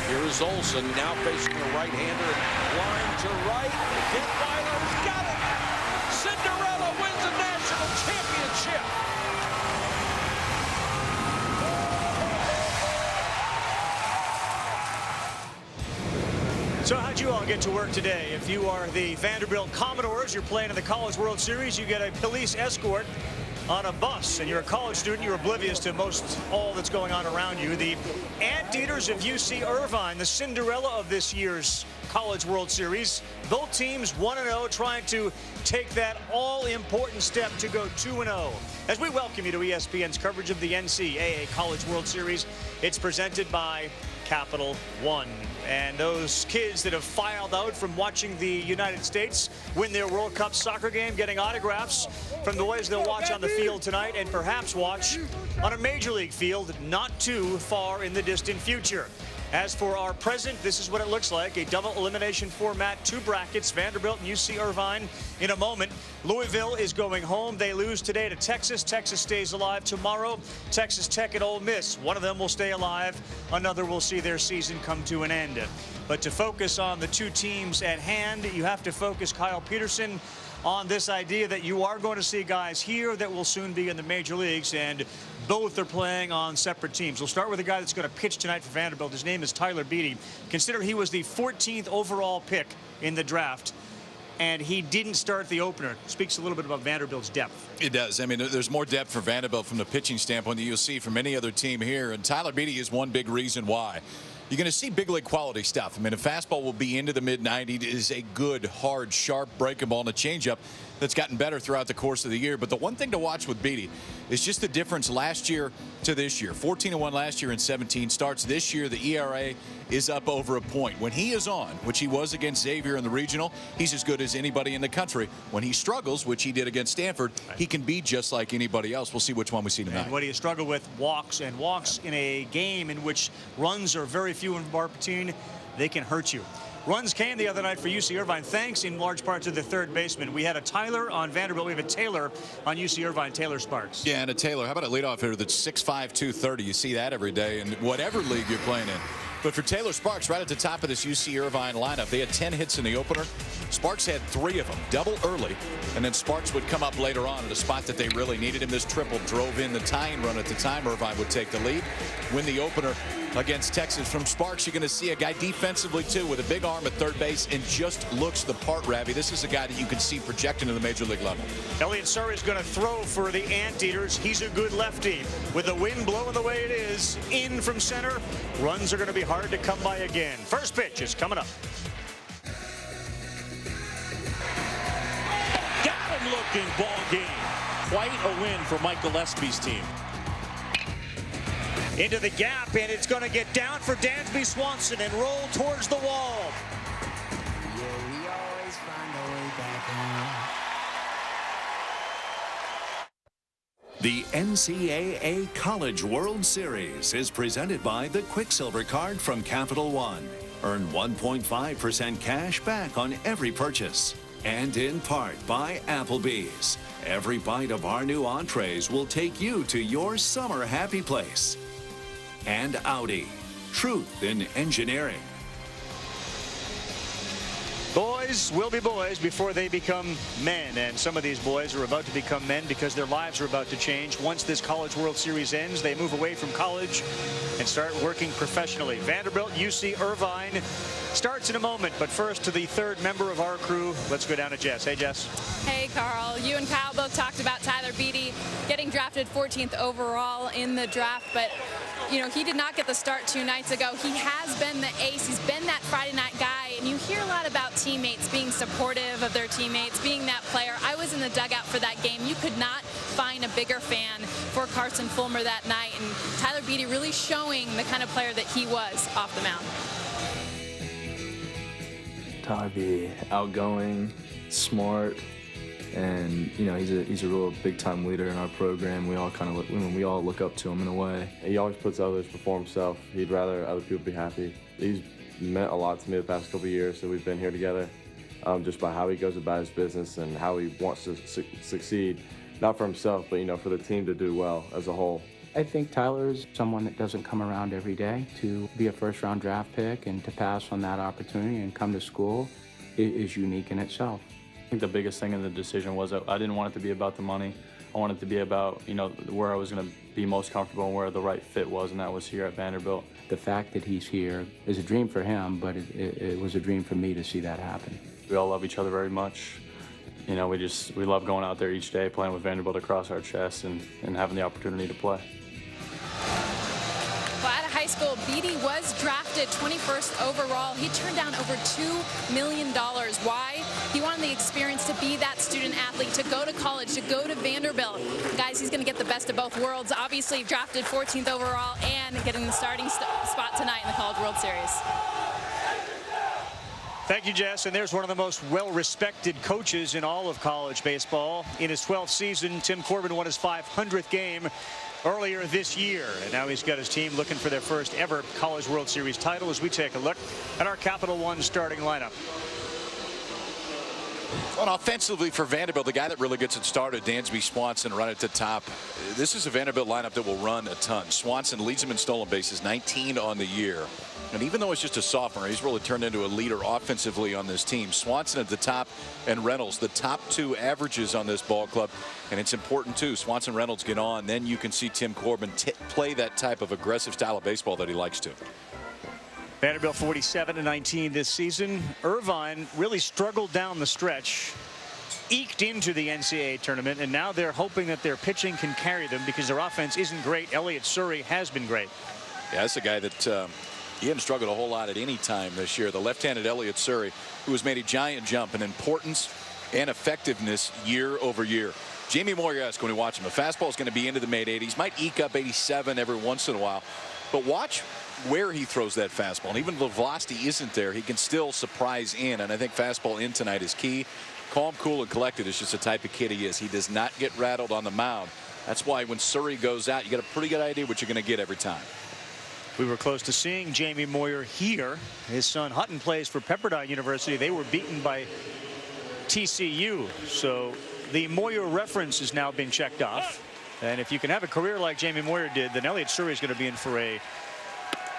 Here is Olsen now facing the right-hander. Line to right. Detweiler's got it. Cinderella wins a national championship. So how'd you all get to work today? If you are the Vanderbilt Commodores, you're playing in the College World Series, you get a police escort on a bus, and you're a college student, you're oblivious to most all that's going on around you. The Anteaters of UC Irvine, the Cinderella of this year's College World Series. Both teams 1-0, trying to take that all-important step to go 2-0. As we welcome you to ESPN's coverage of the NCAA College World Series, it's presented by Capital One. And those kids that have filed out from watching the United States win their World Cup soccer game, getting autographs from the boys they'll watch on the field tonight and perhaps watch on a major league field not too far in the distant future. As for our present, this is what it looks like. A double elimination format, 2 brackets, Vanderbilt and UC Irvine in a moment. Louisville is going home. They lose today to Texas. Texas stays alive tomorrow. Texas Tech and Ole Miss. One of them will stay alive. Another will see their season come to an end. But to focus on the 2 teams at hand, you have to focus, Kyle Peterson, on this idea that you are going to see guys here that will soon be in the major leagues, and both are playing on separate teams. We'll start with a guy that's going to pitch tonight for Vanderbilt. His name is Tyler Beede. Consider he was the 14th overall pick in the draft, and he didn't start the opener. Speaks a little bit about Vanderbilt's depth. It does. I mean, there's more depth for Vanderbilt from the pitching standpoint than you'll see from any other team here, and Tyler Beede is one big reason why. You're going to see big league quality stuff. I mean, a fastball will be into the mid-90s. It is a good, hard, sharp breaking ball and a changeup that's gotten better throughout the course of the year. But the one thing to watch with Beede is just the difference last year to this year. 14-1 last year in 17 starts. This year, the ERA is up over a point. When he is on, which he was against Xavier in the regional, he's as good as anybody in the country. When he struggles, which he did against Stanford, he can be just like anybody else. We'll see which one we see tonight. And what he struggled with, walks, and walks in a game in which runs are very few and far between, they can hurt you. Runs came the other night for UC Irvine, thanks in large part to the third baseman. We had a Tyler on Vanderbilt. We have a Taylor on UC Irvine, Taylor Sparks. Yeah, and a Taylor. How about a leadoff hitter that's 6'5", 230? You see that every day in whatever league you're playing in. But for Taylor Sparks, right at the top of this UC Irvine lineup, they had 10 hits in the opener. Sparks had 3 of them, double early, and then Sparks would come up later on at a spot that they really needed him. This triple drove in the tying run at the time. Irvine would take the lead, win the opener against Texas. From Sparks, you're going to see a guy defensively, too, with a big arm at third base and just looks the part, Ravi. This is a guy that you can see projecting to the major league level. Elliott Surry is going to throw for the Anteaters. He's a good lefty. With the wind blowing the way it is, in from center, runs are going to be hard to come by again. First pitch is coming up. Got him looking, ball game. Quite a win for Mike Gillespie's team. Into the gap, and it's going to get down for Dansby Swanson and roll towards the wall. Yeah, we always find a way back home. The NCAA College World Series is presented by the Quicksilver Card from Capital One. Earn 1.5% cash back on every purchase. And in part by Applebee's. Every bite of our new entrees will take you to your summer happy place. And Audi, truth in engineering. Boys will be boys before they become men, and some of these boys are about to become men because their lives are about to change. Once this College World Series ends, they move away from college and start working professionally. Vanderbilt, UC Irvine starts in a moment, but first to the third member of our crew. Let's go down to Jess. Hey, Jess. Hey, Carl. You and Kyle both talked about Tyler Beede getting drafted 14th overall in the draft, but you know, he did not get the start 2 nights ago. He has been the ace. He's been that Friday night guy, and you hear a lot about teammates being supportive of their teammates, being that player. I was in the dugout for that game. You could not find a bigger fan for Carson Fulmer that night, and Tyler Beede really showing the kind of player that he was off the mound. Tyler Beede, outgoing, smart, and you know he's a real big-time leader in our program. We all kind of we all look up to him in a way. He always puts others before himself. He'd rather other people be happy. He's meant a lot to me the past couple of years that we've been here together, just by how he goes about his business and how he wants to succeed, not for himself, but you know, for the team to do well as a whole. I think Tyler's someone that doesn't come around every day. To be a first-round draft pick and to pass on that opportunity and come to school is unique in itself. I think the biggest thing in the decision was that I didn't want it to be about the money. I wanted it to be about, where I was going to be most comfortable and where the right fit was, and that was here at Vanderbilt. The fact that he's here is a dream for him, but it was a dream for me to see that happen. We all love each other very much. We love going out there each day, playing with Vanderbilt across our chests and having the opportunity to play. Well, out of high school, Beatty was drafted 21st overall. He turned down over $2 million. Why? He wanted the experience to be that student athlete, to go to college, to go to Vanderbilt. Guys, he's going to get the best of both worlds. Obviously, drafted 14th overall and getting the starting spot tonight in the College World Series. Thank you, Jess. And there's one of the most well-respected coaches in all of college baseball. In his 12th season, Tim Corbin won his 500th game earlier this year. And now he's got his team looking for their first ever College World Series title as we take a look at our Capital One starting lineup. Well, offensively for Vanderbilt, the guy that really gets it started, Dansby Swanson, right at the top. This is a Vanderbilt lineup that will run a ton. Swanson leads them in stolen bases, 19 on the year. And even though he's just a sophomore, he's really turned into a leader offensively on this team. Swanson at the top and Reynolds, the top two averages on this ball club. And it's important, too. Swanson, Reynolds get on. Then you can see Tim Corbin play that type of aggressive style of baseball that he likes to. Vanderbilt 47-19 this season. Irvine really struggled down the stretch, eked into the NCAA tournament, and now they're hoping that their pitching can carry them because their offense isn't great. Elliott Surrey has been great. Yeah, that's a guy that he hadn't struggled a whole lot at any time this year. The left-handed Elliott Surrey, who has made a giant jump in importance and effectiveness year over year. Jamie Moyer-esque when we watch him. The fastball is going to be into the mid-80s. Might eke up 87 every once in a while. But watch where he throws that fastball. And even if the velocity isn't there, he can still surprise in. And I think fastball in tonight is key. Calm, cool, and collected is just the type of kid he is. He does not get rattled on the mound. That's why when Surrey goes out, you got a pretty good idea what you're going to get every time. We were close to seeing Jamie Moyer here. His son Hutton plays for Pepperdine University. They were beaten by TCU. So the Moyer reference has now been checked off. And if you can have a career like Jamie Moyer did, then Elliott Surrey is going to be in for a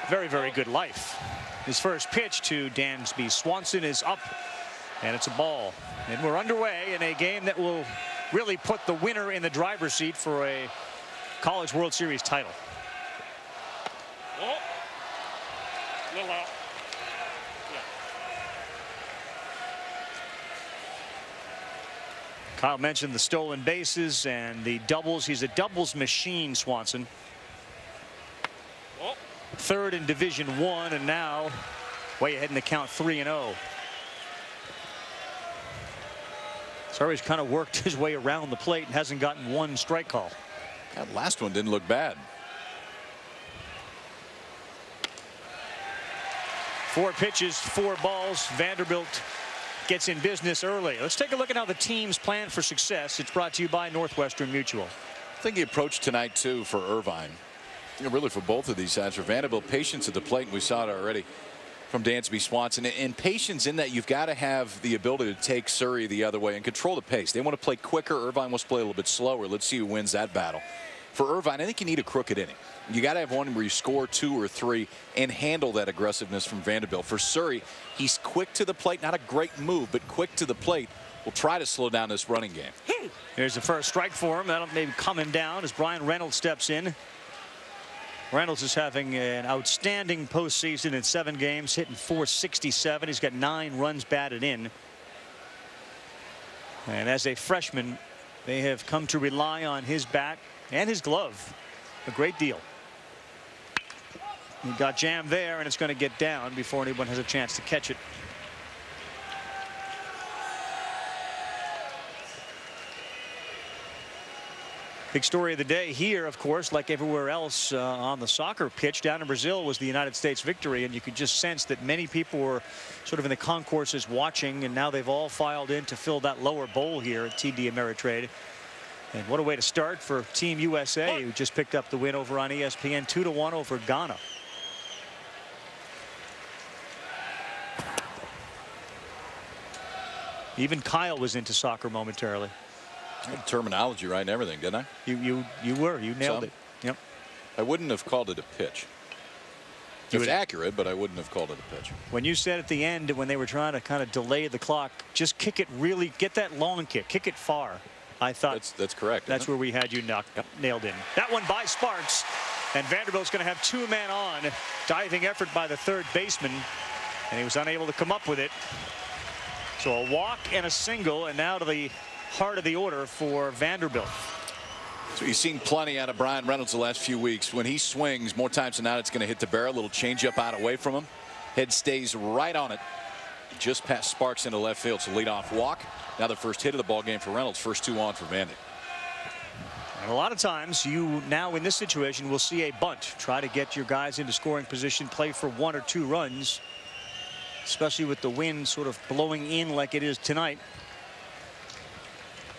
very, very good life. His first pitch to Dansby Swanson is up, and it's a ball. And we're underway in a game that will really put the winner in the driver's seat for a College World Series title. Little out. Kyle mentioned the stolen bases and the doubles. He's a doubles machine, Swanson. Third in Division I, and now way ahead in the count 3-0. Surrey's kind of worked his way around the plate and hasn't gotten one strike call. That last one didn't look bad. 4 pitches, 4 balls. Vanderbilt gets in business early. Let's take a look at how the teams plan for success. It's brought to you by Northwestern Mutual. I think the approach tonight, too, for Irvine, really for both of these sides, for Vanderbilt, patience at the plate, and we saw it already from Dansby Swanson. And patience in that you've got to have the ability to take Surrey the other way and control the pace. They want to play quicker. Irvine wants to play a little bit slower. Let's see who wins that battle. For Irvine, I think you need a crooked inning. You got to have one where you score 2 or 3 and handle that aggressiveness from Vanderbilt. For Surrey, he's quick to the plate. Not a great move, but quick to the plate. Will try to slow down this running game. Here's the first strike for him. That'll maybe coming down as Brian Reynolds steps in. Reynolds is having an outstanding postseason in 7 games, hitting .467. He's got 9 runs batted in. And as a freshman, they have come to rely on his bat and his glove a great deal. He got jammed there, and it's going to get down before anyone has a chance to catch it. Big story of the day here, of course, like everywhere else on the soccer pitch down in Brazil, was the United States victory. And you could just sense that many people were sort of in the concourses watching, and now they've all filed in to fill that lower bowl here at TD Ameritrade. And what a way to start for Team USA, who just picked up the win over on ESPN, 2-1 over Ghana. Even Kyle was into soccer momentarily. Terminology right and everything, didn't I? You nailed it. Yep. I wouldn't have called it a pitch. It's accurate, but I wouldn't have called it a pitch. When you said at the end, when they were trying to kind of delay the clock, just kick it really, get that long kick it far. I thought that's correct. That's where we had you nailed in. That one by Sparks, and Vanderbilt's going to have 2 men on. Diving effort by the third baseman, and he was unable to come up with it. So a walk and a single, and now to the heart of the order for Vanderbilt. So you've seen plenty out of Bryan Reynolds the last few weeks. When he swings, more times than not, it's going to hit the barrel. A little changeup out away from him. Head stays right on it. Just past Sparks into left field. So leadoff walk. Now the first hit of the ball game for Reynolds. First 2 on for Vandy. And a lot of times you now in this situation will see a bunt. Try to get your guys into scoring position. Play for 1 or 2 runs. Especially with the wind sort of blowing in like it is tonight.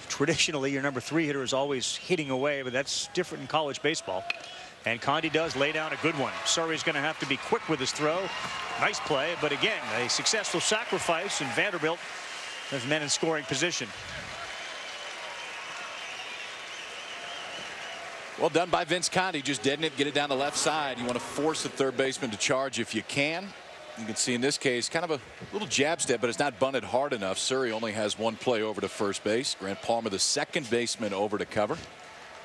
Traditionally, your number 3 hitter is always hitting away, but that's different in college baseball. And Condi does lay down a good one. Surrey's going to have to be quick with his throw. Nice play, but again, a successful sacrifice, and Vanderbilt has men in scoring position. Well done by Vince Condi. Just deaden it, get it down the left side. You want to force the third baseman to charge if you can. You can see in this case kind of a little jab step, but it's not bunted hard enough. Surrey only has 1 play over to first base. Grant Palmer, the second baseman, over to cover.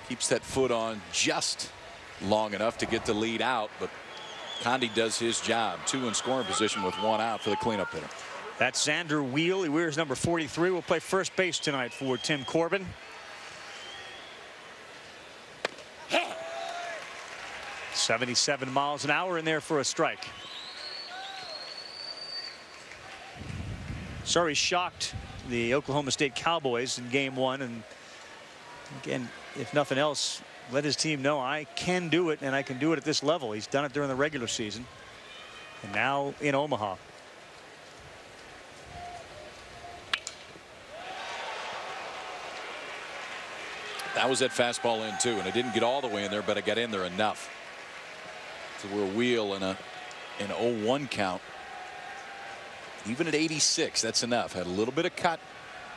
Keeps that foot on just long enough to get the lead out, but Condi does his job. 2 in scoring position with 1 out for the cleanup hitter. That's Xander Wheel. He wears number 43. Will play first base tonight for Tim Corbin. .77 miles an hour in there for a strike. Surrey shocked the Oklahoma State Cowboys in game 1, and again, if nothing else, let his team know I can do it, and I can do it at this level. He's done it during the regular season, and now in Omaha. That was that fastball in too, and it didn't get all the way in there, but it got in there enough. So we're a wheel in an 0-1 count. Even at 86, that's enough. Had a little bit of cut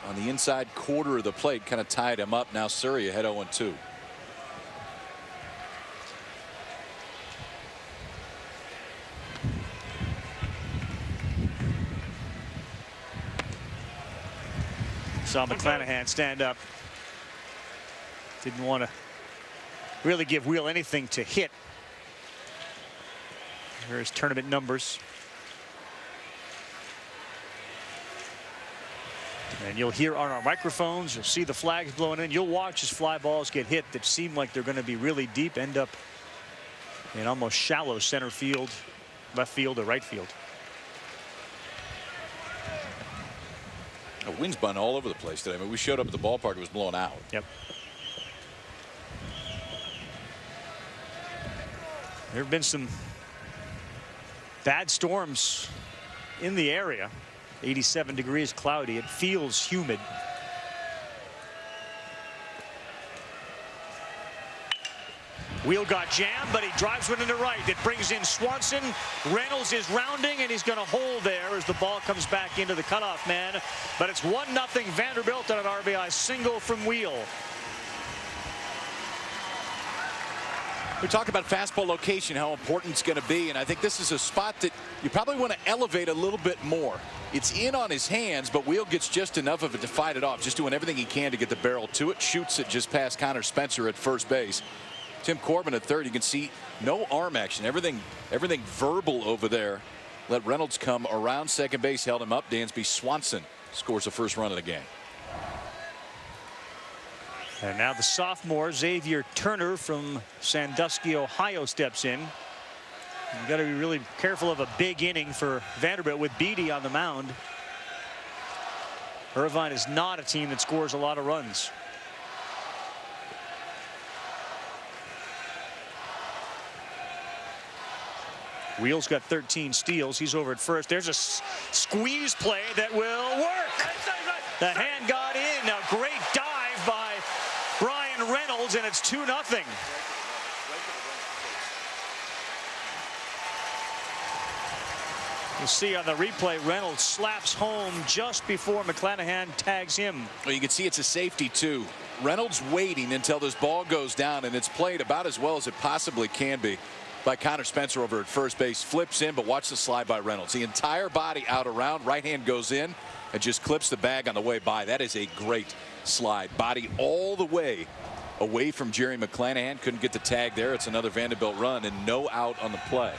on the inside quarter of the plate, kind of tied him up. Now Surrey ahead 0-2. Saw McClanahan stand up. Didn't want to really give Wheel anything to hit. Here's tournament numbers. And you'll hear on our microphones, you'll see the flags blowing in. You'll watch as fly balls get hit that seem like they're going to be really deep, end up in almost shallow center field, left field, or right field. The wind's been all over the place today. I mean, we showed up at the ballpark, it was blowing out. Yep. There have been some bad storms in the area. 87 degrees, cloudy. It feels humid. Wheel got jammed, but he drives one into right. It brings in Swanson. Reynolds is rounding, and he's going to hold there as the ball comes back into the cutoff man. But it's 1-0 Vanderbilt on an RBI single from Wheel. We talk about fastball location, how important it's going to be, and I think this is a spot that you probably want to elevate a little bit more. It's in on his hands, but Wheel gets just enough of it to fight it off, just doing everything he can to get the barrel to it. Shoots it just past Connor Spencer at first base. Tim Corbin at third. You can see no arm action, everything verbal over there. Let Reynolds come around second base, held him up. Dansby Swanson scores the first run of the game. And now the sophomore Xavier Turner from Sandusky, Ohio steps in. You got to be really careful of a big inning for Vanderbilt with Beatty on the mound. Irvine is not a team that scores a lot of runs. Wheel's got 13 steals. He's over at first. There's a squeeze play that will work. The hand got in. A great dive by Bryan Reynolds, and it's 2-0. You'll see on the replay, Reynolds slaps home just before McClanahan tags him. Well, you can see it's a safety too. Reynolds waiting until this ball goes down, and it's played about as well as it possibly can be by Connor Spencer over at first base. Flips in, but watch the slide by Reynolds. The entire body out around. Right hand goes in and just clips the bag on the way by. That is a great slide. Body all the way away from Jerry McClanahan. Couldn't get the tag there. It's another Vanderbilt run and no out on the play.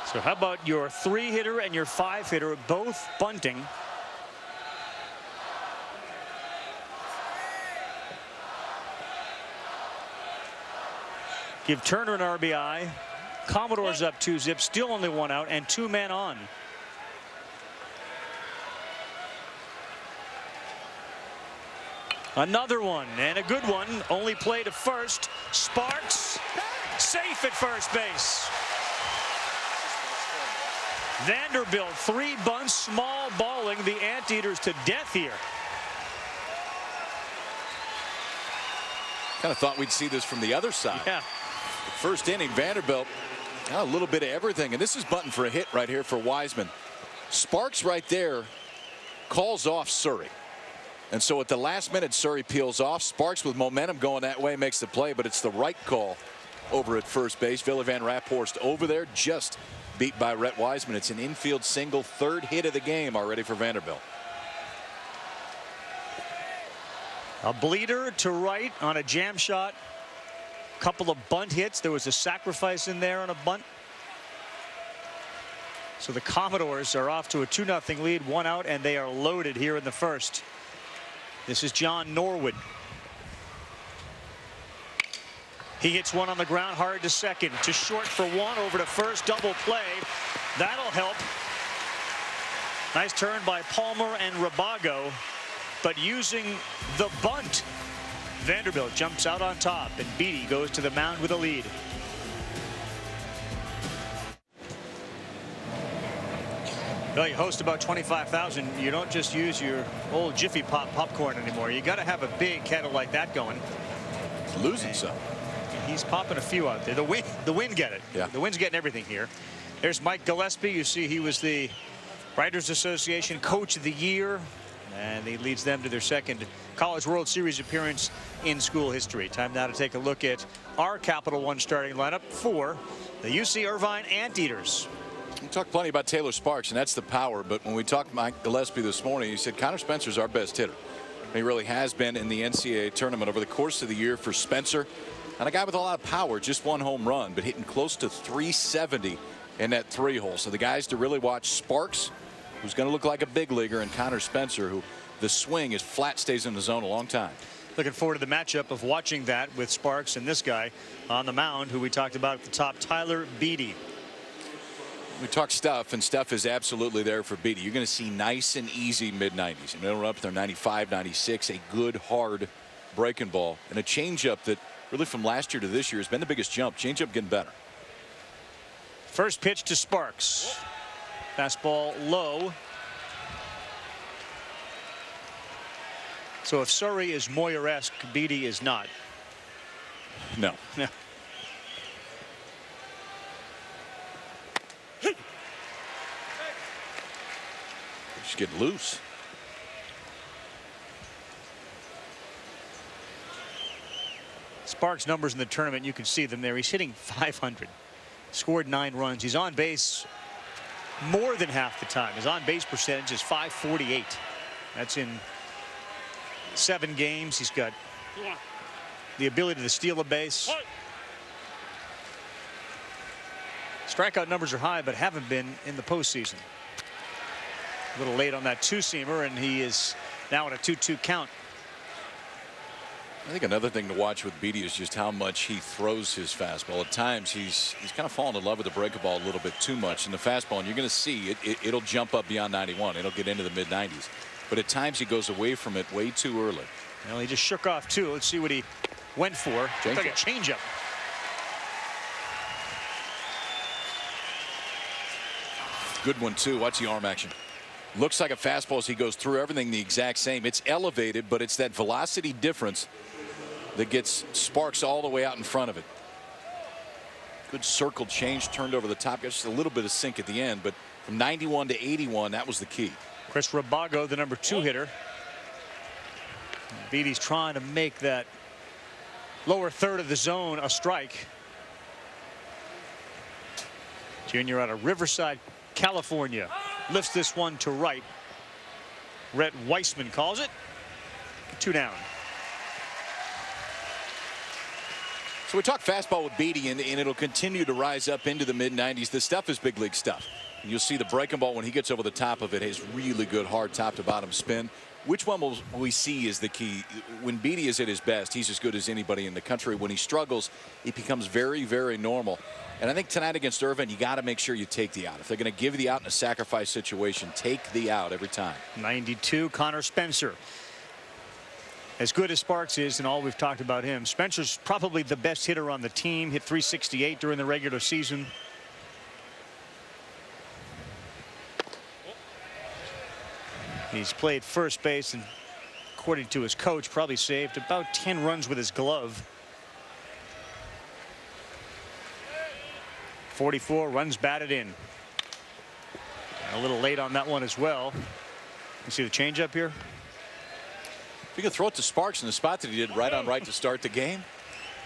So how about your 3-hitter and your 5-hitter both bunting? Give Turner an RBI. Commodores up 2-zip, still only 1 out and 2 men on. Another one, and a good one. Only play to first. Sparks safe at first base. Vanderbilt 3 bunts, small balling the Anteaters to death here. Kind of thought we'd see this from the other side. Yeah. First inning, Vanderbilt a little bit of everything, and this is bunting for a hit right here for Wiseman. Sparks right there calls off Surrey. And so at the last minute, Surrey peels off. Sparks with momentum going that way makes the play, but it's the right call over at first base. Billy Van Raphorst over there, just beat by Rhett Wiseman. It's an infield single, 3rd hit of the game already for Vanderbilt. A bleeder to right on a jam shot. Couple of bunt hits. There was a sacrifice in there on a bunt. So the Commodores are off to a 2-0 lead, 1 out, and they are loaded here in the first. This is John Norwood. He hits one on the ground, hard to second, to short for 1, over to first, double play. That'll help. Nice turn by Palmer and Rabago, but using the bunt, Vanderbilt jumps out on top, and Beatty goes to the mound with a lead. Well, you host about 25,000. You don't just use your old Jiffy Pop popcorn anymore. You got to have a big kettle like that going. It's losing some. He's popping a few out there. The wind get it. Yeah. The wind's getting everything here. There's Mike Gillespie. You see he was the Writers Association Coach of the Year, and he leads them to their 2nd College World Series appearance in school history. Time now to take a look at our Capital One starting lineup for the UC Irvine Anteaters. We talked plenty about Taylor Sparks, and that's the power. But when we talked to Mike Gillespie this morning, he said Connor Spencer's our best hitter. And he really has been in the NCAA tournament over the course of the year for Spencer. And a guy with a lot of power, just 1 home run, but hitting close to 370 in that 3-hole. So the guys to really watch: Sparks, who's going to look like a big leaguer, and Connor Spencer, who the swing is flat, stays in the zone a long time. Looking forward to the matchup of watching that with Sparks and this guy on the mound, who we talked about at the top, Tyler Beatty. We talk stuff, and stuff is absolutely there for Beatty. You're going to see nice and easy mid-90s. And they're up there 95, 96, a good, hard breaking ball, and a changeup that really from last year to this year has been the biggest jump. Changeup getting better. First pitch to Sparks. Fastball low. So if Surrey is Moyer-esque, Beatty is not. No. Yeah. Just get loose. Sparks' numbers in the tournament, you can see them there. He's hitting .500. Scored 9 runs. He's on base more than half the time. His on-base percentage is .548. That's in 7 games. He's got the ability to steal a base. Strikeout numbers are high, but haven't been in the postseason. A little late on that 2-seamer, and he is now in a 2-2 count. I think another thing to watch with Beatty is just how much he throws his fastball. At times he's kind of fallen in love with the breaking ball a little bit too much in the fastball, and you're going to see it'll jump up beyond 91. It'll get into the mid-90s, but at times he goes away from it way too early. Well, he just shook off 2. Let's see what he went for. Looked like a changeup. Good one too. Watch the arm action. Looks like a fastball as he goes through everything the exact same. It's elevated, but it's that velocity difference that gets Sparks all the way out in front of it. Good circle change, turned over the top. Got just a little bit of sink at the end, but from 91 to 81, that was the key. Chris Rabago, the number 2 hitter. Beatty's trying to make that lower third of the zone a strike. Junior out of Riverside, California, lifts this one to right. Rhett Weissman calls it. 2 down. So we talk fastball with Beatty, and it'll continue to rise up into the mid-90s. This stuff is big league stuff. And you'll see the breaking ball when he gets over the top of it has really good hard top to bottom spin. Which one will we see is the key? When Beatty is at his best, he's as good as anybody in the country. When he struggles, it becomes very, very normal. And I think tonight against Irvin, you got to make sure you take the out. If they're going to give you the out in a sacrifice situation, take the out every time. 92, Connor Spencer. As good as Sparks is, and all we've talked about him, Spencer's probably the best hitter on the team. Hit .368 during the regular season. He's played first base, and according to his coach, probably saved about 10 runs with his glove. 44 runs batted in. A little late on that one as well. You see the changeup here? If you can throw it to Sparks in the spot that he did right on right to start the game,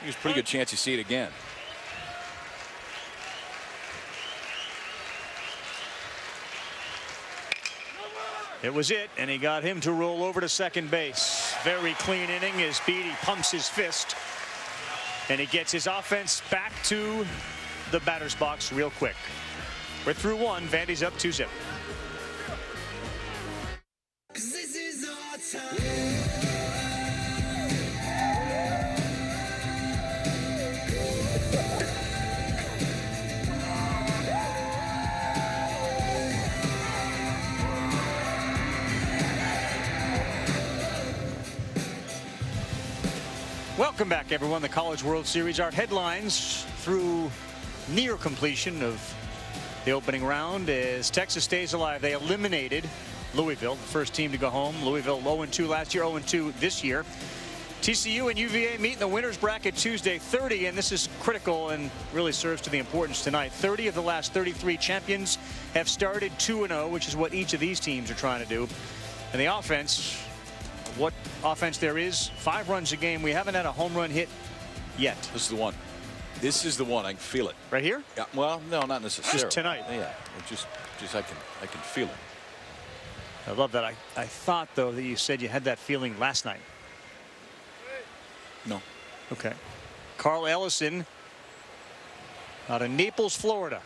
there's a pretty good chance you see it again. It was it, and he got him to roll over to second base. Very clean inning as Beatty pumps his fist, and he gets his offense back to the batter's box real quick. We're through 1. Vandy's up 2-0. Welcome back, everyone. The College World Series. Our headlines through near completion of the opening round as Texas stays alive. They eliminated Louisville, the first team to go home. Louisville 0-2 last year, 0-2 this year. TCU and UVA meet in the winners bracket Tuesday. 30, and this is critical and really serves to the importance tonight. 30 of the last 33 champions have started 2-0, which is what each of these teams are trying to do. And the offense, what offense there is, 5 runs a game. We haven't had a home run hit yet. This is the one. This is the one. I can feel it. Right here? Yeah. Well, no, not necessarily. Just tonight. Yeah. Just I can feel it. I love that. I thought, though, that you said you had that feeling last night. No. Okay. Carl Ellison out of Naples, Florida.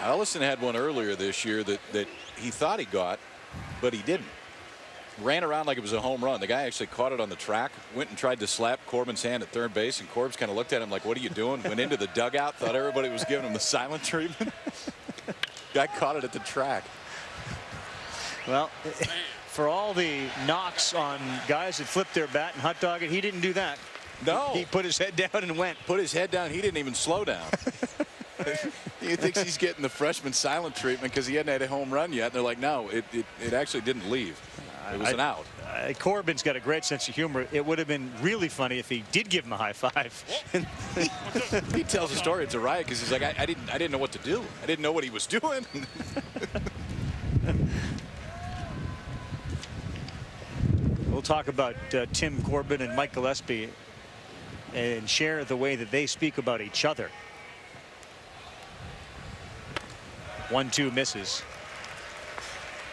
Ellison had one earlier this year that he thought he got, but he didn't. Ran around like it was a home run. The guy actually caught it on the track, went and tried to slap Corbin's hand at third base, and Corbs kind of looked at him like, what are you doing? Went into the dugout, thought everybody was giving him the silent treatment. Guy caught it at the track. Well, for all the knocks on guys that flipped their bat and hot dog it, he didn't do that. No. He put his head down and went. Put his head down. He didn't even slow down. He thinks he's getting the freshman silent treatment because he hadn't had a home run yet. And they're like, no, it actually didn't leave. It was an out. Corbin's got a great sense of humor. It would have been really funny if he did give him a high five. He tells a story. It's a riot because he's like, I didn't know what to do. I didn't know what he was doing. We'll talk about Tim Corbin and Mike Gillespie and share the way that they speak about each other. 1-2 misses.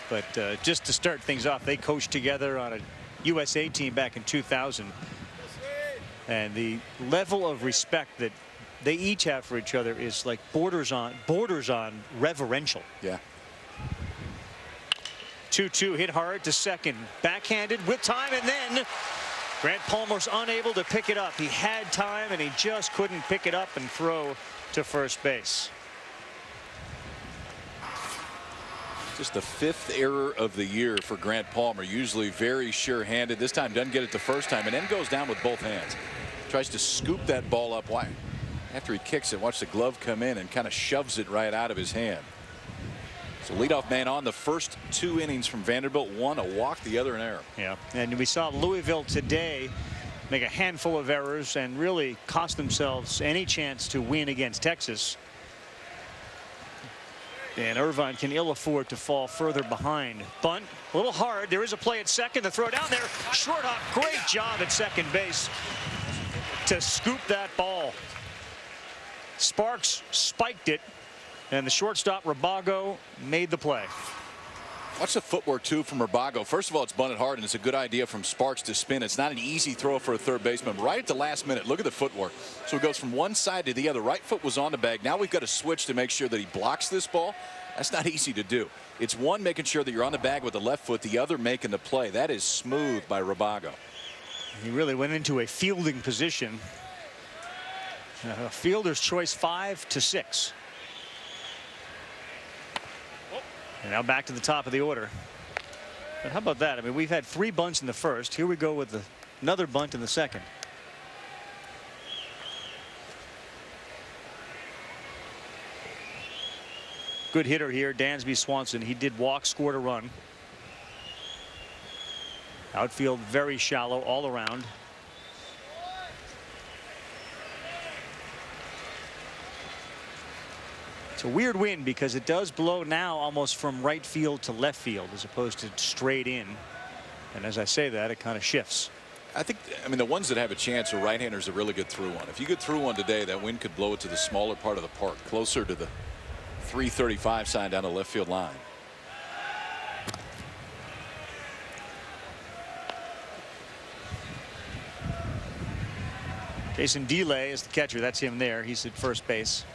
But just to start things off, they coached together on a USA team back in 2000. And the level of respect that they each have for each other is like borders on reverential. Yeah. 2-2 hit hard to second, backhanded with time, and then Grant Palmer's unable to pick it up. He had time and he just couldn't pick it up and throw to first base. Just the 5th error of the year for Grant Palmer. Usually very sure-handed. This time doesn't get it the first time and then goes down with both hands. Tries to scoop that ball up. Why? After he kicks it, watch the glove come in and kind of shoves it right out of his hand. So leadoff man on the first 2 innings from Vanderbilt. One a walk, the other an error. Yeah, and we saw Louisville today make a handful of errors and really cost themselves any chance to win against Texas. And Irvine can ill afford to fall further behind. Bunt, a little hard. There is a play at second. The throw down there. Short hop. Great job at second base to scoop that ball. Sparks spiked it, and the shortstop Rabago made the play. Watch the footwork, too, from Rabago. First of all, it's bunted hard, and it's a good idea from Sparks to spin. It's not an easy throw for a third baseman. Right at the last minute, look at the footwork. So it goes from one side to the other. Right foot was on the bag. Now we've got to switch to make sure that he blocks this ball. That's not easy to do. It's one, making sure that you're on the bag with the left foot, the other making the play. That is smooth by Rabago. He really went into a fielding position. Fielder's choice 5 to 6. And now back to the top of the order. But how about that? I mean, we've had 3 bunts in the first. Here we go with another bunt in the second. Good hitter here, Dansby Swanson. He did walk, scored a run. Outfield very shallow all around. It's a weird wind because it does blow now almost from right field to left field as opposed to straight in. And as I say that, it kind of shifts. I mean, the ones that have a chance are right-handers are really good through one. If you get through one today, that wind could blow it to the smaller part of the park, closer to the 335 sign down the left field line. Jason Delay is the catcher. That's him there. He's at first base.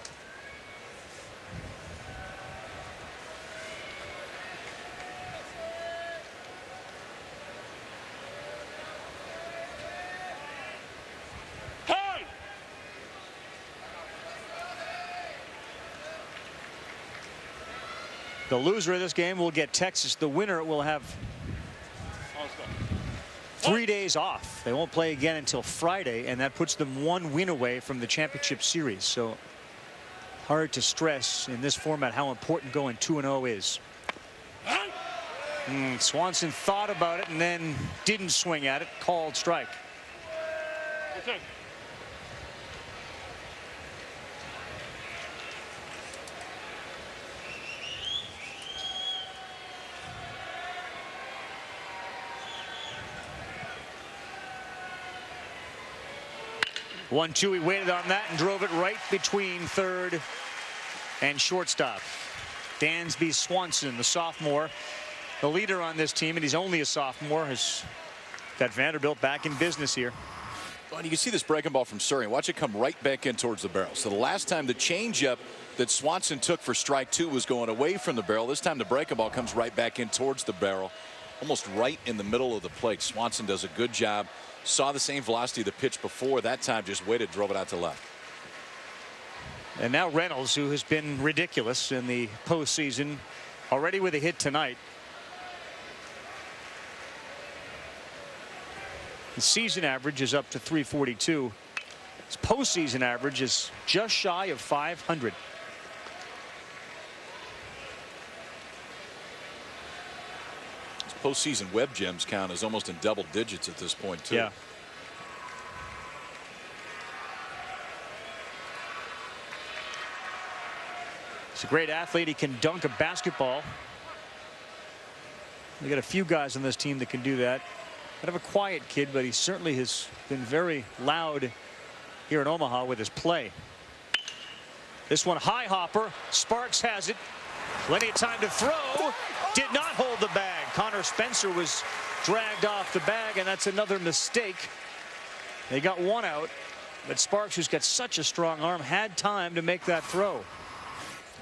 The loser of this game will get Texas. The winner will have 3 days off. They won't play again until Friday, and that puts them 1 win away from the championship series. So hard to stress in this format how important going 2-0 is. Swanson thought about it and then didn't swing at it. Called strike. Okay. 1-2. He waited on that and drove it right between third and shortstop. Dansby Swanson, the sophomore, the leader on this team, and he's only a sophomore, has got Vanderbilt back in business here. Well, you can see this breaking ball from Surrey. Watch it come right back in towards the barrel. So the last time the changeup that Swanson took for strike 2 was going away from the barrel. This time the breaking ball comes right back in towards the barrel, almost right in the middle of the plate. Swanson does a good job. Saw the same velocity of the pitch before. That time just waited, drove it out to left. And now Reynolds, who has been ridiculous in the postseason, already with a hit tonight. The season average is up to 342. His postseason average is just shy of 500. His postseason web gems count is almost in double digits at this point, too. Yeah. He's a great athlete. He can dunk a basketball. We got a few guys on this team that can do that. Kind of a quiet kid, but he certainly has been very loud here in Omaha with his play. This one high hopper. Sparks has it. Plenty of time to throw. Did not hold the bag. Connor Spencer was dragged off the bag, and that's another mistake. They got one out, but Sparks, who's got such a strong arm, had time to make that throw.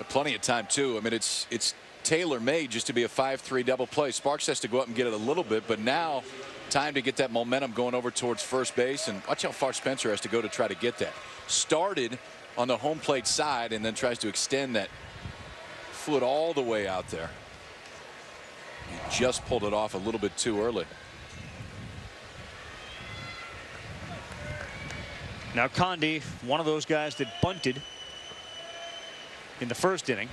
Plenty of time, too. I mean, it's tailor-made just to be a 5-3 double play. Sparks has to go up and get it a little bit, but now time to get that momentum going over towards first base. And watch how far Spencer has to go to try to get that. Started on the home plate side and then tries to extend that foot all the way out there. He just pulled it off a little bit too early. Now Condi, one of those guys that bunted in the first inning.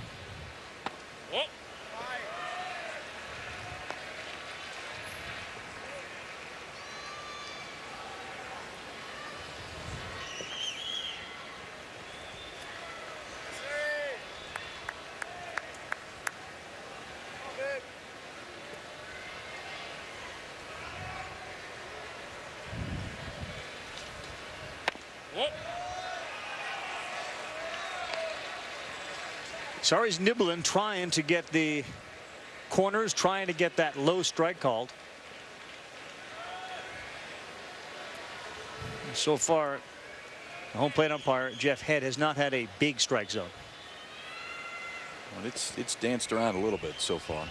Sari's nibbling, trying to get the corners, trying to get that low strike called. So far, the home plate umpire, Jeff Head, has not had a big strike zone. Well, it's danced around a little bit so far.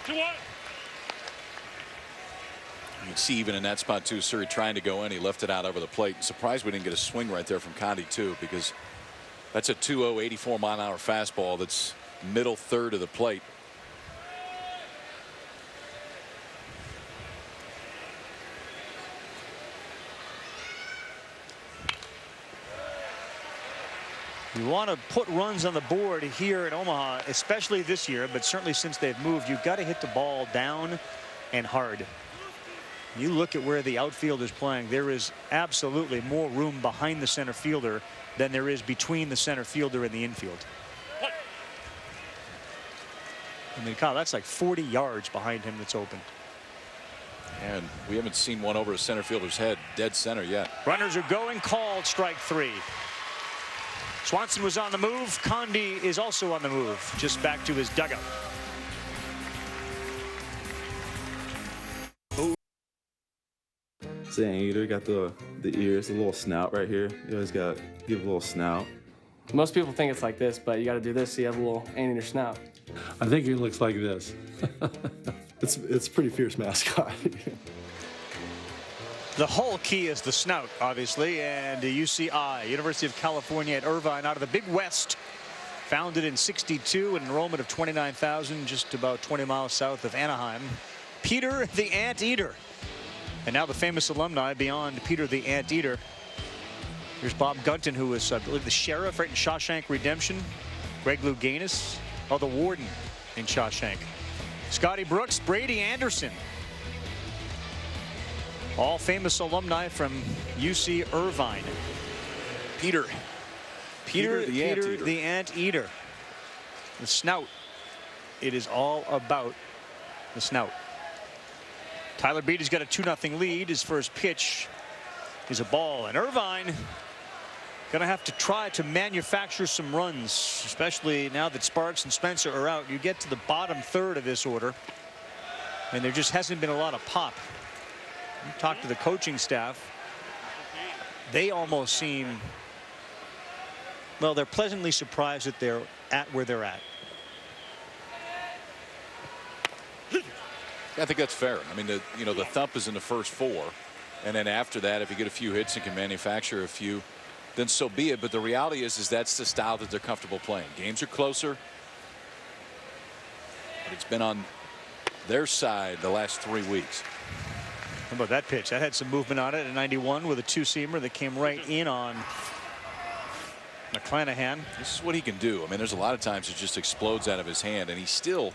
You can see even in that spot too, Suri trying to go in. He left it out over the plate. Surprised we didn't get a swing right there from Conde too, because that's a 2-0 84-mile-an-hour fastball that's middle third of the plate. You want to put runs on the board here in Omaha, especially this year, but certainly since they've moved, you've got to hit the ball down and hard. You look at where the outfield is playing, there is absolutely more room behind the center fielder than there is between the center fielder and the infield. I mean, Kyle, that's like 40 yards behind him that's open. And we haven't seen one over a center fielder's head, dead center yet. Runners are going, called, strike 3. Swanson was on the move. Conde is also on the move, just back to his dugout. It's an anteater. Got the ears, a little snout right here. You always got to give a little snout. Most people think it's like this, but you got to do this so you have a little anteater snout. I think it looks like this. It's a pretty fierce mascot. The whole key is the snout, obviously, and UCI, University of California at Irvine, out of the Big West, founded in '62, an enrollment of 29,000, just about 20 miles south of Anaheim. Peter the Anteater, and now the famous alumni beyond Peter the Anteater. Here's Bob Gunton, who was, I believe, the sheriff right in Shawshank Redemption. Greg Louganis, the warden in Shawshank. Scotty Brooks, Brady Anderson. All famous alumni from UC Irvine. Peter the Anteater. The snout. It is all about the snout. Tyler Beatty's got a 2-0 lead. His first pitch is a ball. And Irvine going to have to try to manufacture some runs, especially now that Sparks and Spencer are out. You get to the bottom third of this order, and there just hasn't been a lot of pop. You talk to the coaching staff, they almost seem, well, they're pleasantly surprised that they're at where they're at. I think that's fair. I mean, the thump is in the first 4, and then after that, if you get a few hits and can manufacture a few, then so be it. But the reality is that's the style that they're comfortable playing. Games are closer, but it's been on their side the last 3 weeks. How about that pitch? That had some movement on it at 91 with a 2-seamer that came right in on McClanahan. This is what he can do. I mean, there's a lot of times it just explodes out of his hand, and he's still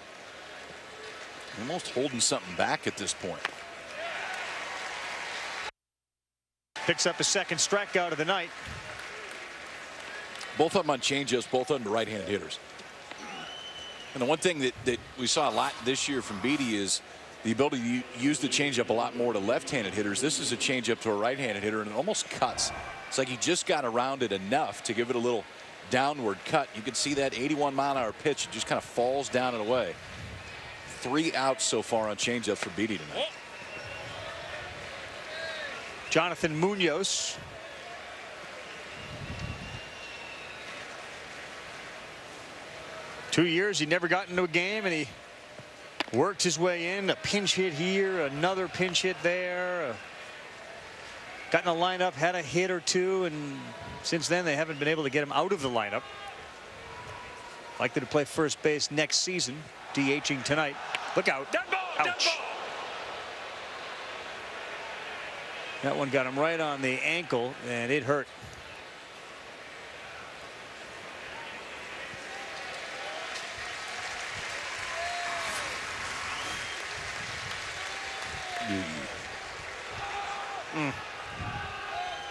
almost holding something back at this point. Picks up a second strikeout of the night. Both of them on changeups, both of them right-handed hitters. And the one thing that we saw a lot this year from Beatty is the ability to use the changeup a lot more to left-handed hitters. This is a changeup to a right-handed hitter, and it almost cuts. It's like he just got around it enough to give it a little downward cut. You can see that 81-mile-an-hour pitch. It just kind of falls down and away. 3 outs so far on changeup for Beatty tonight. Jonathan Munoz. Two years, he never got into a game, and he worked his way in. A pinch hit here, another pinch hit there. Got in the lineup, had a hit or two, and since then they haven't been able to get him out of the lineup. Likely to play first base next season. DHing tonight. Look out. Ouch. That one got him right on the ankle, and it hurt.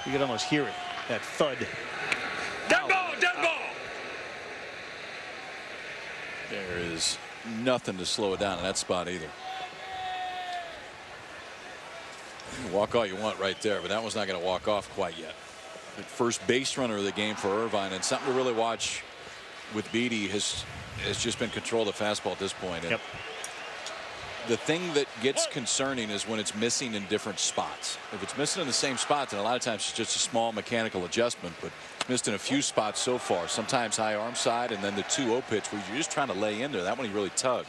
You could almost hear it, that thud. Dead ball, dead ball. There is nothing to slow it down in that spot either. Walk all you want right there, but that one's not going to walk off quite yet. The first base runner of the game for Irvine, and something to really watch with Beatty has just been control of the fastball at this point. And the thing that gets concerning is when it's missing in different spots. If it's missing in the same spot, then a lot of times it's just a small mechanical adjustment, but it's missed in a few spots so far. Sometimes high arm side, and then the 2-0 pitch where you're just trying to lay in there. That one he really tugged.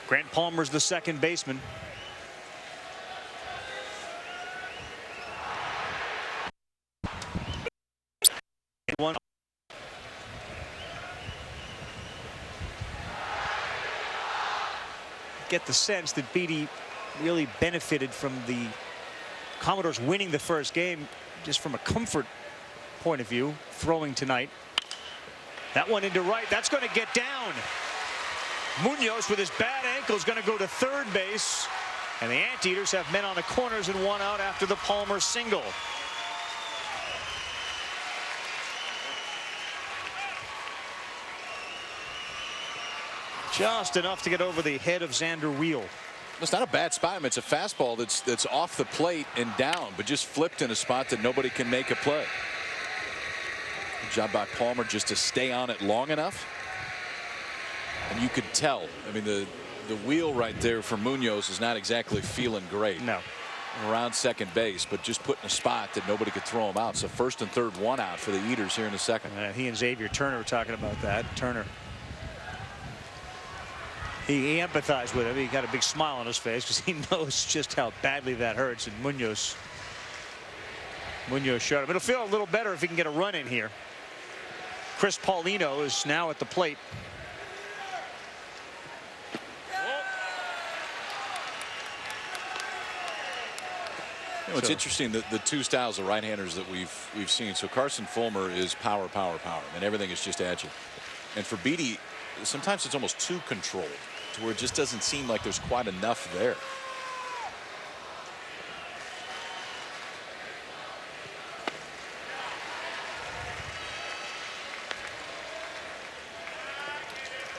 Grant Palmer's the second baseman. One. Get the sense that Beatty really benefited from the Commodores winning the first game just from a comfort point of view, throwing tonight. That one into right. That's going to get down. Munoz with his bad ankle is going to go to third base. And the Anteaters have men on the corners and one out after the Palmer single. Just enough to get over the head of Xander Wheel. It's not a bad spot. I mean, it's a fastball that's off the plate and down, but just flipped in a spot that nobody can make a play. Good job by Palmer just to stay on it long enough. And you could tell. I mean, the wheel right there for Munoz is not exactly feeling great. No. Around second base, but just put in a spot that nobody could throw him out. So first and third, one out for the Eaters here in the second. He and Xavier Turner were talking about that. Turner. He empathized with him. He got a big smile on his face because he knows just how badly that hurts. And Munoz shut him. It'll feel a little better if he can get a run in here. Chris Paulino is now at the plate. You know, it's interesting that the two styles of right-handers that we've seen. So Carson Fulmer is power, and everything is just at you. And for Beatty, sometimes it's almost too controlled, to where it just doesn't seem like there's quite enough there.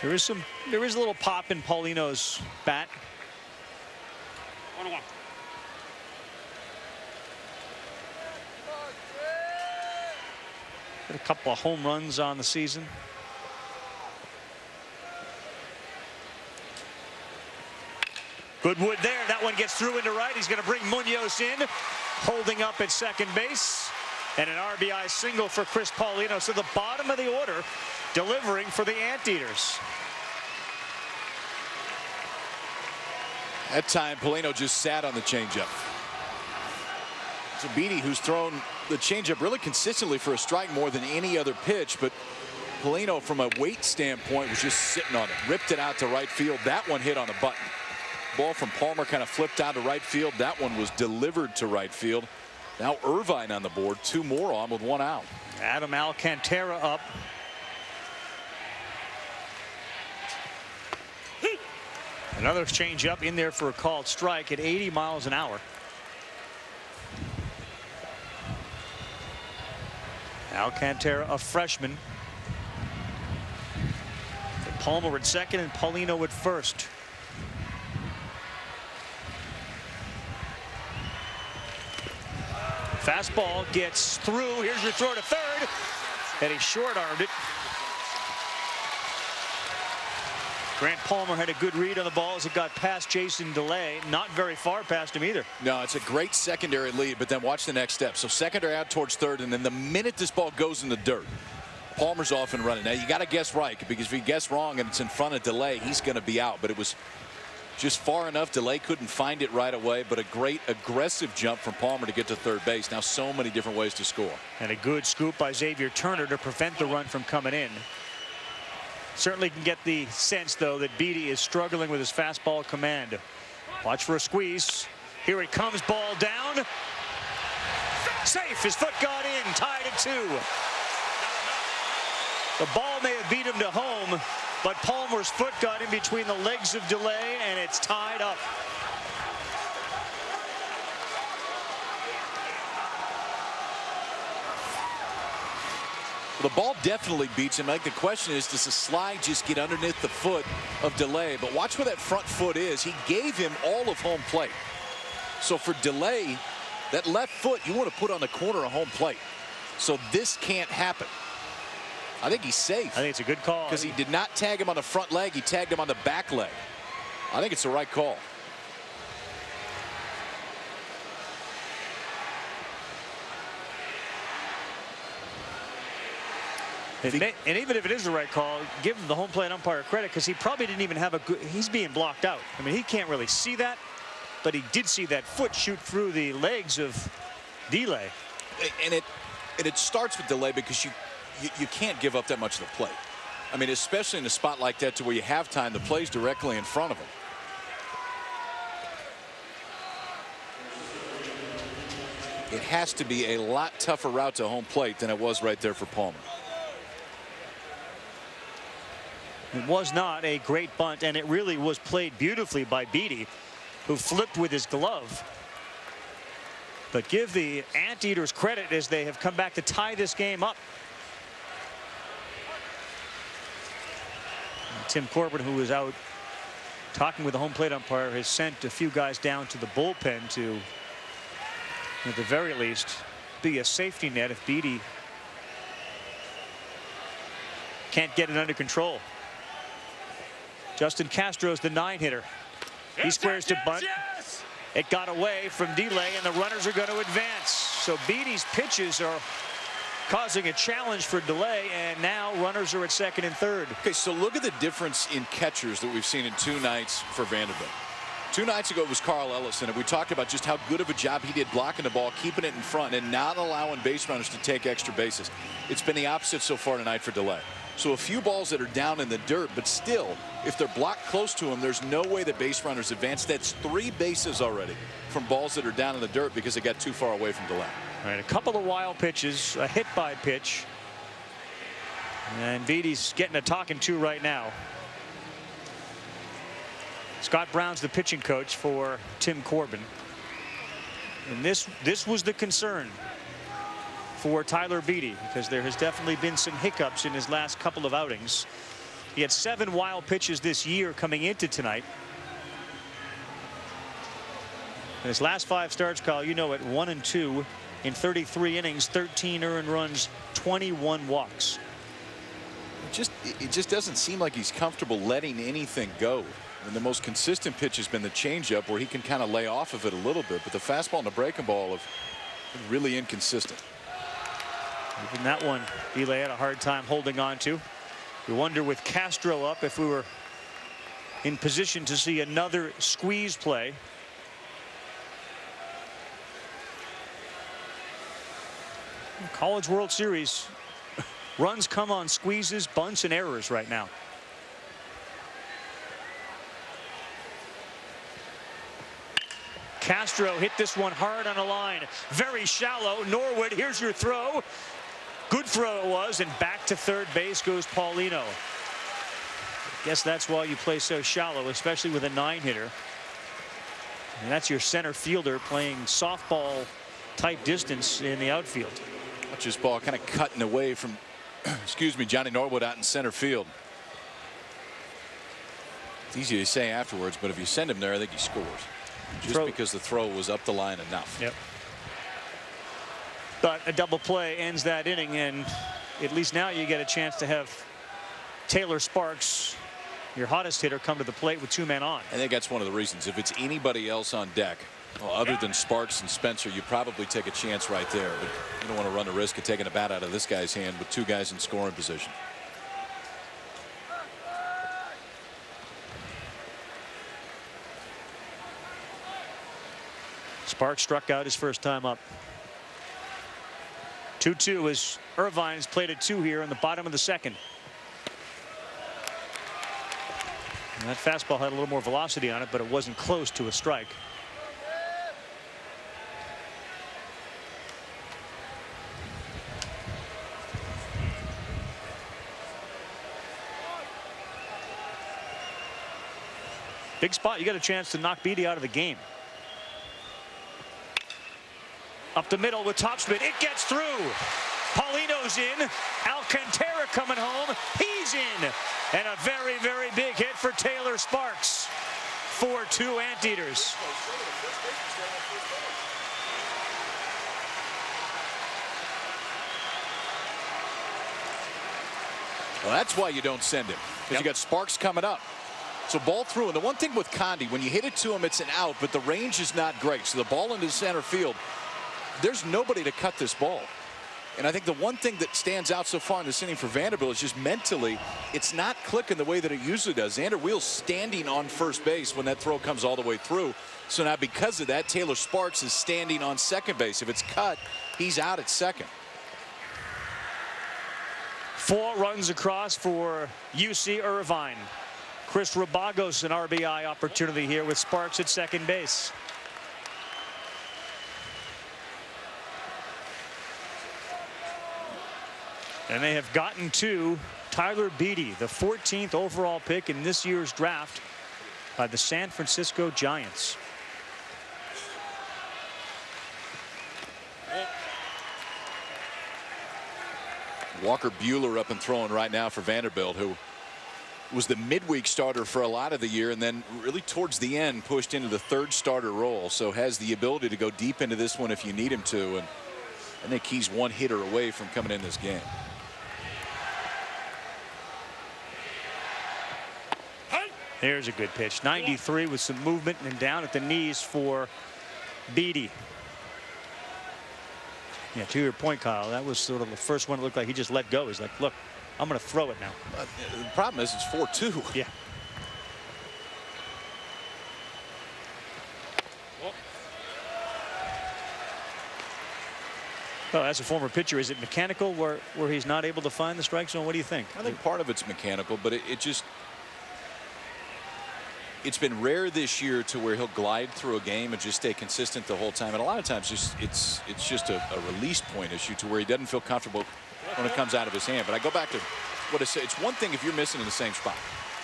There is a little pop in Paulino's bat. 1-1. Got a couple of home runs on the season. Goodwood there. That one gets through into right. He's going to bring Munoz in, holding up at second base. And an RBI single for Chris Paulino. So the bottom of the order delivering for the Anteaters. That time, Paulino just sat on the changeup. So Beatty, who's thrown the changeup really consistently for a strike more than any other pitch, but Paulino, from a weight standpoint, was just sitting on it. Ripped it out to right field. That one hit on the button. Ball from Palmer kind of flipped out to right field. That one was delivered to right field. Now Irvine on the board. Two more on with one out. Adam Alcantara up. Another changeup in there for a called strike at 80 miles an hour. Alcantara, a freshman. Palmer at second and Paulino at first. Fastball gets through. Here's your throw to third. And he short-armed it. Grant Palmer had a good read on the ball as it got past Jason DeLay. Not very far past him either. No, it's a great secondary lead, but then watch the next step. So secondary out towards third, and then the minute this ball goes in the dirt, Palmer's off and running. Now you got to guess right, because if you guess wrong and it's in front of DeLay, he's going to be out. But it was just far enough. DeLay couldn't find it right away, but a great aggressive jump from Palmer to get to third base. Now so many different ways to score. And a good scoop by Xavier Turner to prevent the run from coming in. Certainly can get the sense, though, that Beatty is struggling with his fastball command. Watch for a squeeze. Here it comes, ball down. Safe, his foot got in, tied at 2. The ball may have beat him to home, but Palmer's foot got in between the legs of DeLay, and it's tied up. The ball definitely beats him. I think the question is, does the slide just get underneath the foot of Delay? But watch where that front foot is. He gave him all of home plate. So for Delay, that left foot you want to put on the corner of home plate. So this can't happen. I think he's safe. I think it's a good call. Because he did not tag him on the front leg. He tagged him on the back leg. I think it's the right call. And even if it is the right call, give the home plate umpire credit, because he probably didn't even have a good, he's being blocked out. I mean, he can't really see that, but he did see that foot shoot through the legs of Delay. And it starts with Delay because you can't give up that much of the plate. I mean, especially in a spot like that to where you have time, the play's directly in front of him. It has to be a lot tougher route to home plate than it was right there for Palmer. It was not a great bunt, and it really was played beautifully by Beatty, who flipped with his glove. But give the Anteaters credit as they have come back to tie this game up. And Tim Corbin, who was out talking with the home plate umpire, has sent a few guys down to the bullpen to, at the very least, be a safety net if Beatty can't get it under control. Justin Castro's the 9-hitter. He squares to bunt. It got away from Delay, and the runners are going to advance. So Beatty's pitches are causing a challenge for Delay, and now runners are at second and third. Okay, so look at the difference in catchers that we've seen in 2 nights for Vanderbilt. 2 nights ago it was Carl Ellison, and we talked about just how good of a job he did blocking the ball, keeping it in front, and not allowing base runners to take extra bases. It's been the opposite so far tonight for Delay. So a few balls that are down in the dirt, but still, if they're blocked close to him, there's no way that base runners advance. That's 3 bases already from balls that are down in the dirt because they got too far away from Delay. All right, a couple of wild pitches, a hit by pitch. And Beatty's getting a talking to right now. Scott Brown's the pitching coach for Tim Corbin. And this was the concern for Tyler Beatty, because there has definitely been some hiccups in his last couple of outings. He had 7 wild pitches this year coming into tonight. In his last 5 starts, Kyle, you know, at 1-2 in 33 innings, 13 earned runs, 21 walks. It just doesn't seem like he's comfortable letting anything go. And the most consistent pitch has been the changeup, where he can kind of lay off of it a little bit, but the fastball and the breaking ball have been really inconsistent. Even that one, Delay had a hard time holding on to. We wonder, with Castro up, if we were in position to see another squeeze play. College World Series, runs come on squeezes, bunts, and errors right now. Castro hit this one hard on a line, very shallow. Norwood, here's your throw. Good throw it was, and back to third base goes Paulino. Guess that's why you play so shallow, especially with a 9-hitter. And that's your center fielder playing softball type distance in the outfield. Watch this ball kind of cutting away from, excuse me, Johnny Norwood out in center field. It's easy to say afterwards, but if you send him there, I think he scores. Just because the throw was up the line enough. Yep. But a double play ends that inning, and at least now you get a chance to have Taylor Sparks, your hottest hitter, come to the plate with 2 men on. I think that's one of the reasons. If it's anybody else on deck, well, other than Sparks and Spencer, you probably take a chance right there. But you don't want to run the risk of taking a bat out of this guy's hand with 2 guys in scoring position. Sparks struck out his first time up. 2-2 as Irvine's played at 2 here in the bottom of the second. And that fastball had a little more velocity on it, but it wasn't close to a strike. Big spot. You got a chance to knock Beatty out of the game. Up the middle with Topspin. It gets through. Paulino's in. Alcantara coming home. He's in. And a very, very big hit for Taylor Sparks. 4-2 Anteaters. Well, that's why you don't send him, because you got Sparks coming up. So ball through. And the one thing with Condi, when you hit it to him, it's an out, but the range is not great. So the ball into center field, there's nobody to cut this ball. And I think the one thing that stands out so far in this inning for Vanderbilt is just mentally, it's not clicking the way that it usually does. Xander Wheel's standing on first base when that throw comes all the way through. So now because of that, Taylor Sparks is standing on second base. If it's cut, he's out at second. 4 runs across for UC Irvine. Chris Rabagos, an RBI opportunity here with Sparks at second base. And they have gotten to Tyler Beede, the 14th overall pick in this year's draft by the San Francisco Giants. Walker Buehler up and throwing right now for Vanderbilt, who was the midweek starter for a lot of the year and then really towards the end pushed into the third starter role. So has the ability to go deep into this one if you need him to. And I think he's one hitter away from coming in this game. There's a good pitch. 93 with some movement and down at the knees for Beede. Yeah, to your point, Kyle, that was sort of the first one that looked like he just let go. He's like, look, I'm going to throw it now. The problem is it's 4-2. Yeah. Well, as a former pitcher, is it mechanical where he's not able to find the strike zone? What do you think? I think part of it's mechanical, but it's been rare this year to where he'll glide through a game and just stay consistent the whole time. And a lot of times it's just a release point issue to where he doesn't feel comfortable when it comes out of his hand. But I go back to what I say. It's one thing if you're missing in the same spot,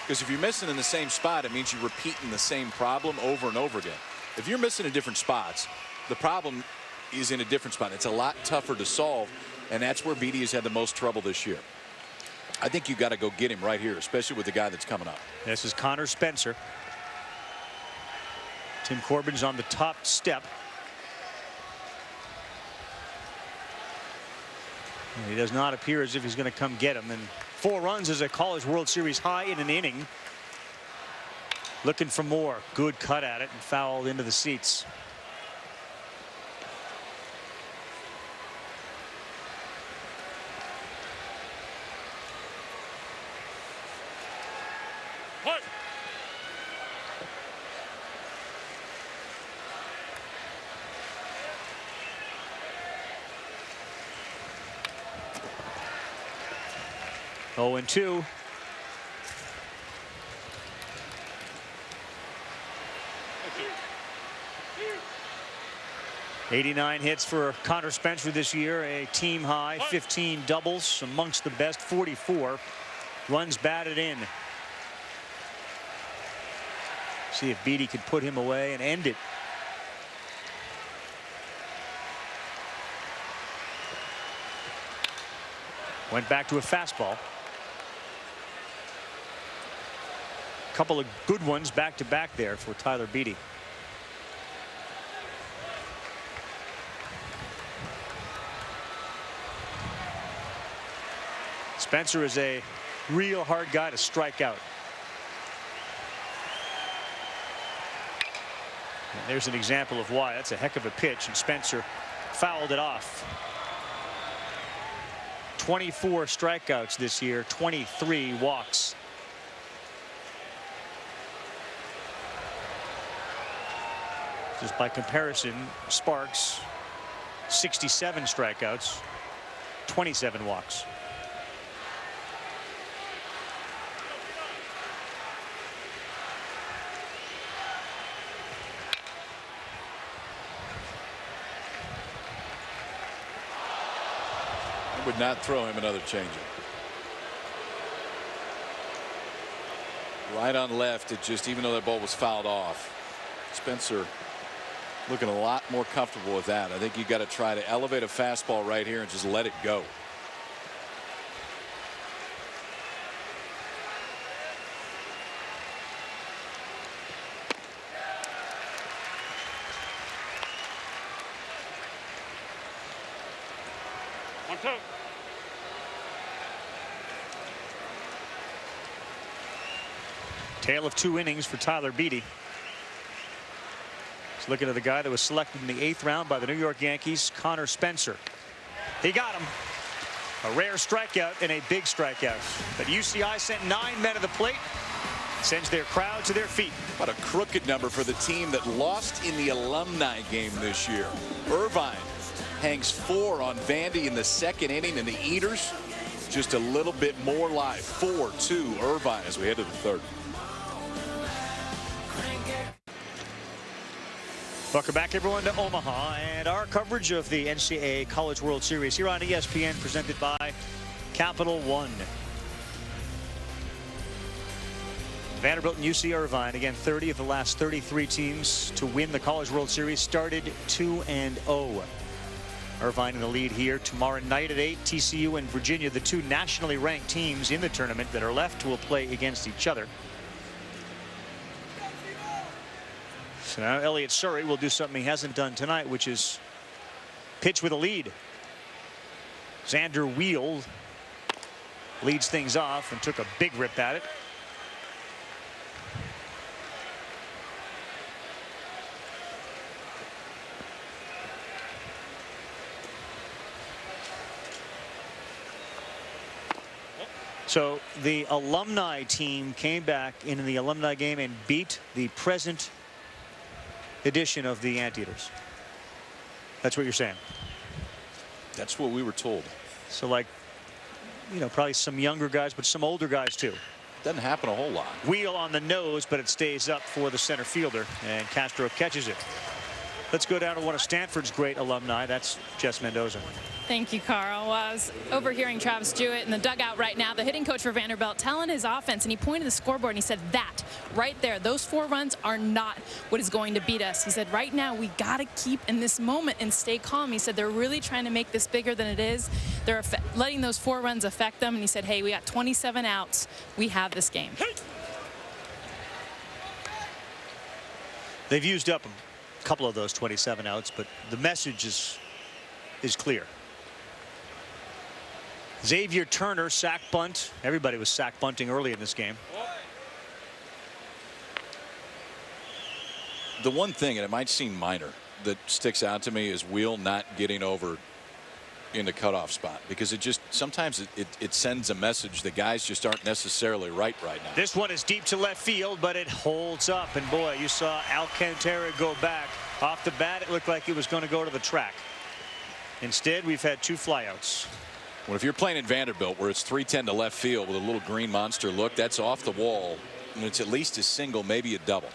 because if you're missing in the same spot, it means you're repeating the same problem over and over again. If you're missing in different spots, the problem is in a different spot. It's a lot tougher to solve, and that's where Beede has had the most trouble this year. I think you got to go get him right here, especially with the guy that's coming up. This is Connor Spencer. Tim Corbin's on the top step. And he does not appear as if he's going to come get him. And 4 runs is a College World Series high in an inning. Looking for more. Good cut at it and fouled into the seats. What? Oh, and 2. '89 hits for Connor Spencer this year, a team high, 15 doubles, amongst the best, 44 runs batted in. See if Beede could put him away and end it. Went back to a fastball. Couple of good ones back to back there for Tyler Beede. Spencer is a real hard guy to strike out. And there's an example of why. That's a heck of a pitch, and Spencer fouled it off. 24 strikeouts this year, 23 walks. Just by comparison, Sparks, 67 strikeouts, 27 walks. Would not throw him another changeup. Right on left, it just, even though that ball was fouled off, Spencer Looking a lot more comfortable with that. I think you got to try to elevate a fastball right here and just let it go. Tale of 2 innings for Tyler Beede. He's looking at the guy that was selected in the 8th round by the New York Yankees, Connor Spencer. He got him. A rare strikeout and a big strikeout. But UCI sent 9 men to the plate. Sends their crowd to their feet. What a crooked number for the team that lost in the alumni game this year. Irvine hangs 4 on Vandy in the 2nd inning, and the Eaters just a little bit more live. 4-2 Irvine as we head to the 3rd. Welcome back, everyone, to Omaha and our coverage of the NCAA College World Series here on ESPN, presented by Capital One. Vanderbilt and UC Irvine, again, 30 of the last 33 teams to win the College World Series, started 2-0. Irvine in the lead here. Tomorrow night at 8, TCU and Virginia, the 2 nationally ranked teams in the tournament that are left, will play against each other. So now Elliott Surrey will do something he hasn't done tonight, which is pitch with a lead. Xander Wheel leads things off and took a big rip at it. So the alumni team came back in the alumni game and beat the present edition of the Anteaters. That's what you're saying. That's what we were told. So, like, you know, probably some younger guys, but some older guys too. Doesn't happen a whole lot. Wheel on the nose, but it stays up for the center fielder, and Castro catches it. Let's go down to one of Stanford's great alumni. That's Jess Mendoza. Thank you, Carl. Well, I was overhearing Travis Jewett in the dugout right now, the hitting coach for Vanderbilt, telling his offense, and he pointed to the scoreboard and he said, that right there, those 4 runs are not what is going to beat us. He said, right now we got to keep in this moment and stay calm. He said they're really trying to make this bigger than it is. They're letting those 4 runs affect them. And he said, hey, we got 27 outs. We have this game. They've used up a couple of those 27 outs, but the message is clear. Xavier Turner, sack bunt. Everybody was sack bunting early in this game. The one thing, and it might seem minor, that sticks out to me is Wheel not getting over in the cutoff spot, because it just sometimes it sends a message that guys just aren't necessarily right now. This one is deep to left field, but it holds up, and boy, you saw Alcantara go back. Off the bat, it looked like it was going to go to the track. Instead, we've had 2 flyouts. Well, if you're playing in Vanderbilt where it's 310 to left field with a little green monster look, that's off the wall, and it's at least a single, maybe a double.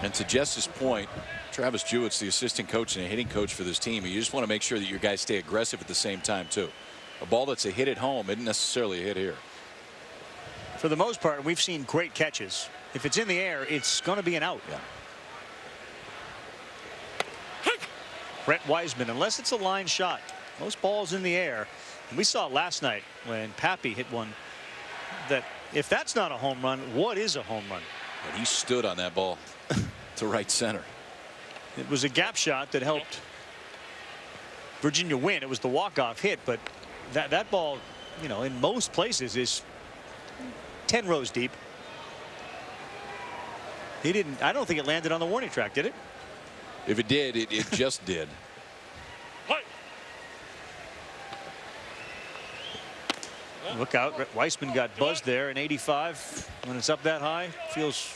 And to Jess's point, Travis Jewett's the assistant coach and a hitting coach for this team. You just want to make sure that your guys stay aggressive at the same time too. A ball that's a hit at home isn't necessarily a hit here. For the most part, we've seen great catches. If it's in the air, it's going to be an out. Yeah. Brett Wiseman, unless it's a line shot, most balls in the air. And we saw it last night when Pappy hit one that, if that's not a home run, what is a home run? And he stood on that ball to right center. It was a gap shot that helped Virginia win. It was the walk-off hit, but that ball, you know, in most places is 10 rows deep. He didn't. I don't think it landed on the warning track, did it? If it did, it just did. Look out. Weissman got buzzed there in 85. When it's up that high, feels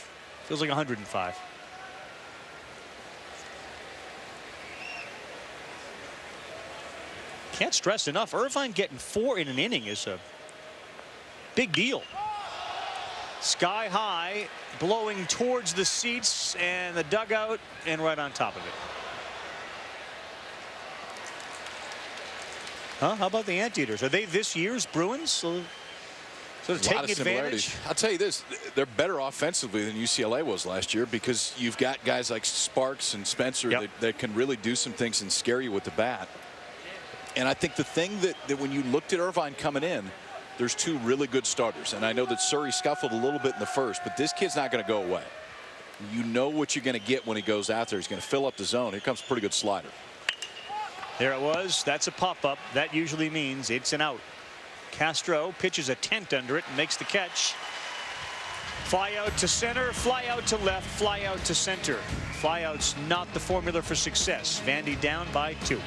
like 105. Can't stress enough, Irvine getting 4 in an inning is a big deal. Sky high, blowing towards the seats and the dugout, and right on top of it. Huh? How about the Anteaters? Are they this year's Bruins? So So A lot taking of similarities. advantage. I'll tell you this, they're better offensively than UCLA was last year because you've got guys like Sparks and Spencer that can really do some things and scare you with the bat. And I think the thing that when you looked at Irvine coming in, there's two really good starters. And I know that Surrey scuffled a little bit in the first, but this kid's not going to go away. You know what you're going to get when he goes out there. He's going to fill up the zone. Here comes a pretty good slider. There it was. That's a pop-up. That usually means it's an out. Castro pitches a tent under it and makes the catch. Fly out to center, fly out to left, fly out to center. Fly out's not the formula for success. Vandy down by 2.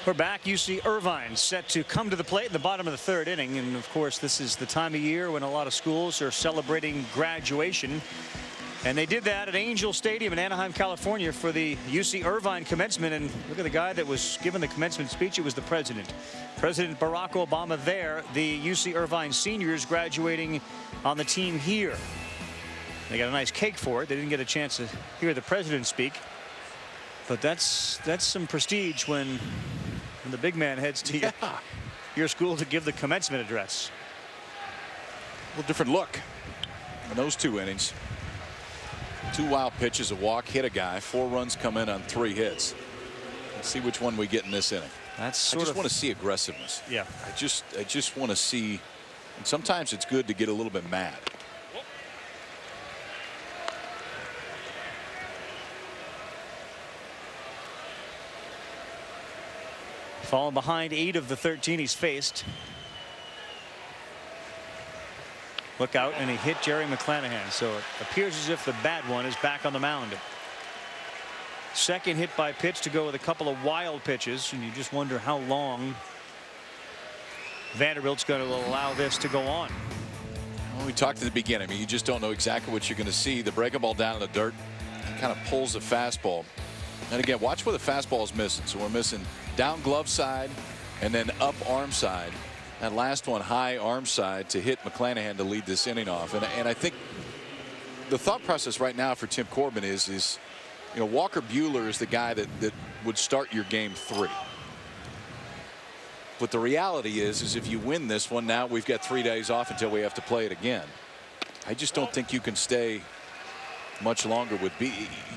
We're back. UC Irvine set to come to the plate in the bottom of the 3rd inning. And of course, this is the time of year when a lot of schools are celebrating graduation. And they did that at Angel Stadium in Anaheim, California for the UC Irvine commencement. And look at the guy that was given the commencement speech. It was the president. President Barack Obama there. The UC Irvine seniors graduating on the team here. They got a nice cake for it. They didn't get a chance to hear the president speak. But that's some prestige when the big man heads to your school to give the commencement address. A little different look in those 2 innings. 2 wild pitches, a walk, hit a guy, 4 runs come in on 3 hits. Let's see which one we get in this inning. That's I just want to see aggressiveness. Yeah. I just want to see, and sometimes it's good to get a little bit mad. Falling behind 8 of the 13 he's faced. Look out, and he hit Jerry McClanahan. So it appears as if the bad one is back on the mound. Second hit by pitch to go with a couple of wild pitches, and you just wonder how long Vanderbilt's going to allow this to go on. Well, we talked at the beginning. I mean, you just don't know exactly what you're going to see. The breaking ball down in the dirt, kind of pulls the fastball. And again, watch where the fastball is missing. So we're missing down glove side and then up arm side. That last one high arm side to hit McClanahan to lead this inning off. And I think the thought process right now for Tim Corbin is you know, Walker Buehler is the guy that would start your game 3. But the reality is if you win this one, now we've got 3 days off until we have to play it again. I just don't think you can stay much longer with B.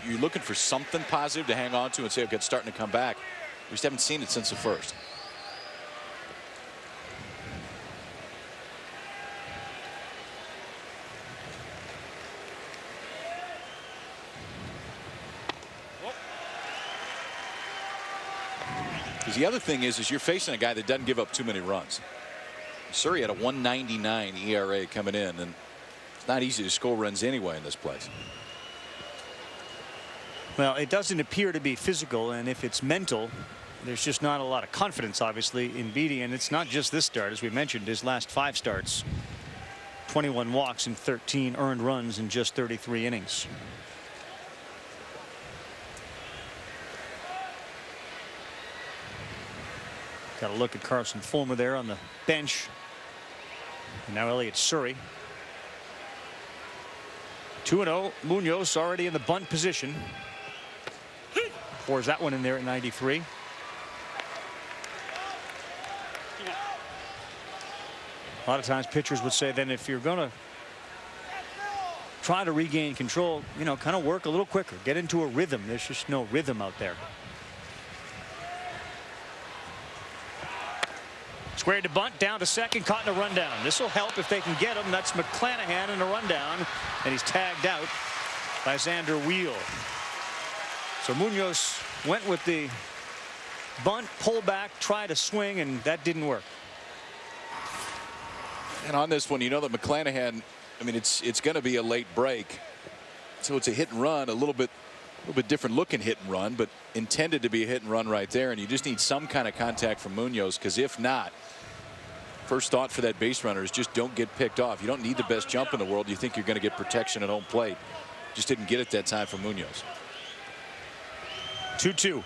You're looking for something positive to hang on to and say, okay, it's starting to come back. We just haven't seen it since the first. Because the other thing is you're facing a guy that doesn't give up too many runs. Surrey had a 1.99 ERA coming in, and it's not easy to score runs anyway in this place. Well, it doesn't appear to be physical, and if it's mental, there's just not a lot of confidence, obviously, in Beatty. And it's not just this start, as we mentioned, his last 5 starts. 21 walks and 13 earned runs in just 33 innings. Got a look at Carson Fulmer there on the bench. And now Elliott Surrey. 2-0. Munoz already in the bunt position. Pours that one in there at 93. A lot of times pitchers would say then if you're going to try to regain control, you know, kind of work a little quicker, get into a rhythm. There's just no rhythm out there. Squared to bunt, down to second, caught in a rundown. This will help if they can get him. That's McClanahan in a rundown, and he's tagged out by Xander Wheel. So Munoz went with the bunt, pull back, try to swing, and that didn't work. And on this one, you know that McClanahan, I mean, it's going to be a late break. So it's a hit and run, a little bit different looking hit and run, but intended to be a hit and run right there. And you just need some kind of contact from Munoz, because if not, first thought for that base runner is just don't get picked off. You don't need the best jump in the world. You think you're going to get protection at home plate. Just didn't get it that time from Munoz. 2-2.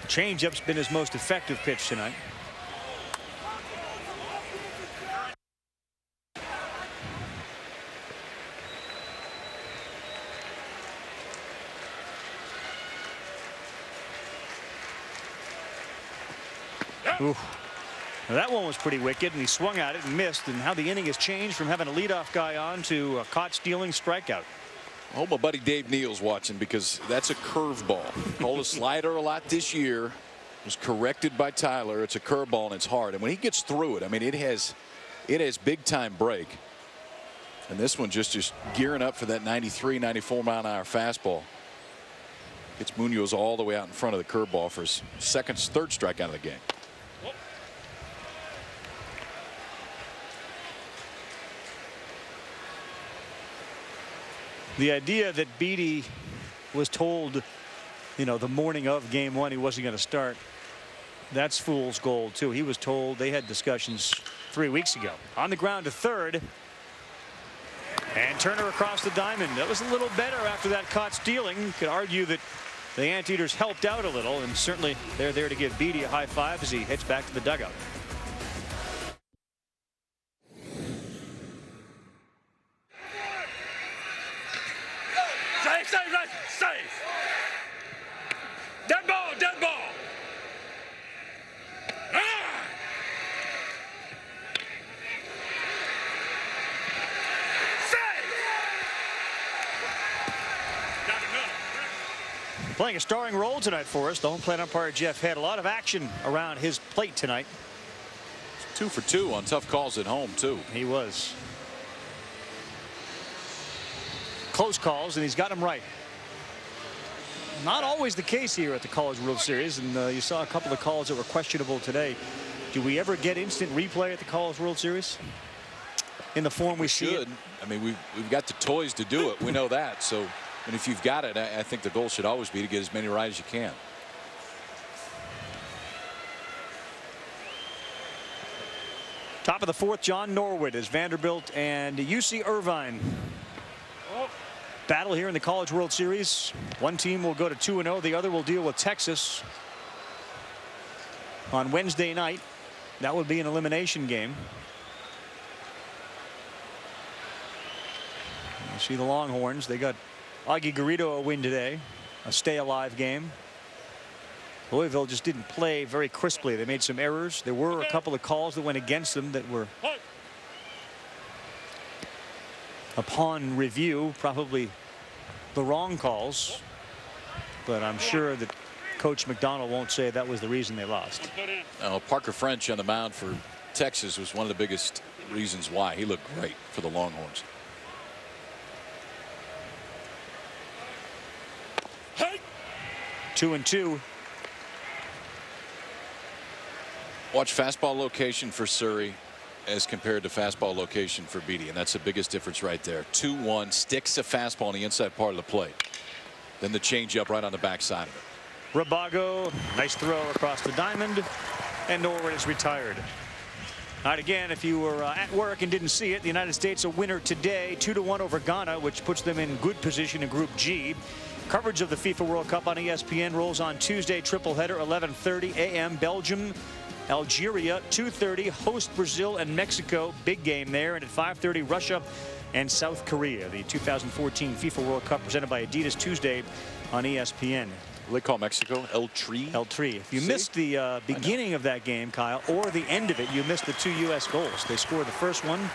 Changeup's been his most effective pitch tonight. Ooh. Now that one was pretty wicked, and he swung at it and missed. And how the inning has changed from having a leadoff guy on to a caught stealing strikeout. I hope my buddy Dave Neal's watching, because that's a curveball. Called a slider a lot this year. It was corrected by Tyler. It's a curveball and it's hard. And when he gets through it, I mean, it has big time break. And this one just gearing up for that 93, 94 mile an hour fastball. Gets Munoz all the way out in front of the curveball for his third strikeout of the game. The idea that Beede was told, you know, the morning of game one he wasn't going to start, that's fool's gold too. He was told. They had discussions 3 weeks ago. On the ground to third. And Turner across the diamond. That was a little better after that caught stealing. You could argue that the Anteaters helped out a little, and certainly they're there to give Beede a high five as he heads back to the dugout. Safe. Dead ball. Playing a starring role tonight for us, the home plate umpire Jeff Head. A lot of action around his plate tonight. 2 for 2 on tough calls at home too. He was. Close calls, and he's got them right. Not always the case here at the College World Series, and you saw a couple of calls that were questionable today. Do we ever get instant replay at the College World Series in the form we see it? I mean, we've got the toys to do it. We know that. So, and if you've got it, I think the goal should always be to get as many right as you can. Top of the fourth, John Norwood as Vanderbilt and UC Irvine battle here in the College World Series. One team will go to 2-0. The other will deal with Texas on Wednesday night. That would be an elimination game. You see the Longhorns. They got Augie Garrido a win today. A stay alive game. Louisville just didn't play very crisply. They made some errors. There were a couple of calls that went against them that were, upon review, probably the wrong calls. But I'm sure that Coach McDonald won't say that was the reason they lost. Parker French on the mound for Texas was one of the biggest reasons why. He looked great for the Longhorns. 2-2. Watch fastball location for Surrey as compared to fastball location for Beede, and that's the biggest difference right there. 2-1, sticks a fastball on the inside part of the plate. Then the changeup right on the backside of it. Rabago, nice throw across the diamond, and Norwood is retired. All right, again, if you were at work and didn't see it, the United States a winner today, 2-1 over Ghana, which puts them in good position in Group G. Coverage of the FIFA World Cup on ESPN rolls on Tuesday, triple header, 11:30 a.m. Belgium, Algeria, 2:30, host Brazil and Mexico, big game there, and at 5:30 Russia and South Korea. The 2014 FIFA World Cup presented by Adidas Tuesday on ESPN. They call Mexico El Tri. El Tri. If you missed the beginning of that game, Kyle, or the end of it, you missed the 2 U.S. goals. They scored the first one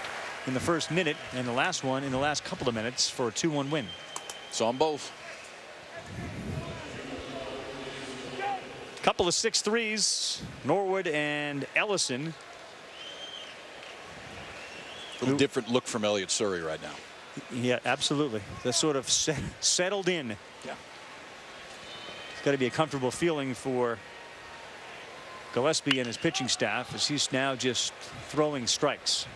in the first minute and the last one in the last couple of minutes for a 2-1 win. Saw them both. Couple of 6-3s, Norwood and Ellison. A little different look from Elliott Surrey right now. Yeah, absolutely. They're sort of settled in. Yeah. It's got to be a comfortable feeling for Gillespie and his pitching staff as he's now just throwing strikes.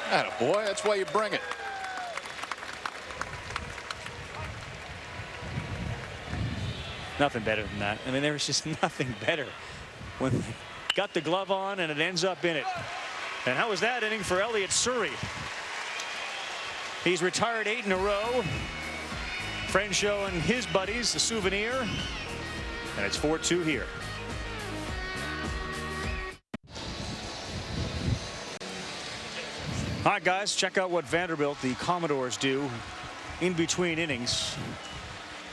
Attaboy, that's why you bring it. Nothing better than that. I mean, there's just nothing better when they got the glove on and it ends up in it. And how was that inning for Elliott Surrey? He's retired 8 in a row. Friend showing his buddies a souvenir. And it's 4-2 here. All right, guys, check out what Vanderbilt, the Commodores, do in between innings.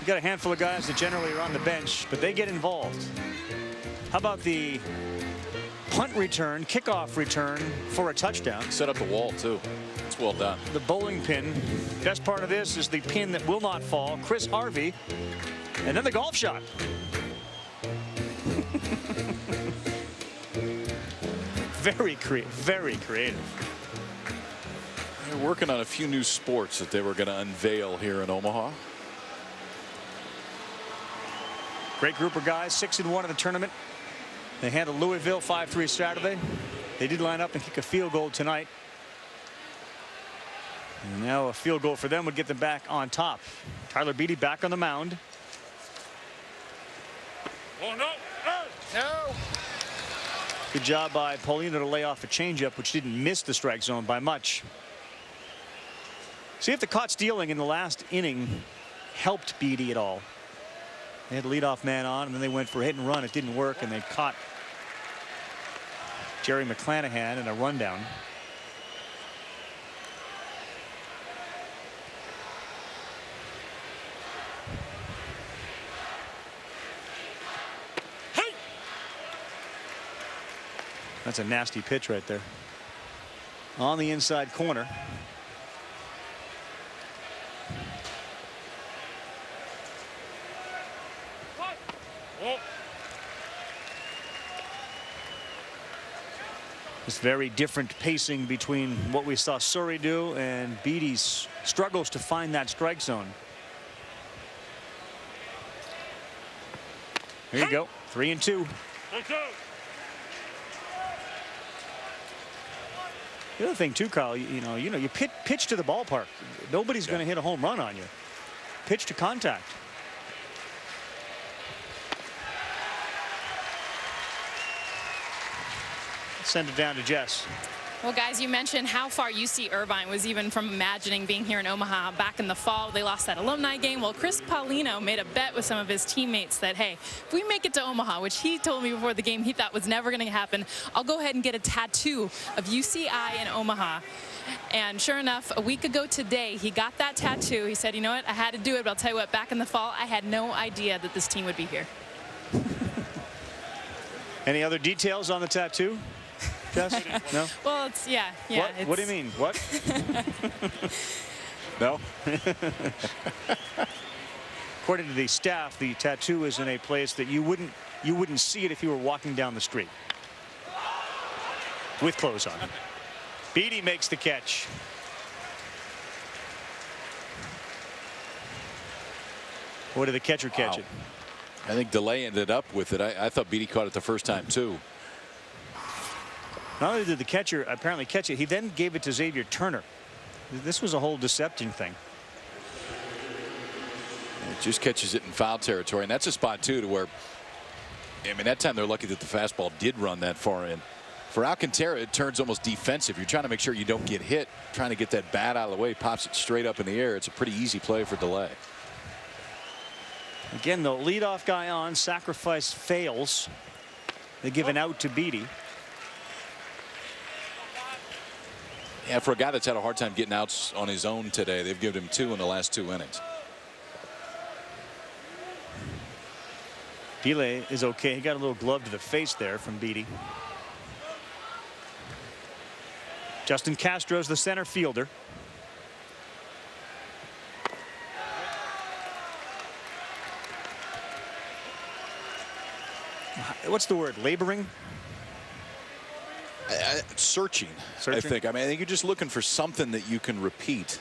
You got a handful of guys that generally are on the bench, but they get involved. How about the punt return, kickoff return for a touchdown? Set up the wall, too. It's well done. The bowling pin. Best part of this is the pin that will not fall. Chris Harvey. And then the golf shot. Very creative. They're working on a few new sports that they were going to unveil here in Omaha. Great group of guys, 6-1 in the tournament. They handled Louisville 5-3 Saturday. They did line up and kick a field goal tonight. And now a field goal for them would get them back on top. Tyler Beatty back on the mound. Oh, no. No. Good job by Paulino to lay off a changeup, which didn't miss the strike zone by much. See if the caught stealing in the last inning helped Beatty at all. They had a leadoff man on, and then they went for a hit and run. It didn't work, and they caught Jerry McClanahan in a rundown. Hey! That's a nasty pitch right there. On the inside corner. It's very different pacing between what we saw Surrey do and Beatty's struggles to find that strike zone. Here you go. 3-2. The other thing too, Kyle, you pitch to the ballpark. Nobody's going to hit a home run on you. Pitch to contact. Send it down to Jess. Well, guys, you mentioned how far UC Irvine was even from imagining being here in Omaha back in the fall. They lost that alumni game. Well, Chris Paulino made a bet with some of his teammates that, hey, if we make it to Omaha, which he told me before the game he thought was never going to happen, I'll go ahead and get a tattoo of UCI in Omaha. And sure enough, a week ago today, he got that tattoo. He said, you know what, I had to do it, but I'll tell you what, back in the fall, I had no idea that this team would be here. Any other details on the tattoo? Jess? No? Well, it's, yeah. What do you mean? What? No? According to the staff, the tattoo is in a place that you wouldn't see it if you were walking down the street. With clothes on. Beatty makes the catch. Or did the catcher catch it? I think DeLay ended up with it. I thought Beatty caught it the first time, too. Not only did the catcher apparently catch it, he then gave it to Xavier Turner. This was a whole deception thing. It just catches it in foul territory, and that's a spot, too, to where, I mean, that time they're lucky that the fastball did run that far in. For Alcantara, it turns almost defensive. You're trying to make sure you don't get hit, trying to get that bat out of the way, pops it straight up in the air. It's a pretty easy play for DeLay. Again, the leadoff guy on, sacrifice fails. They give an out to Beatty. Yeah, for a guy that's had a hard time getting outs on his own today, they've given him 2 in the last 2 innings. Delay is okay. He got a little glove to the face there from Beatty. Justin Castro's the center fielder. What's the word? Laboring? Searching, I think. I think you're just looking for something that you can repeat.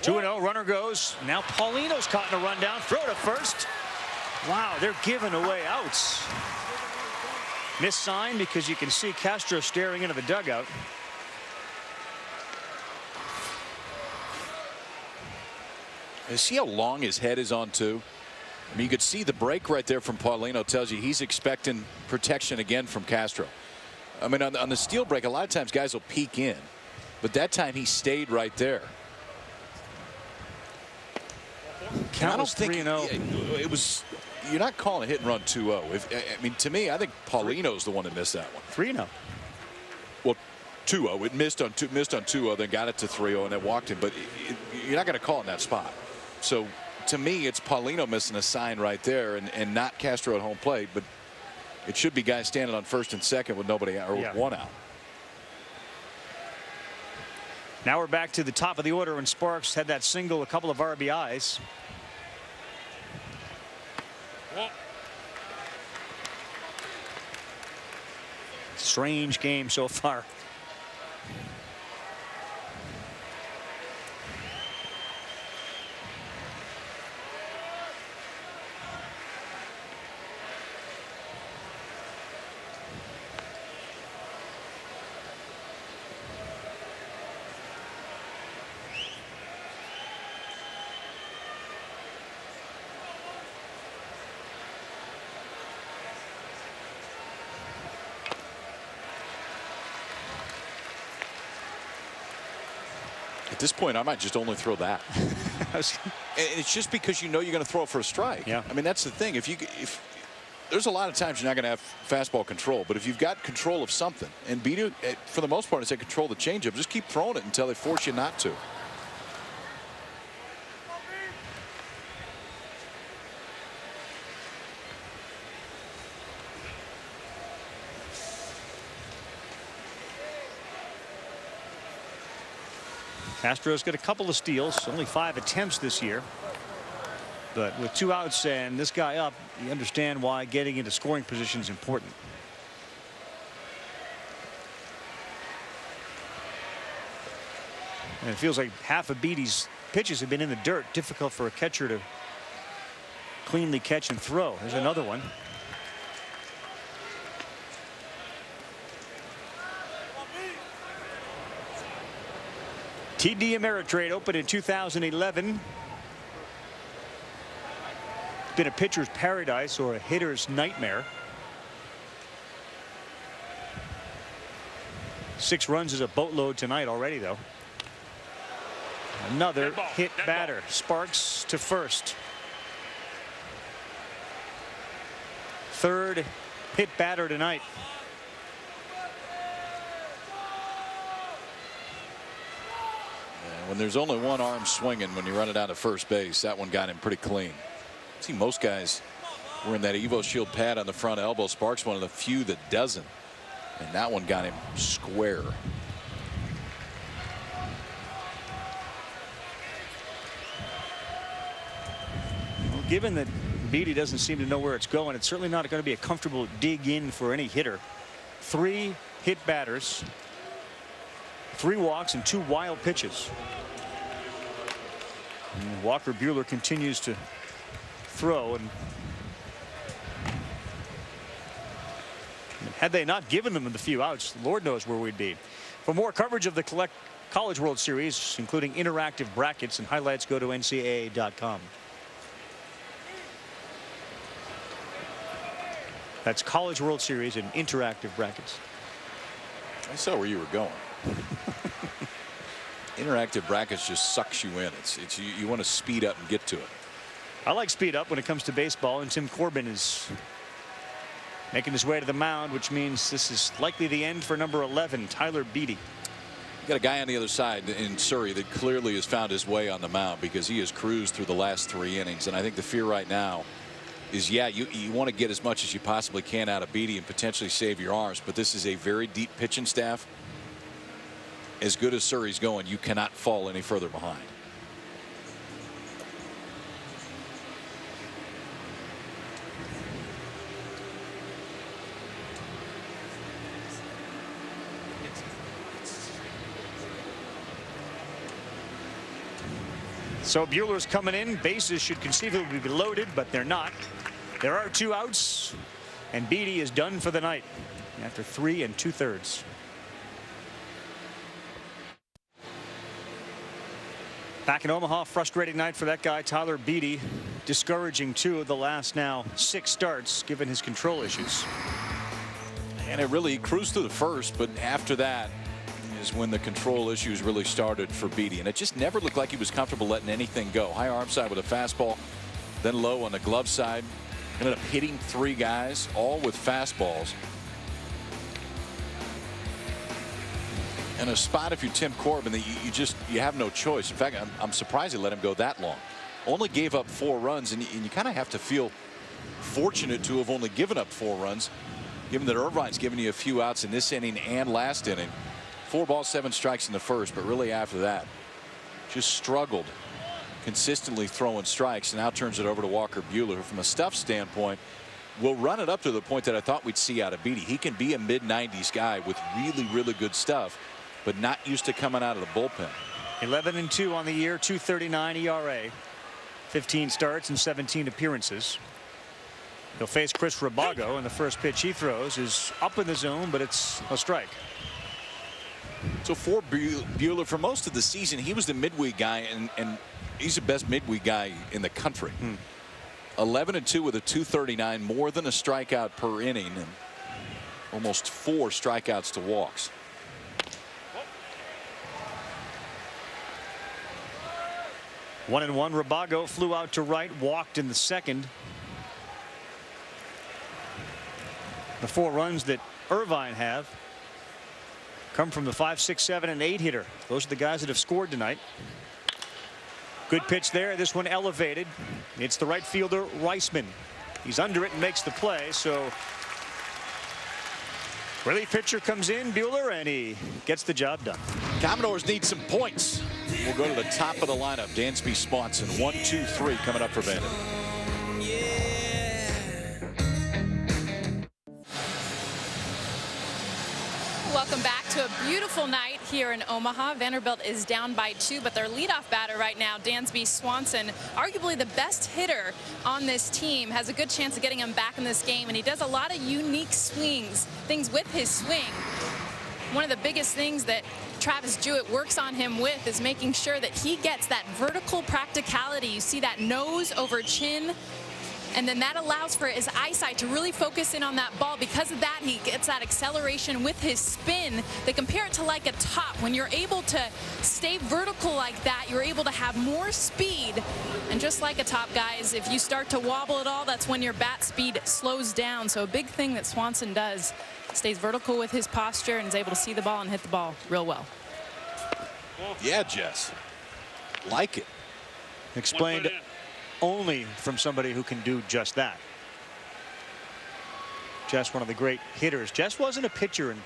Two 2-0, runner goes. Now Paulino's caught in a rundown. Throw to first. Wow, they're giving away outs. Missed sign because you can see Castro staring into the dugout. See how long his head is on, too? I mean, you could see the break right there from Paulino tells you he's expecting protection again from Castro. I mean, on the steal break, a lot of times guys will peek in, but that time he stayed right there. I don't think it was. You're not calling a hit and run 2-0. I mean, to me, I think Paulino's the one that missed that one. 3-0. Well, 2-0. It missed on 2-0, then got it to 3-0, and then walked him. But you're not going to call in that spot. So to me, it's Paulino missing a sign right there, and not Castro at home plate. But it should be guys standing on first and second with nobody out, or with one out. Now we're back to the top of the order, and Sparks had that single, a couple of RBIs. Strange game so far. At this point, I might just only throw that. And it's just because you know you're going to throw it for a strike. Yeah. I mean, that's the thing. If there's a lot of times you're not going to have fastball control, but if you've got control of something, and Beede, for the most part, is they control the changeup, just keep throwing it until they force you not to. Castro's got a couple of steals, only 5 attempts this year. But with 2 outs and this guy up, you understand why getting into scoring position is important. And it feels like half of Beaty's pitches have been in the dirt. Difficult for a catcher to cleanly catch and throw. There's another one. TD Ameritrade opened in 2011. Been a pitcher's paradise or a hitter's nightmare. 6 runs is a boatload tonight already, though. Another hit batter. Sparks to first. 3rd hit batter tonight. When there's only one arm swinging when you run it out of first base, that one got him pretty clean. See, most guys wearing that Evo Shield pad on the front elbow. Sparks one of the few that doesn't, and that one got him square. Well, given that Beede doesn't seem to know where it's going, it's certainly not going to be a comfortable dig in for any hitter. 3 hit batters, 3 walks, and 2 wild pitches. And Walker Buehler continues to throw, and had they not given them the few outs, Lord knows where we'd be. For more coverage of the College World Series, including interactive brackets and highlights, go to ncaa.com. That's College World Series and interactive brackets. I saw where you were going. Interactive brackets just sucks you in. It's you want to speed up and get to it. I like speed up when it comes to baseball, and Tim Corbin is making his way to the mound, which means this is likely the end for number 11, Tyler Beede. You got a guy on the other side in Surrey that clearly has found his way on the mound because he has cruised through the last 3 innings, and I think the fear right now is, yeah, you want to get as much as you possibly can out of Beede and potentially save your arms, but this is a very deep pitching staff. As good as Surrey's going, you cannot fall any further behind. So Buehler's coming in. Bases should conceivably be loaded, but they're not. There are 2 outs, and Beede is done for the night after 3 2/3. Back in Omaha, frustrating night for that guy, Tyler Beede. Discouraging 2 of the last now 6 starts, given his control issues. And it really cruised through the first, but after that is when the control issues really started for Beede. And it just never looked like he was comfortable letting anything go. High arm side with a fastball, then low on the glove side. Ended up hitting 3 guys, all with fastballs. in a spot if you're Tim Corbin that you have no choice. In fact, I'm surprised they let him go that long. Only gave up 4 runs, and you kind of have to feel fortunate to have only given up 4 runs, given that Irvine's given you a few outs in this inning and last inning. 4 balls, 7 strikes in the first, but really after that, just struggled consistently throwing strikes, and now turns it over to Walker Buehler, who from a stuff standpoint will run it up to the point that I thought we'd see out of Beede. He can be a mid-90s guy with really, really good stuff, but not used to coming out of the bullpen. 11-2 on the year, 2.39 ERA, 15 starts and 17 appearances. He'll face Chris Rabago, and the first pitch he throws is up in the zone, but it's a strike. So for Buehler, for most of the season, he was the midweek guy, and he's the best midweek guy in the country. 11-2 with a 239, more than a strikeout per inning, and almost 4 strikeouts to walks. One and one. Rabago flew out to right, walked in the second. The 4 runs that Irvine have come from the 5, 6, 7, and 8 hitter. Those are the guys that have scored tonight. Good pitch there. This one elevated. It's the right fielder, Reisman. He's under it and makes the play. So relief pitcher comes in, Buehler, and he gets the job done. Commodores need some points. We'll go to the top of the lineup. Dansby Swanson, 1, 2, 3 coming up for Vanderbilt. Welcome back to a beautiful night here in Omaha. Vanderbilt is down by 2, but their leadoff batter right now, Dansby Swanson, arguably the best hitter on this team, has a good chance of getting him back in this game, and he does a lot of unique things with his swing. One of the biggest things that Travis Jewett works on him with is making sure that he gets that vertical practicality. You see that nose over chin, and then that allows for his eyesight to really focus in on that ball. Because of that, he gets that acceleration with his spin. They compare it to like a top. When you're able to stay vertical like that, you're able to have more speed. And just like a top, guys, if you start to wobble at all, that's when your bat speed slows down. So a big thing that Swanson does, stays vertical with his posture and is able to see the ball and hit the ball real well. Yeah, Jess. Like it. Explained only from somebody who can do just that. Jess, one of the great hitters. Jess wasn't a pitcher in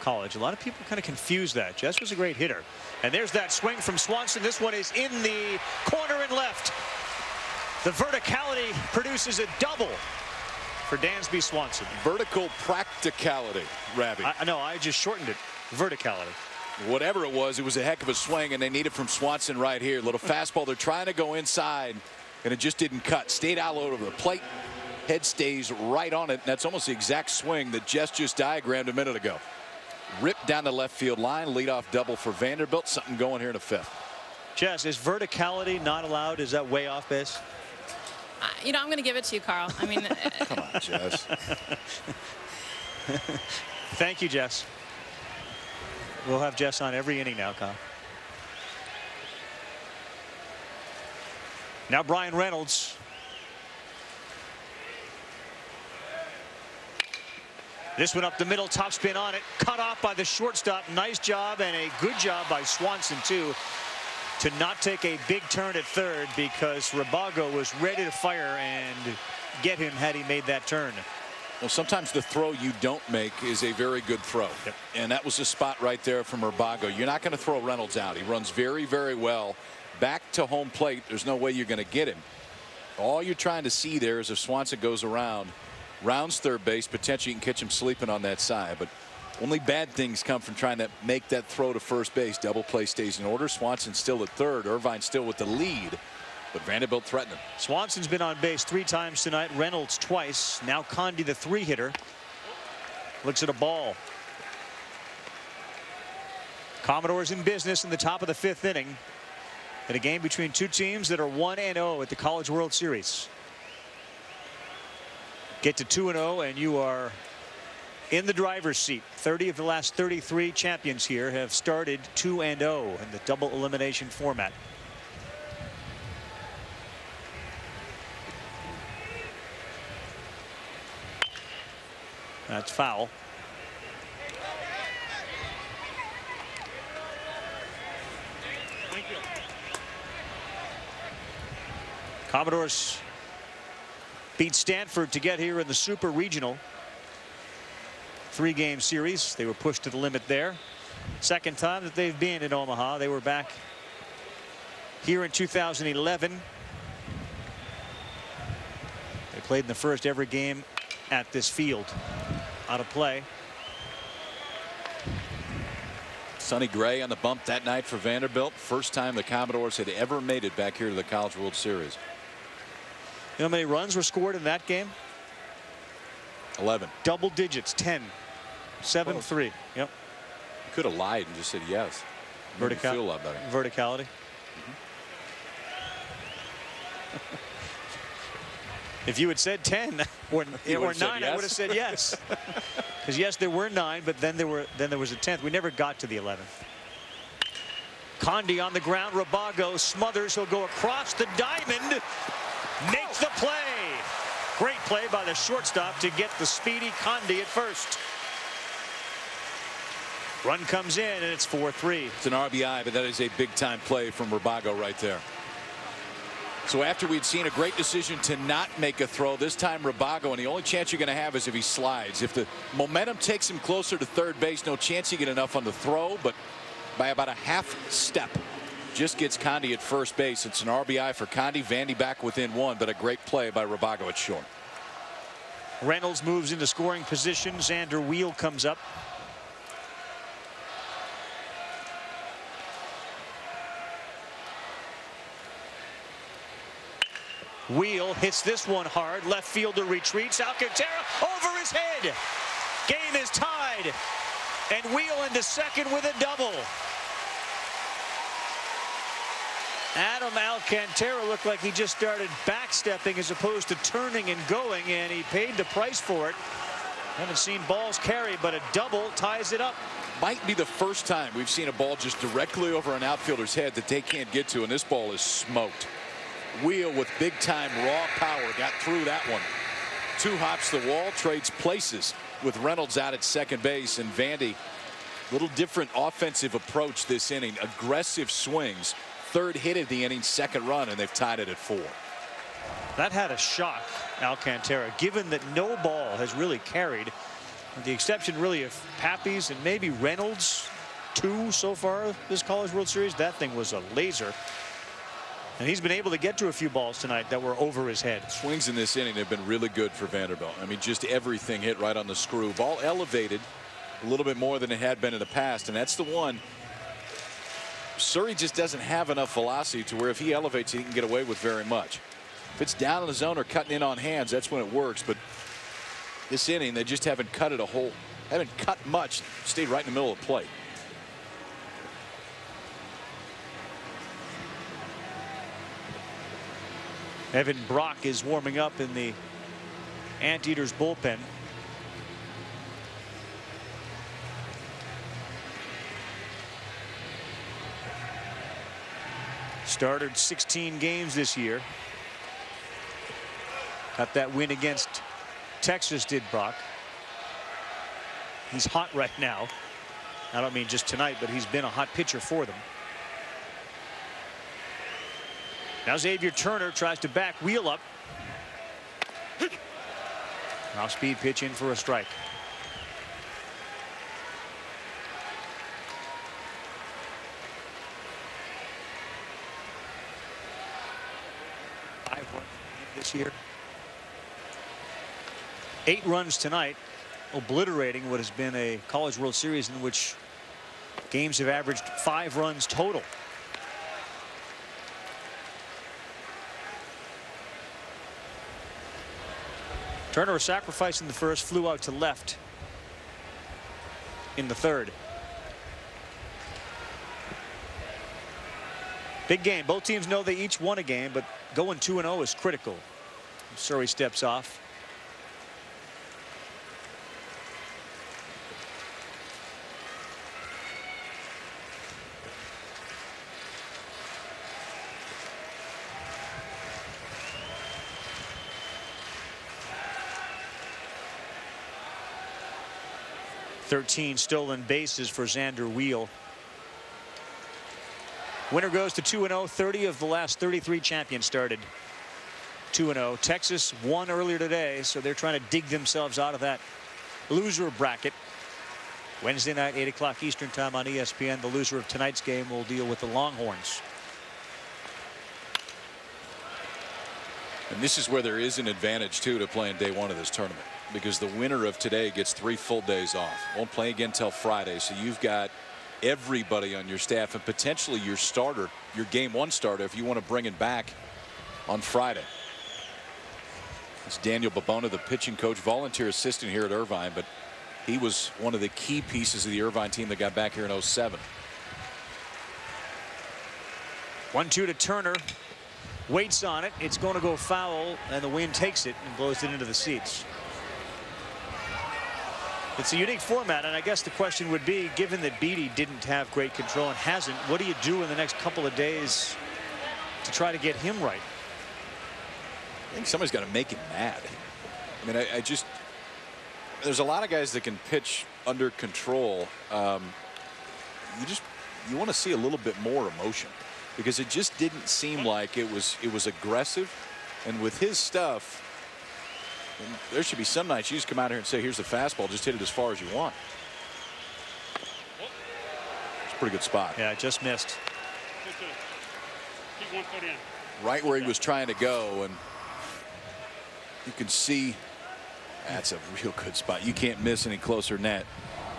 college. A lot of people kind of confuse that. Jess was a great hitter. And there's that swing from Swanson. This one is in the corner and left. The verticality produces a double for Dansby Swanson. Vertical practicality, Rabbi. No, I just shortened it. Verticality. Whatever it was a heck of a swing, and they need it from Swanson right here. Little fastball. They're trying to go inside, and it just didn't cut. Stayed out over the plate. Head stays right on it, and that's almost the exact swing that Jess just diagrammed a minute ago. Ripped down the left field line. Leadoff double for Vanderbilt. Something going here in the 5th. Jess, is verticality not allowed? Is that way off base? You know, I'm going to give it to you, Carl. I mean, come on, Jess. Thank you, Jess. We'll have Jess on every inning now, Kyle. Now Brian Reynolds. This one up the middle, top spin on it, cut off by the shortstop. Nice job, and a good job by Swanson too, to not take a big turn at third, because Rabago was ready to fire and get him had he made that turn. Well, sometimes the throw you don't make is a very good throw. Yep. And that was the spot right there from Rabago. You're not going to throw Reynolds out. He runs very, very well. Back to home plate, there's no way you're going to get him. All you're trying to see there is if Swanson goes around, rounds third base, potentially you can catch him sleeping on that side. But only bad things come from trying to make that throw to first base. Double play stays in order. Swanson still at third. Irvine still with the lead. But Vanderbilt threatening. Swanson's been on base 3 times tonight. Reynolds twice. Now Condi, the 3 hitter, looks at a ball. Commodores in business in the top of the 5th inning. In a game between 2 teams that are 1-0 at the College World Series. Get to 2-0 and you are in the driver's seat. 30 of the last 33 champions here have started 2-0 in the double elimination format. That's foul. Commodores beat Stanford to get here in the Super Regional 3-game series. They were pushed to the limit there. Second time that they've been in Omaha. They were back here in 2011. They played in the first ever game at this field. Out of play. Sonny Gray on the bump that night for Vanderbilt. First time the Commodores had ever made it back here to the College World Series. You know how many runs were scored in that game? 11. Double digits. 10. 7-3. Yep. Could have lied and just said yes. Feel a lot better. Verticality. If you had said 10 or 9, yes. I would have said yes. Because yes, there were 9, but then there was a 10th. We never got to the 11th. Conde on the ground. Rabago smothers. He'll go across the diamond. Makes the play. Great play by the shortstop to get the speedy Conde at first. Run comes in, and it's 4-3. It's an RBI, but that is a big-time play from Rabago right there. So after we'd seen a great decision to not make a throw, this time Rabago, and the only chance you're going to have is if he slides. If the momentum takes him closer to third base, no chance you get enough on the throw, but by about a half step, just gets Conde at first base. It's an RBI for Conde. Vandy back within 1, but a great play by Rabago at short. Reynolds moves into scoring position. Xander Wheel comes up. Wheel hits this one hard. Left fielder retreats. Alcantara over his head. Game is tied. And Wheel into second with a double. Adam Alcantara looked like he just started backstepping as opposed to turning and going, and he paid the price for it. Haven't seen balls carry, but a double ties it up. Might be the first time we've seen a ball just directly over an outfielder's head that they can't get to, and this ball is smoked. Wheel with big-time raw power got through that one. 2 hops the wall, trades places with Reynolds out at second base, and Vandy, little different offensive approach this inning. Aggressive swings. Third hit of the inning, second run, and they've tied it at 4. That had a shock, Alcantara, given that no ball has really carried, with the exception really of Pappy's and maybe Reynolds, 2 so far this College World Series. That thing was a laser. And he's been able to get to a few balls tonight that were over his head. Swings in this inning have been really good for Vanderbilt. I mean, just everything hit right on the screw. Ball elevated a little bit more than it had been in the past, and that's the one. Surrey just doesn't have enough velocity to where if he elevates it, he can get away with very much. If it's down in the zone or cutting in on hands, that's when it works. But this inning, they just haven't cut it a whole, haven't cut much, stayed right in the middle of the plate. Evan Brock is warming up in the Anteaters bullpen. Started 16 games this year. Got that win against Texas, did Brock. He's hot right now. I don't mean just tonight, but he's been a hot pitcher for them. Now Xavier Turner tries to back Wheel up. Off speed pitch in for a strike. This year. 8 runs tonight, obliterating what has been a College World Series in which games have averaged 5 runs total. Turner, a sacrifice in the first, flew out to left in the third. Big game. Both teams know they each won a game, but going 2-0 is critical. Surrey steps off. ...13 stolen bases for Xander Wheel. Winner goes to 2-0. 30 of the last 33 champions started 2-0. Texas won earlier today, so they're trying to dig themselves out of that loser bracket. Wednesday night, 8 o'clock Eastern time on ESPN. The loser of tonight's game will deal with the Longhorns. And this is where there is an advantage, too, to playing day one of this tournament, because the winner of today gets 3 full days off. Won't play again till Friday, so you've got everybody on your staff and potentially your starter, your game one starter, if you want to bring him back on Friday. It's Daniel Babona, the pitching coach, volunteer assistant here at Irvine, but he was one of the key pieces of the Irvine team that got back here in 07. 1-2 to Turner. Waits on it. It's going to go foul, and the wind takes it and blows it into the seats. It's a unique format, and I guess the question would be, given that Beatty didn't have great control and hasn't, what do you do in the next couple of days to try to get him right? I think somebody's got to make him mad. I mean, I just, there's a lot of guys that can pitch under control. You want to see a little bit more emotion, because it just didn't seem like it was aggressive. And with his stuff, there should be some nights you just come out here and say, here's the fastball, just hit it as far as you want. It's a pretty good spot. Yeah, just missed. Keep 1 foot in. Right where he was trying to go, and you can see that's a real good spot. You can't miss any closer than that.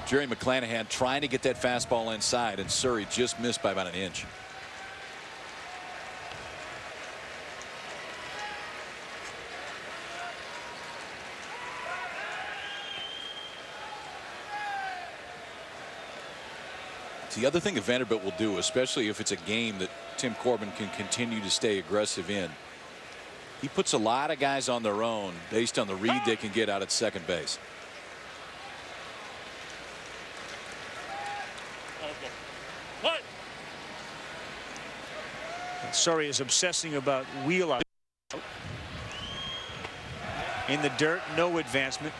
Jerry McClanahan trying to get that fastball inside, and Surrey just missed by about an inch. The other thing that Vanderbilt will do, especially if it's a game that Tim Corbin can continue to stay aggressive in, he puts a lot of guys on their own based on the read they can get out at second base. Surrey is obsessing about wheel out. In the dirt, no advancement.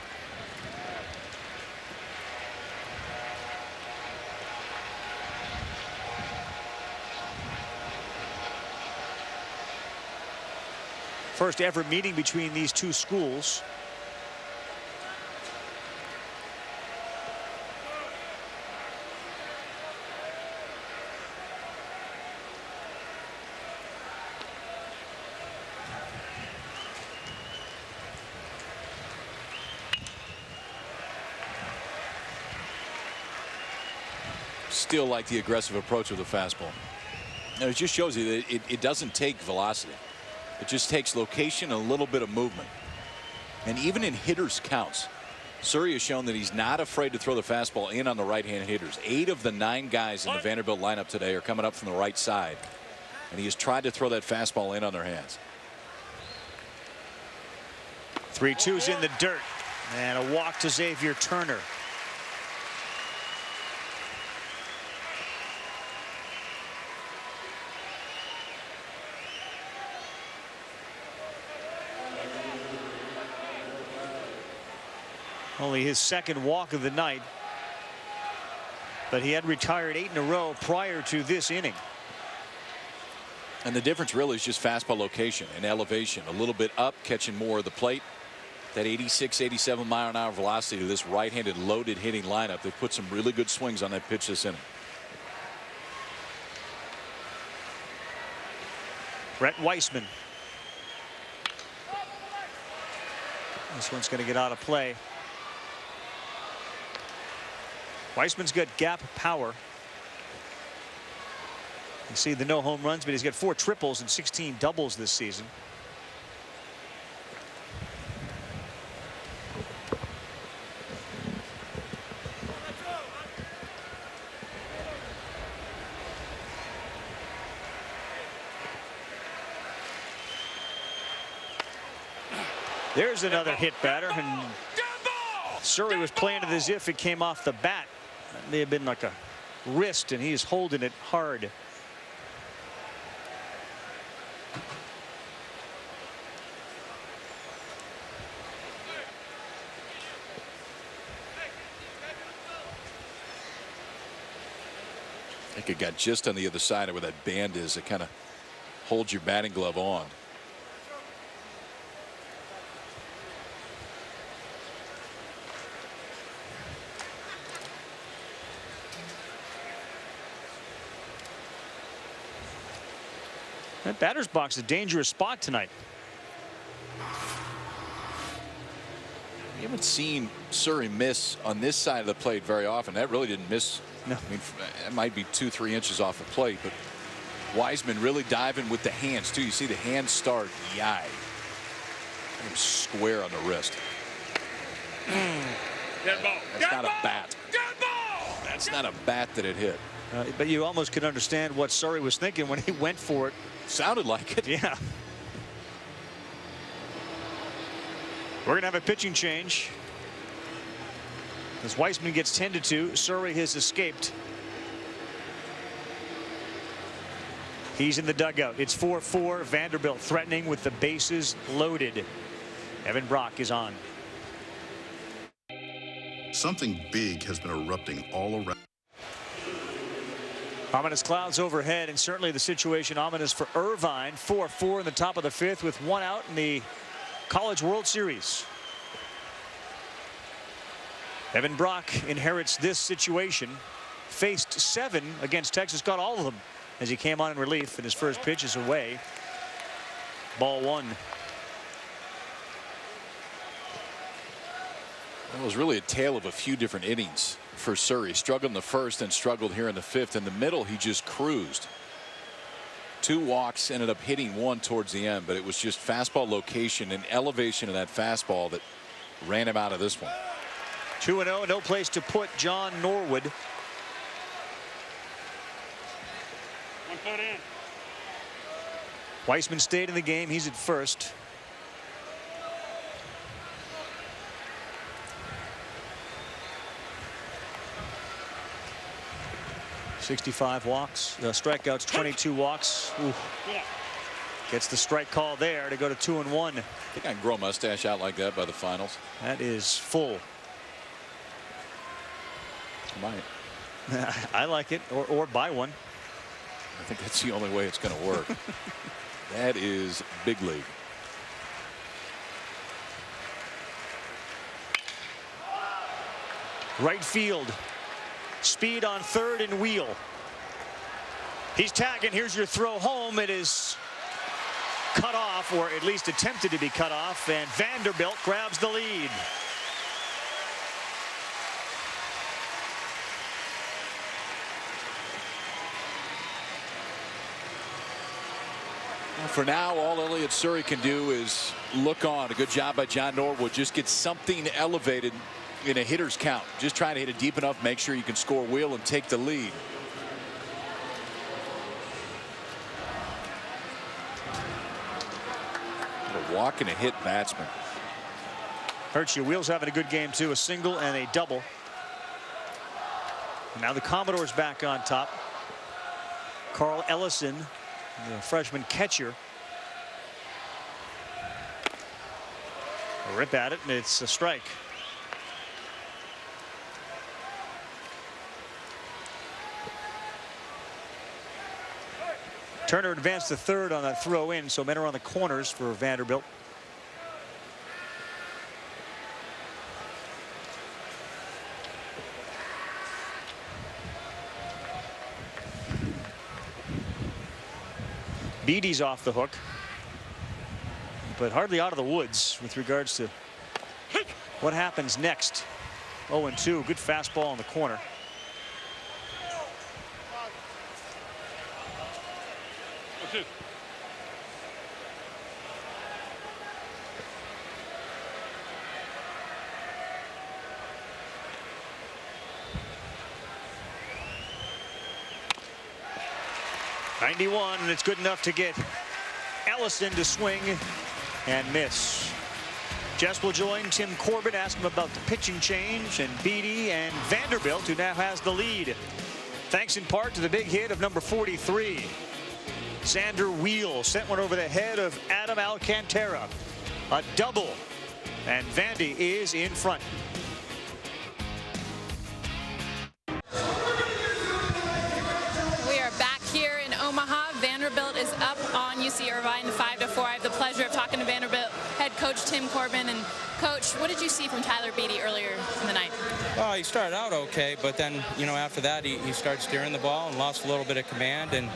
First ever meeting between these two schools. Still like the aggressive approach with the fastball. And it just shows you that it doesn't take velocity. It just takes location and a little bit of movement. And even in hitters counts, Surrey has shown that he's not afraid to throw the fastball in on the right-hand hitters. 8 of the 9 guys in the Vanderbilt lineup today are coming up from the right side, and he has tried to throw that fastball in on their hands. 3-2's in the dirt, and a walk to Xavier Turner. Only his second walk of the night, but he had retired 8 in a row prior to this inning. And the difference really is just fastball location and elevation. A little bit up, catching more of the plate. That 86, 87 mile an hour velocity to this right-handed loaded hitting lineup. They've put some really good swings on that pitch this inning. Brett Weissman. This one's going to get out of play. Weissman's got gap power. You see the no home runs, but he's got 4 triples and 16 doubles this season. There's another hit batter, and Surrey was playing it as if it came off the bat. That may have been like a wrist, and he's holding it hard. I think it got just on the other side of where that band is. It kind of holds your batting glove on. That batter's box is a dangerous spot tonight. You haven't seen Surrey miss on this side of the plate very often. That really didn't miss. No. I mean, it might be 2-3 inches off the plate, but Wiseman really diving with the hands too. You see the hands start. Yai. Square on the wrist. Dead ball. That's not a bat. Dead ball. That's not a bat that it hit. But you almost could understand what Surrey was thinking when he went for it. Sounded like it. Yeah. We're going to have a pitching change. As Weissman gets 10-2, Surrey has escaped. He's in the dugout. It's 4-4. Vanderbilt threatening with the bases loaded. Evan Brock is on. Something big has been erupting all around. Ominous clouds overhead, and certainly the situation ominous for Irvine. 4-4 in the top of the fifth with one out in the College World Series. Evan Brock inherits this situation. Faced 7 against Texas, got all of them as he came on in relief, and his first pitch is away. Ball 1. It was really a tale of a few different innings for Surrey. Struggled in the first and struggled here in the fifth. In the middle, he just cruised. 2 walks, ended up hitting 1 towards the end, but it was just fastball location and elevation of that fastball that ran him out of this one. 2-0, no place to put John Norwood. 1 foot in. Weissman stayed in the game. He's at first. .65 walks, strikeouts, 22 walks. Ooh. Gets the strike call there to go to 2-1. I think I can grow a mustache out like that by the finals. That is full. I might. I like it, or buy one. I think that's the only way it's going to work. That is big league. Right field. Speed on third and Wheel. He's tagging. Here's your throw home. It is cut off, or at least attempted to be cut off, and Vanderbilt grabs the lead. For now, all Elliott Surrey can do is look on. A good job by John Norwood. Just get something elevated in a hitter's count. Just trying to hit it deep enough, make sure you can score Wheel and take the lead. A walk and a hit batsman. Hurts you. Wheel's having a good game too. A single and a double. And now the Commodores back on top. Carl Ellison, the freshman catcher. A rip at it, and it's a strike. Turner advanced to third on that throw in, so men are on the corners for Vanderbilt. Beatty's off the hook, but hardly out of the woods with regards to what happens next. 0-2, good fastball in the corner. .91, and it's good enough to get Ellison to swing and miss. Jess will join Tim Corbett, ask him about the pitching change, and Beatty and Vanderbilt, who now has the lead. Thanks in part to the big hit of number 43. Xander Wheel sent one over the head of Adam Alcantara. A double, and Vandy is in front. on UC Irvine, 5-4. I have the pleasure of talking to Vanderbilt head coach Tim Corbin. And Coach, what did you see from Tyler Beede earlier in the night? Well, he started out okay, but then, you know, after that, he started steering the ball and lost a little bit of command and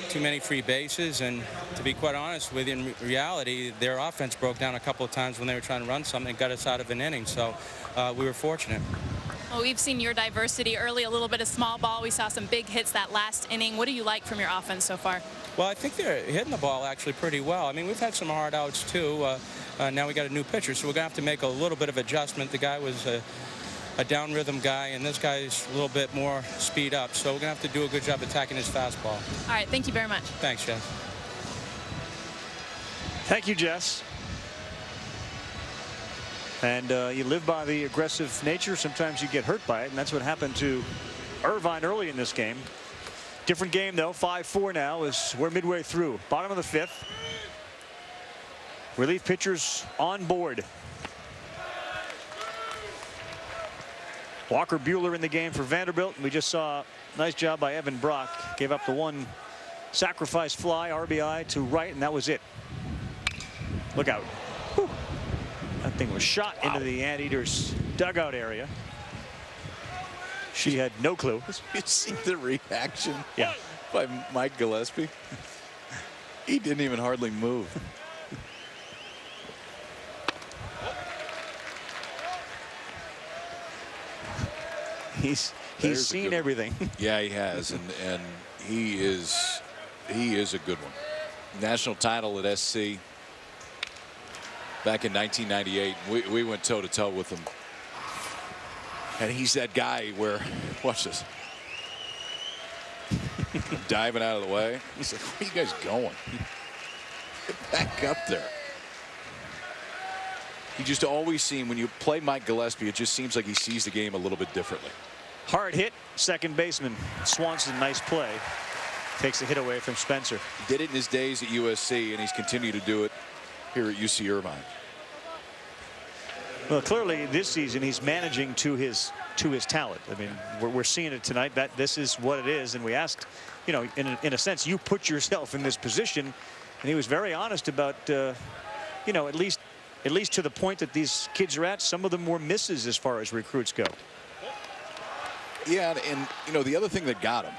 too many free bases. And to be quite honest with you, in reality, their offense broke down a couple of times when they were trying to run something and got us out of an inning. So we were fortunate. Well, we've seen your diversity early, a little bit of small ball. We saw some big hits that last inning. What do you like from your offense so far? Well, I think they're hitting the ball actually pretty well. I mean, we've had some hard outs too. Now we got a new pitcher, so we're going to have to make a little bit of adjustment. The guy was a down rhythm guy, and this guy's a little bit more speed up. So we're going to have to do a good job attacking his fastball. All right, thank you very much. Thanks, Jess. Thank you, Jess. And you live by the aggressive nature. Sometimes you get hurt by it, and that's what happened to Irvine early in this game. Different game, though. 5-4 now as we're midway through. Bottom of the 5th. Relief pitchers on board. Walker Buehler in the game for Vanderbilt. We just saw a nice job by Evan Brock. Gave up the one sacrifice fly, RBI to right, and that was it. Look out. Whew. That thing was shot into the Anteaters dugout area. She had no clue. You see the reaction yeah. by Mike Gillespie? He didn't even hardly move. He's seen everything. Yeah, he has, and he is a good one. National title at SC back in 1998. We went toe-to-toe with him. And he's that guy where, watch this. Diving out of the way. He's like, where are you guys going? Get back up there. You just always seem, when you play Mike Gillespie, it just seems like he sees the game a little bit differently. Hard hit, second baseman Swanson, nice play. Takes the hit away from Spencer. He did it in his days at USC, and he's continued to do it here at UC Irvine. Well, clearly this season he's managing to his talent. I mean, we're seeing it tonight. That this is what it is. And we asked, you know, in a sense, you put yourself in this position, and he was very honest about, you know, at least to the point that these kids are at. Some of them were misses as far as recruits go. Yeah, and you know the other thing that got him,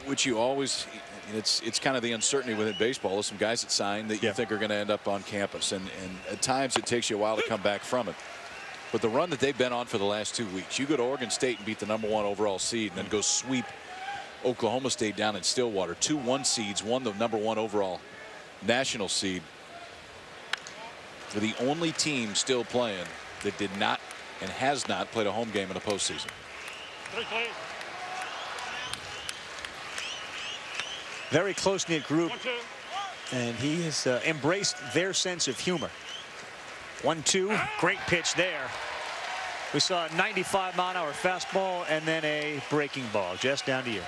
which you always, it's kind of the uncertainty within baseball, is some guys that sign that you think are going to end up on campus, and at times it takes you a while to come back from it. But the run that they've been on for the last 2 weeks, you go to Oregon State and beat the #1 overall seed, and then go sweep Oklahoma State down in Stillwater. 2 1 seeds, won the #1 overall national seed. They're the only team still playing that did not and has not played a home game in the postseason. Very close-knit group, and he has embraced their sense of humor. 1-2, great pitch there. We saw a 95-mile-an-hour fastball and then a breaking ball. Jess, down to you.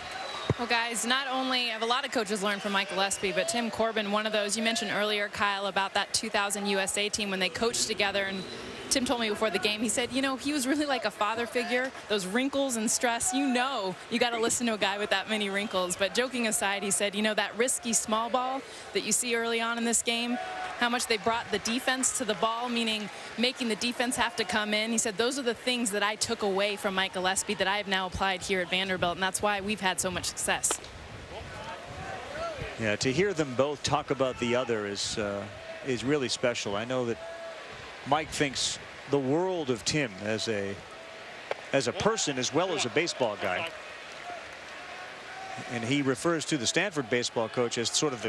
Well, guys, not only have a lot of coaches learned from Mike Gillespie, but Tim Corbin, one of those. You mentioned earlier, Kyle, about that 2000 USA team when they coached together, and Tim told me before the game, he said, you know, he was really like a father figure. Those wrinkles and stress, you know, you got to listen to a guy with that many wrinkles. But joking aside, he said, you know, that risky small ball that you see early on in this game, how much they brought the defense to the ball, meaning making the defense have to come in. He said, those are the things that I took away from Mike Gillespie that I have now applied here at Vanderbilt, and that's why we've had so much success. Yeah, to hear them both talk about the other is really special. I know that Mike thinks the world of Tim as a person as well as a baseball guy. And he refers to the Stanford baseball coach as sort of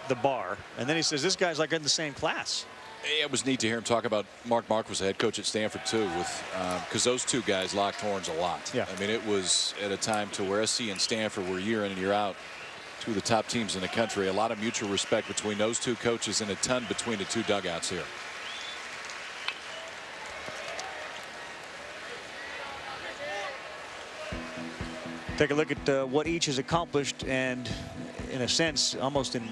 the bar. And then he says this guy's like in the same class. It was neat to hear him talk about Mark was the head coach at Stanford too, with because those two guys locked horns a lot. Yeah. I mean, it was at a time to where SC and Stanford were year in and year out two of the top teams in the country. A lot of mutual respect between those two coaches and a ton between the two dugouts here. Take a look at what each has accomplished, and in a sense almost in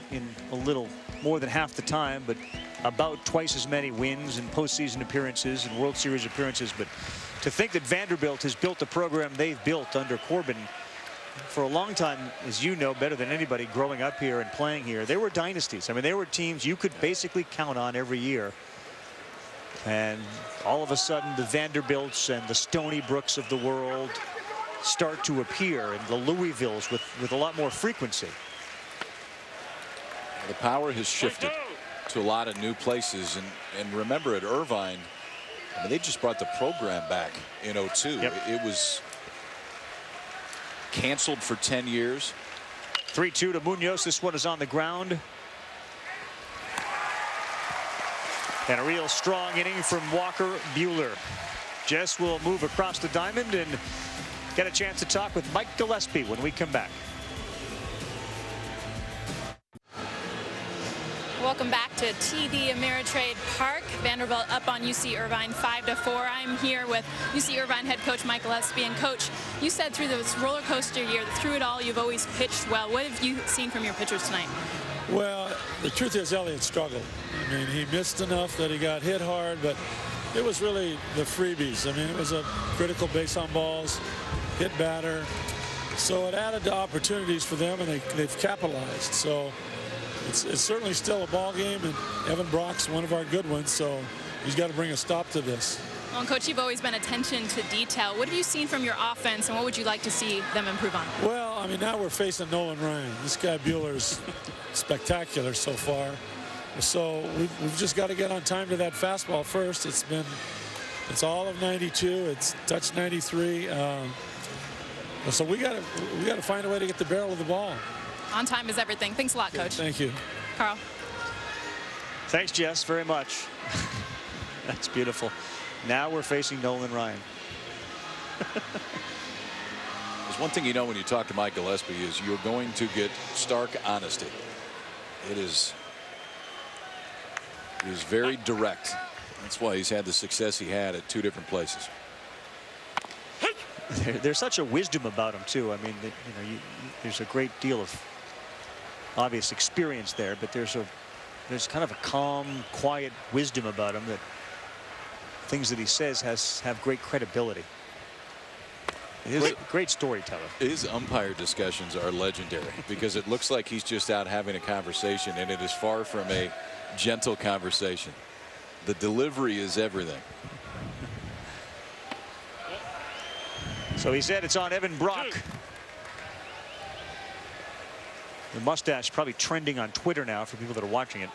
a little more than half the time, but about twice as many wins and postseason appearances and World Series appearances. But to think that Vanderbilt has built the program they've built under Corbin for a long time, as you know better than anybody growing up here and playing here, they were dynasties. I mean, they were teams you could basically count on every year. And all of a sudden, the Vanderbilts and the Stony Brooks of the world start to appear, and the Louisvilles with a lot more frequency. The power has shifted to a lot of new places. And remember, at Irvine, I mean, they just brought the program back in '02. Yep. It was canceled for 10 years. 3-2 to Munoz. This one is on the ground. And a real strong inning from Walker Buehler. Jess will move across the diamond and get a chance to talk with Mike Gillespie when we come back. Welcome back to TD Ameritrade Park. Vanderbilt up on UC Irvine 5-4. I'm here with UC Irvine head coach Mike Gillespie. And coach, you said through this roller coaster year, through it all, you've always pitched well. What have you seen from your pitchers tonight? Well, the truth is Elliott struggled. I mean, he missed enough that he got hit hard, but it was really the freebies. I mean, it was a critical base on balls, hit batter. So it added to opportunities for them, and they've capitalized. So it's certainly still a ball game, and Evan Brock's one of our good ones, so he's got to bring a stop to this. Well, Coach, you've always been attention to detail. What have you seen from your offense, and what would you like to see them improve on? Well, I mean, now we're facing Nolan Ryan. This guy Buehler's spectacular so far. So we've just got to get on time to that fastball first. It's all of 92. It's touched 93. So we got to find a way to get the barrel of the ball. On time is everything. Thanks a lot, Coach. Thank you. Carl. Thanks, Jess, very much. That's beautiful. Now we're facing Nolan Ryan. There's one thing you know when you talk to Mike Gillespie is you're going to get stark honesty. It is very direct. That's why he's had the success he had at 2 different places. There's such a wisdom about him too. I mean, there's a great deal of obvious experience there, but there's kind of a calm, quiet wisdom about him that things that he says have great credibility. Great storyteller. His umpire discussions are legendary because it looks like he's just out having a conversation, and it is far from a gentle conversation. The delivery is everything. So he said it's on Evan Brock. The mustache probably trending on Twitter now for people that are watching it.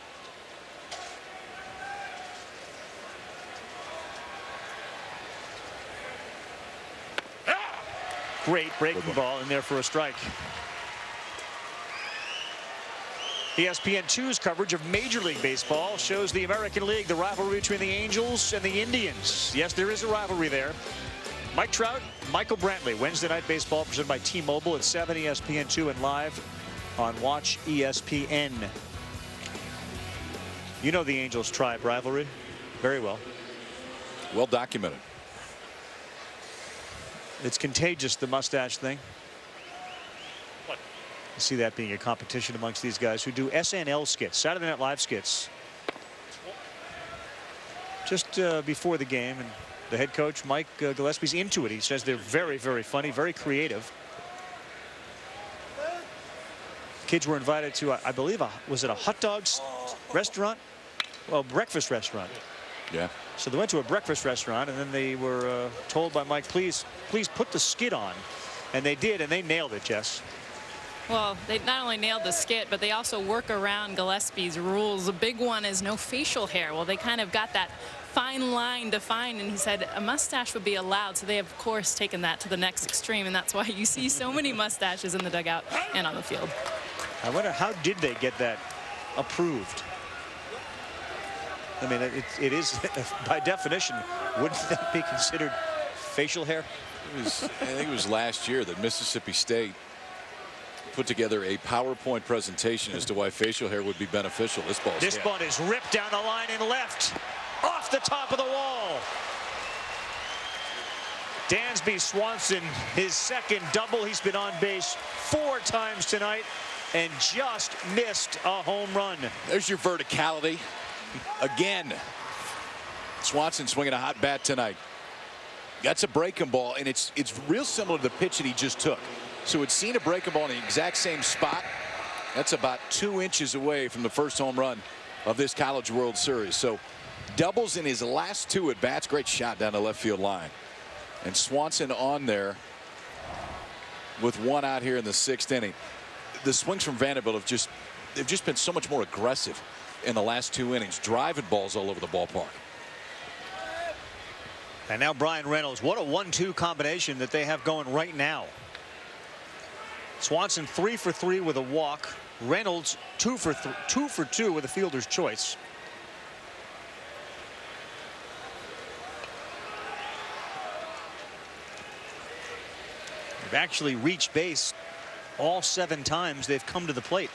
Great breaking ball in there for a strike. ESPN2's coverage of Major League Baseball shows the American League, the rivalry between the Angels and the Indians. Yes, there is a rivalry there. Mike Trout, Michael Brantley, Wednesday Night Baseball presented by T-Mobile at 7, ESPN2 and live on Watch ESPN. You know the Angels Tribe rivalry very well. Well documented. It's contagious, the mustache thing. You see that being a competition amongst these guys who do SNL skits, Saturday Night Live skits. Just before the game, and the head coach, Mike Gillespie's into it. He says they're very, very funny, very creative. Kids were invited to, I believe, was it a hot dogs restaurant? Well, breakfast restaurant. Yeah. So they went to a breakfast restaurant, and then they were told by Mike, please put the skit on. And they did, and they nailed it, Jess. Well, they not only nailed the skit, but they also work around Gillespie's rules. A big one is no facial hair. Well, they kind of got that fine line defined, and he said a mustache would be allowed. So they have, of course, taken that to the next extreme, and that's why you see so many mustaches in the dugout and on the field. I wonder, how did they get that approved? I mean, it is, by definition, wouldn't that be considered facial hair? I think it was last year that Mississippi State put together a PowerPoint presentation as to why facial hair would be beneficial. This bunt is ripped down the line and left, off the top of the wall. Dansby Swanson, his second double. He's been on base 4 times tonight and just missed a home run. There's your verticality again. Swanson swinging a hot bat tonight. That's a breaking ball, and it's real similar to the pitch that he just took. So it's seen a breaking ball in the exact same spot. That's about 2 inches away from the first home run of this College World Series. So doubles in his last 2 at bats. Great shot down the left field line. And Swanson on there with 1 out here in the 6th inning. The swings from Vanderbilt they've just been so much more aggressive in the last 2 innings, driving balls all over the ballpark. And now Bryan Reynolds. What a 1-2 combination that they have going right now. Swanson 3 for 3 with a walk. Reynolds 2 for 2 with a fielder's choice. They've actually reached base all 7 times they've come to the plate.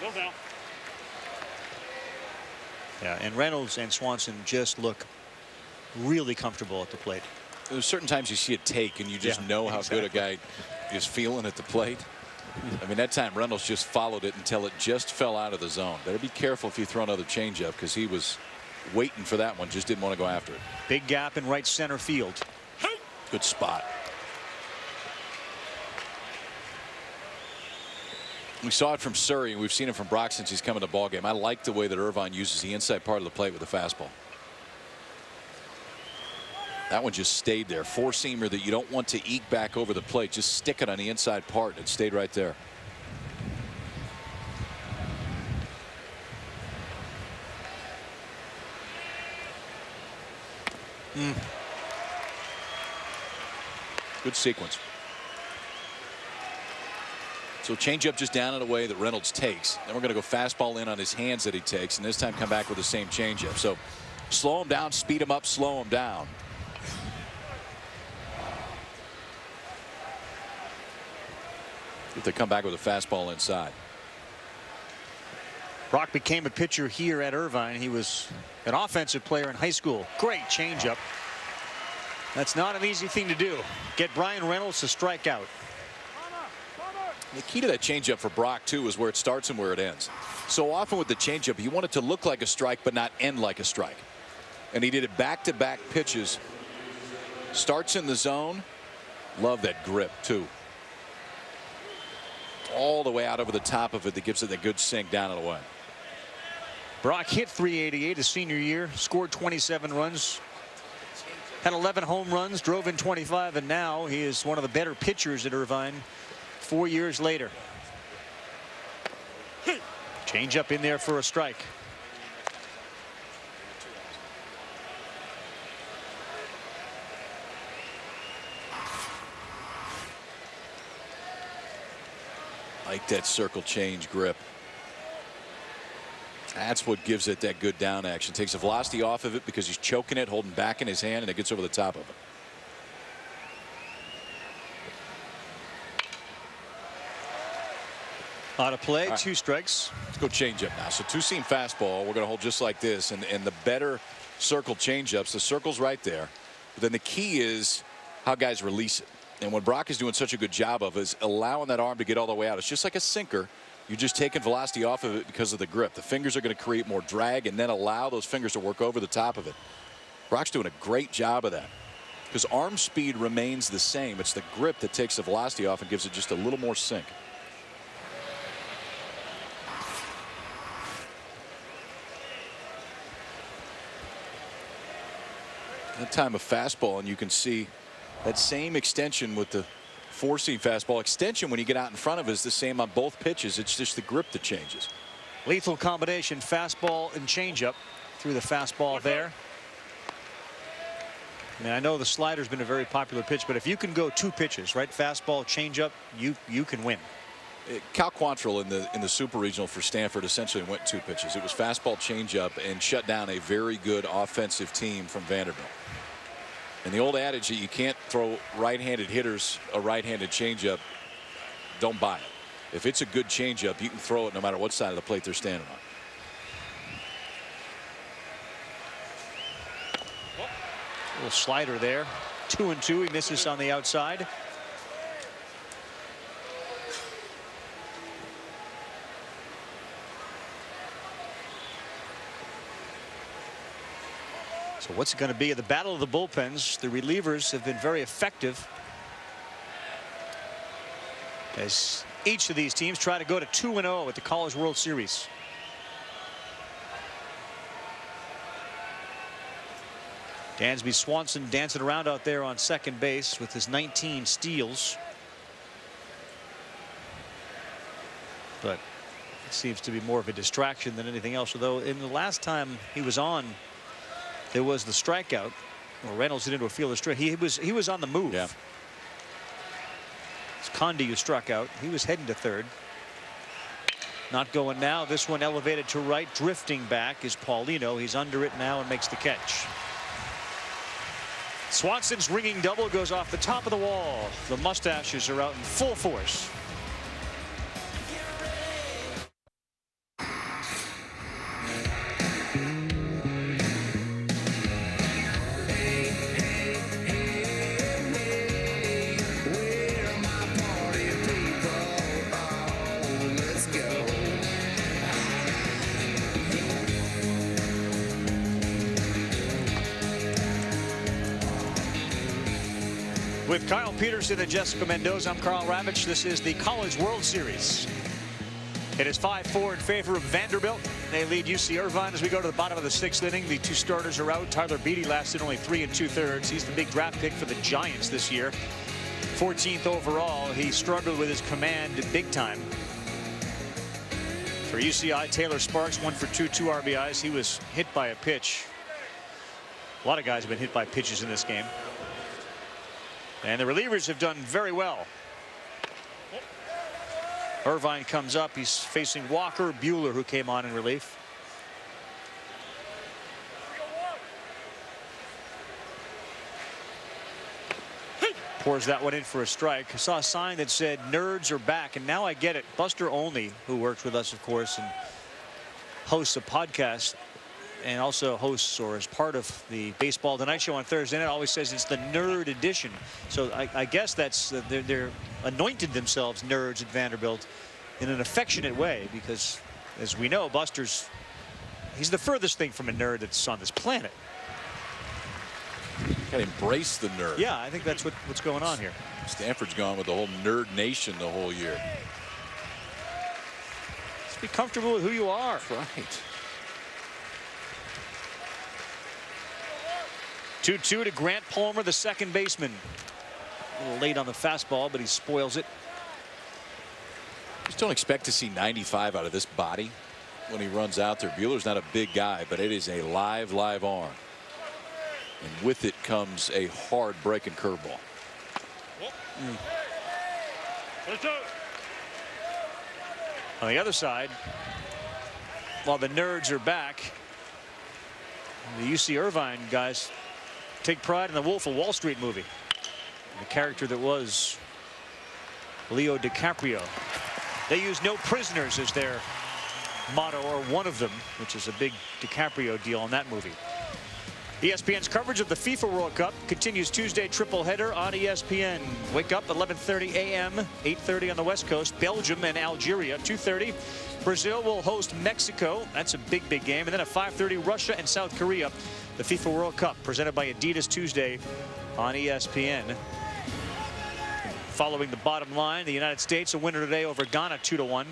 Go down. Yeah, and Reynolds and Swanson just look really comfortable at the plate. There's certain times you see a take and you just know how good a guy is feeling at the plate. I mean, that time Reynolds just followed it until it just fell out of the zone. Better be careful if you throw another changeup, because he was waiting for that one, just didn't want to go after it. Big gap in right center field. Good spot. We saw it from Surrey, and we've seen it from Brock since he's come in the ball game. I like the way that Irvine uses the inside part of the plate with the fastball. That one just stayed there. 4-seamer that you don't want to eke back over the plate. Just stick it on the inside part. It stayed right there. Good sequence. So changeup just down and away that Reynolds takes. Then we're going to go fastball in on his hands that he takes, and this time come back with the same changeup. So slow him down, speed him up, slow him down. If they come back with a fastball inside. Brock became a pitcher here at Irvine. He was an offensive player in high school. Great changeup. That's not an easy thing to do. Get Bryan Reynolds to strike out. The key to that changeup for Brock, too, is where it starts and where it ends. So often with the changeup, you want it to look like a strike but not end like a strike. And he did it back-to-back pitches. Starts in the zone. Love that grip, too. All the way out over the top of it that gives it a good sink down and away. Brock hit .388 his senior year, scored 27 runs, had 11 home runs, drove in 25, and now he is one of the better pitchers at Irvine 4 years later. Change up in there for a strike. Like that circle change grip. That's what gives it that good down action. Takes the velocity off of it because he's choking it, holding back in his hand, and it gets over the top of it. Out of play, right. 2 strikes. Let's go change up now. So 2-seam fastball, we're going to hold just like this, and the better circle changeups, the circle's right there. But then the key is how guys release it. And what Brock is doing such a good job of is allowing that arm to get all the way out. It's just like a sinker. You're just taking velocity off of it because of the grip. The fingers are going to create more drag and then allow those fingers to work over the top of it. Brock's doing a great job of that because arm speed remains the same. It's the grip that takes the velocity off and gives it just a little more sink. That time a fastball, and you can see that same extension with the 4-seam fastball. Extension when you get out in front of it is the same on both pitches. It's just the grip that changes. Lethal combination, fastball and changeup through the fastball there. I mean, I know the slider's been a very popular pitch, but if you can go 2 pitches, right, fastball, changeup, you can win. Cal Quantrill in the Super Regional for Stanford essentially went 2 pitches. It was fastball, changeup, and shut down a very good offensive team from Vanderbilt. And the old adage that you can't throw right-handed hitters a right-handed changeup, don't buy it. If it's a good changeup, you can throw it no matter what side of the plate they're standing on. A little slider there. 2-2. He misses on the outside. So what's it going to be? The battle of the bullpens. The relievers have been very effective as each of these teams try to go to 2-0 at the College World Series. Dansby Swanson dancing around out there on second base with his 19 steals. But it seems to be more of a distraction than anything else. Although in the last time he was on, there was the strikeout. Well, Reynolds hit into a fielder straight. He was on the move. Yeah. It's Condi who struck out. He was heading to third. Not going now. This one elevated to right. Drifting back is Paulino. He's under it now and makes the catch. Swanson's ringing double goes off the top of the wall. The mustaches are out in full force. With Kyle Peterson and Jessica Mendoza, I'm Carl Ravitch. This is the College World Series. It is 5-4 in favor of Vanderbilt. They lead UC Irvine as we go to the bottom of the 6th inning. The two starters are out. Tyler Beatty lasted only 3 2/3. He's the big draft pick for the Giants this year. 14th overall. He struggled with his command big time. For UCI, Taylor Sparks, 1 for 2 RBIs. He was hit by a pitch. A lot of guys have been hit by pitches in this game. And the relievers have done very well. Irvine comes up. He's facing Walker Buehler, who came on in relief. Pours that one in for a strike. I saw a sign that said nerds are back, and now I get it. Buster Olney, who works with us, of course, and hosts a podcast and also hosts or is part of the Baseball Tonight Show on Thursday night, always says it's the nerd edition. So I guess that's they're anointed themselves nerds at Vanderbilt in an affectionate way, because as we know, Buster's he's the furthest thing from a nerd that's on this planet. Gotta embrace the nerd. Yeah, I think that's what's going on here. Stanford's gone with the whole nerd nation the whole year. Just be comfortable with who you are. Right. 2-2 to Grant Palmer, the second baseman. A little late on the fastball, but he spoils it. Just don't expect to see 95 out of this body when he runs out there. Buehler's not a big guy, but it is a live arm. And with it comes a hard breaking curveball. On the other side, while the nerds are back, the UC Irvine guys take pride in the Wolf of Wall Street movie. The character that was Leo DiCaprio. They use no prisoners as their motto, or one of them, which is a big DiCaprio deal in that movie. ESPN's coverage of the FIFA World Cup continues Tuesday triple header on ESPN. Wake up 11:30 a.m., 8:30 on the West Coast. Belgium and Algeria, 2:30. Brazil will host Mexico. That's a big game. And then at 5:30, Russia and South Korea. The FIFA World Cup presented by Adidas Tuesday on ESPN. Following the bottom line, the United States a winner today over Ghana 2-1.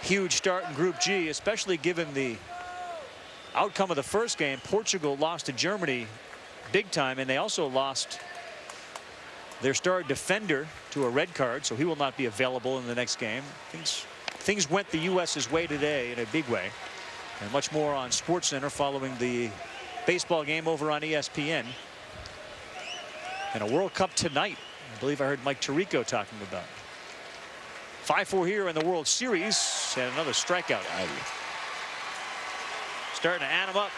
Huge start in Group G, especially given the outcome of the first game. Portugal lost to Germany big time, and they also lost their star defender to a red card, so he will not be available in the next game. Things went the U.S.'s way today in a big way. And much more on SportsCenter following the baseball game over on ESPN. And a World Cup tonight, I believe I heard Mike Tirico talking about. 5-4 here in the World Series, and another strikeout. Starting to add him up.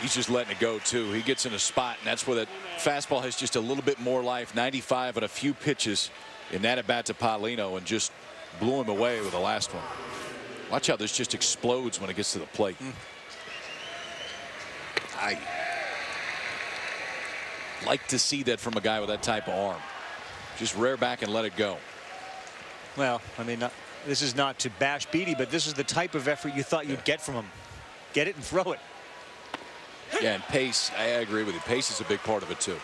He's just letting it go too. He gets in a spot, and that's where that fastball has just a little bit more life. 95 on a few pitches in that at bat to Paulino, and just blew him away with the last one. Watch how this just explodes when it gets to the plate. I like to see that from a guy with that type of arm. Just rear back and let it go. Well, I mean, this is not to bash Beatty, but this is the type of effort you thought you'd get from him. Get it and throw it. Yeah, and pace, I agree with you. Pace is a big part of it, too.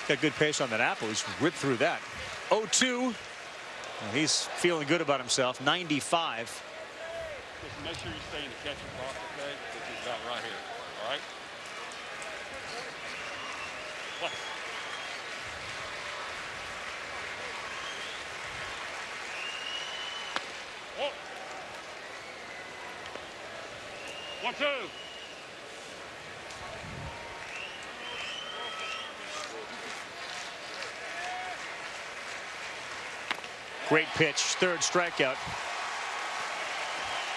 Got good pace on that apple. He's ripped through that. 0-2. Well, he's feeling good about himself. 95. Just make sure you stay in the catcher's box, okay? This is about right here, all right? What? Oh. 1-2. Great pitch, third strikeout.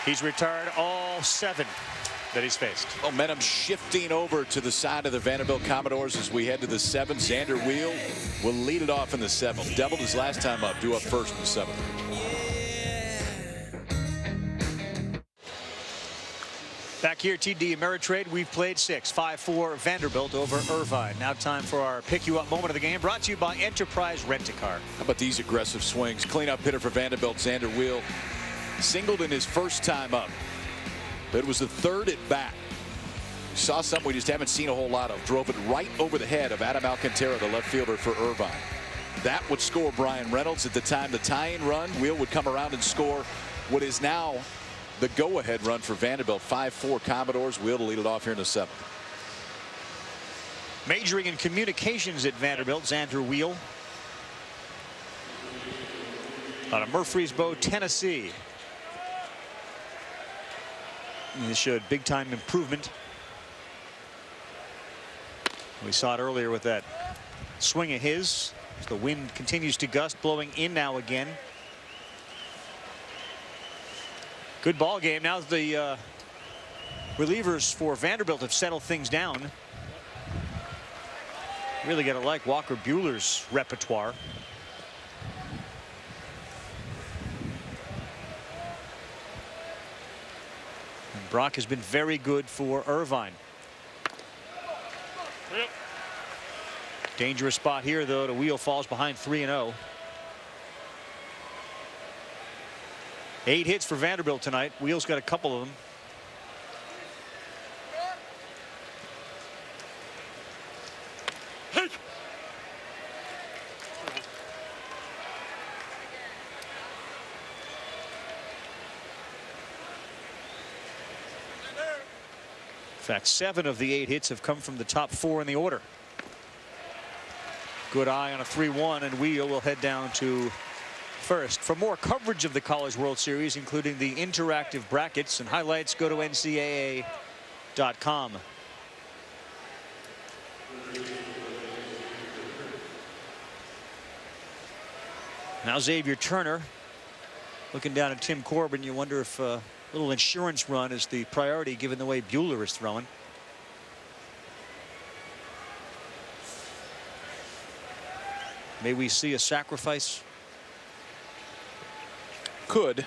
He's retired all 7 that he's faced. Momentum shifting over to the side of the Vanderbilt Commodores as we head to the 7th. Xander Wheel will lead it off in the 7th. Doubled his last time up, due up first in the 7th. Back here, TD Ameritrade, we've played 6. 5-4 Vanderbilt over Irvine. Now time for our pick you up moment of the game, brought to you by Enterprise Rent-A-Car. How about these aggressive swings? Cleanup hitter for Vanderbilt, Xander Wheel. Singled in his first time up. But it was the 3rd at bat. Saw something we just haven't seen a whole lot of. Drove it right over the head of Adam Alcantara, the left fielder for Irvine. That would score Brian Reynolds. At the time, the tying run, Wheel would come around and score what is now the go-ahead run for Vanderbilt. 5-4 Commodores. Wheel to lead it off here in the 7th. Majoring in communications at Vanderbilt, Xander Wheel. Out of Murfreesboro, Tennessee. And this showed big-time improvement. We saw it earlier with that swing of his. As the wind continues to gust, blowing in now again. Good ball game. Now the relievers for Vanderbilt have settled things down. Really got to like Walker Buehler's repertoire. And Brock has been very good for Irvine. Yep. Dangerous spot here, though. The Wheel falls behind 3-0. 8 hits for Vanderbilt tonight. Wheel's got a couple of them. In fact, 7 of the 8 hits have come from the top 4 in the order. Good eye on a 3-1, and Wheel will head down to first. For more coverage of the College World Series, including the interactive brackets and highlights, go to ncaa.com. Now Xavier Turner looking down at Tim Corbin. You wonder if a little insurance run is the priority given the way Buehler is throwing. May we see a sacrifice? Could.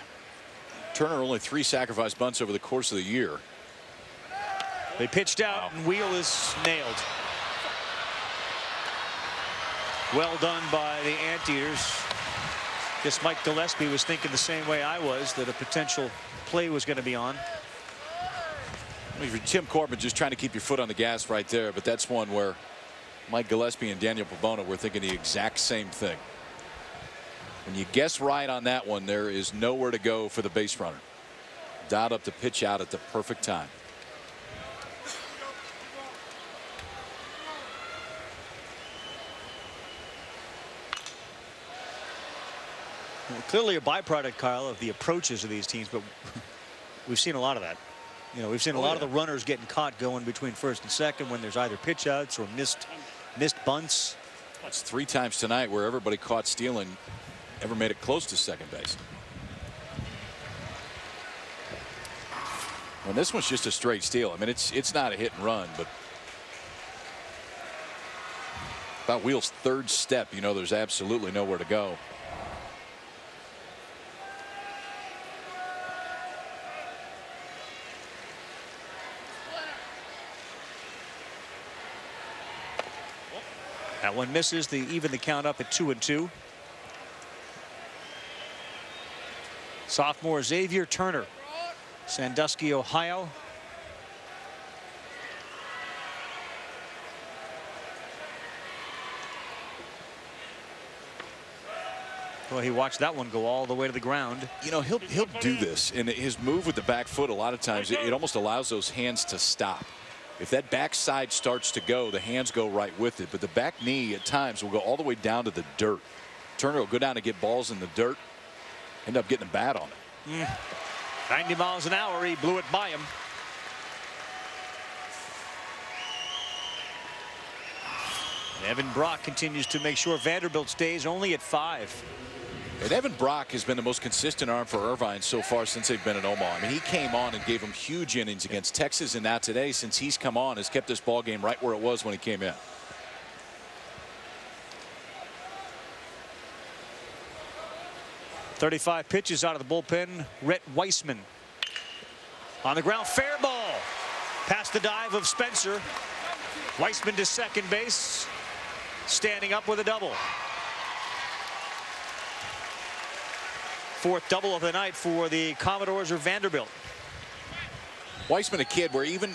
Turner only 3 sacrifice bunts over the course of the year. They pitched out, and Wheel is nailed. Well done by the Anteaters. Guess Mike Gillespie was thinking the same way I was, that a potential play was going to be on. I mean, for Tim Corbin, just trying to keep your foot on the gas right there, but that's one where Mike Gillespie and Daniel Pabona were thinking the exact same thing. When you guess right on that one, there is nowhere to go for the base runner. Dialed up to pitch out at the perfect time. Well, clearly a byproduct, Kyle, of the approaches of these teams, but we've seen a lot of that. You know, we've seen a lot of the runners getting caught going between first and second when there's either pitch outs or missed bunts. That's 3 times tonight where everybody caught stealing ever made it close to second base. And this one's just a straight steal. I mean, it's not a hit and run, but about Wheel's 3rd step, you know, there's absolutely nowhere to go. That one misses. They even the count up at 2-2. Sophomore Xavier Turner, Sandusky, Ohio. Well, he watched that one go all the way to the ground. You know, he'll do this, and his move with the back foot, a lot of times it almost allows those hands to stop. If that backside starts to go, the hands go right with it, but the back knee at times will go all the way down to the dirt. Turner will go down to get balls in the dirt, end up getting a bat on it. 90 miles an hour, he blew it by him. And Evan Brock continues to make sure Vanderbilt stays only at 5. And Evan Brock has been the most consistent arm for Irvine so far since they've been in Omaha. I mean, he came on and gave them huge innings against Texas, and now today, since he's come on, has kept this ball game right where it was when he came in. .35 pitches out of the bullpen. Rhett Weissman on the ground, fair ball past the dive of Spencer. Weissman to second base, standing up with a double. 4th double of the night for the Commodores or Vanderbilt. Weissman, a kid where even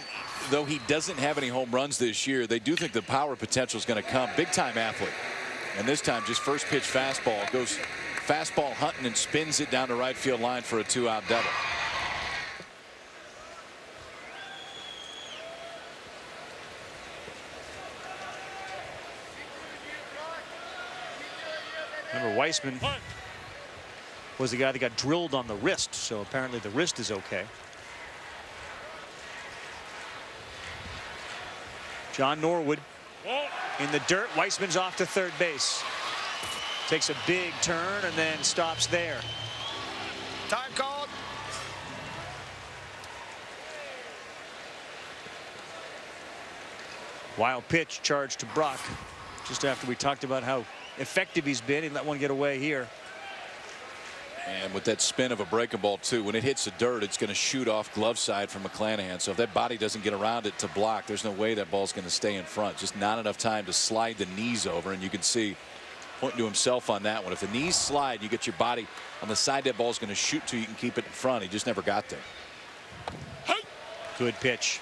though he doesn't have any home runs this year, they do think the power potential is going to come. Big time athlete. And this time just first pitch fastball, goes fastball hunting and spins it down the right field line for a 2-out double. Remember, Weissman was the guy that got drilled on the wrist, so apparently the wrist is okay. John Norwood in the dirt. Weissman's off to third base. Takes a big turn and then stops there. Time called. Wild pitch charged to Brock just after we talked about how effective he's been. He let one get away here. And with that spin of a breaking ball too, when it hits the dirt, it's going to shoot off glove side from McClanahan. So if that body doesn't get around it to block, there's no way that ball's going to stay in front. Just not enough time to slide the knees over. And you can see, pointing to himself on that one, if the knees slide, you get your body on the side that ball's going to shoot to, you can keep it in front. He just never got there. Good pitch.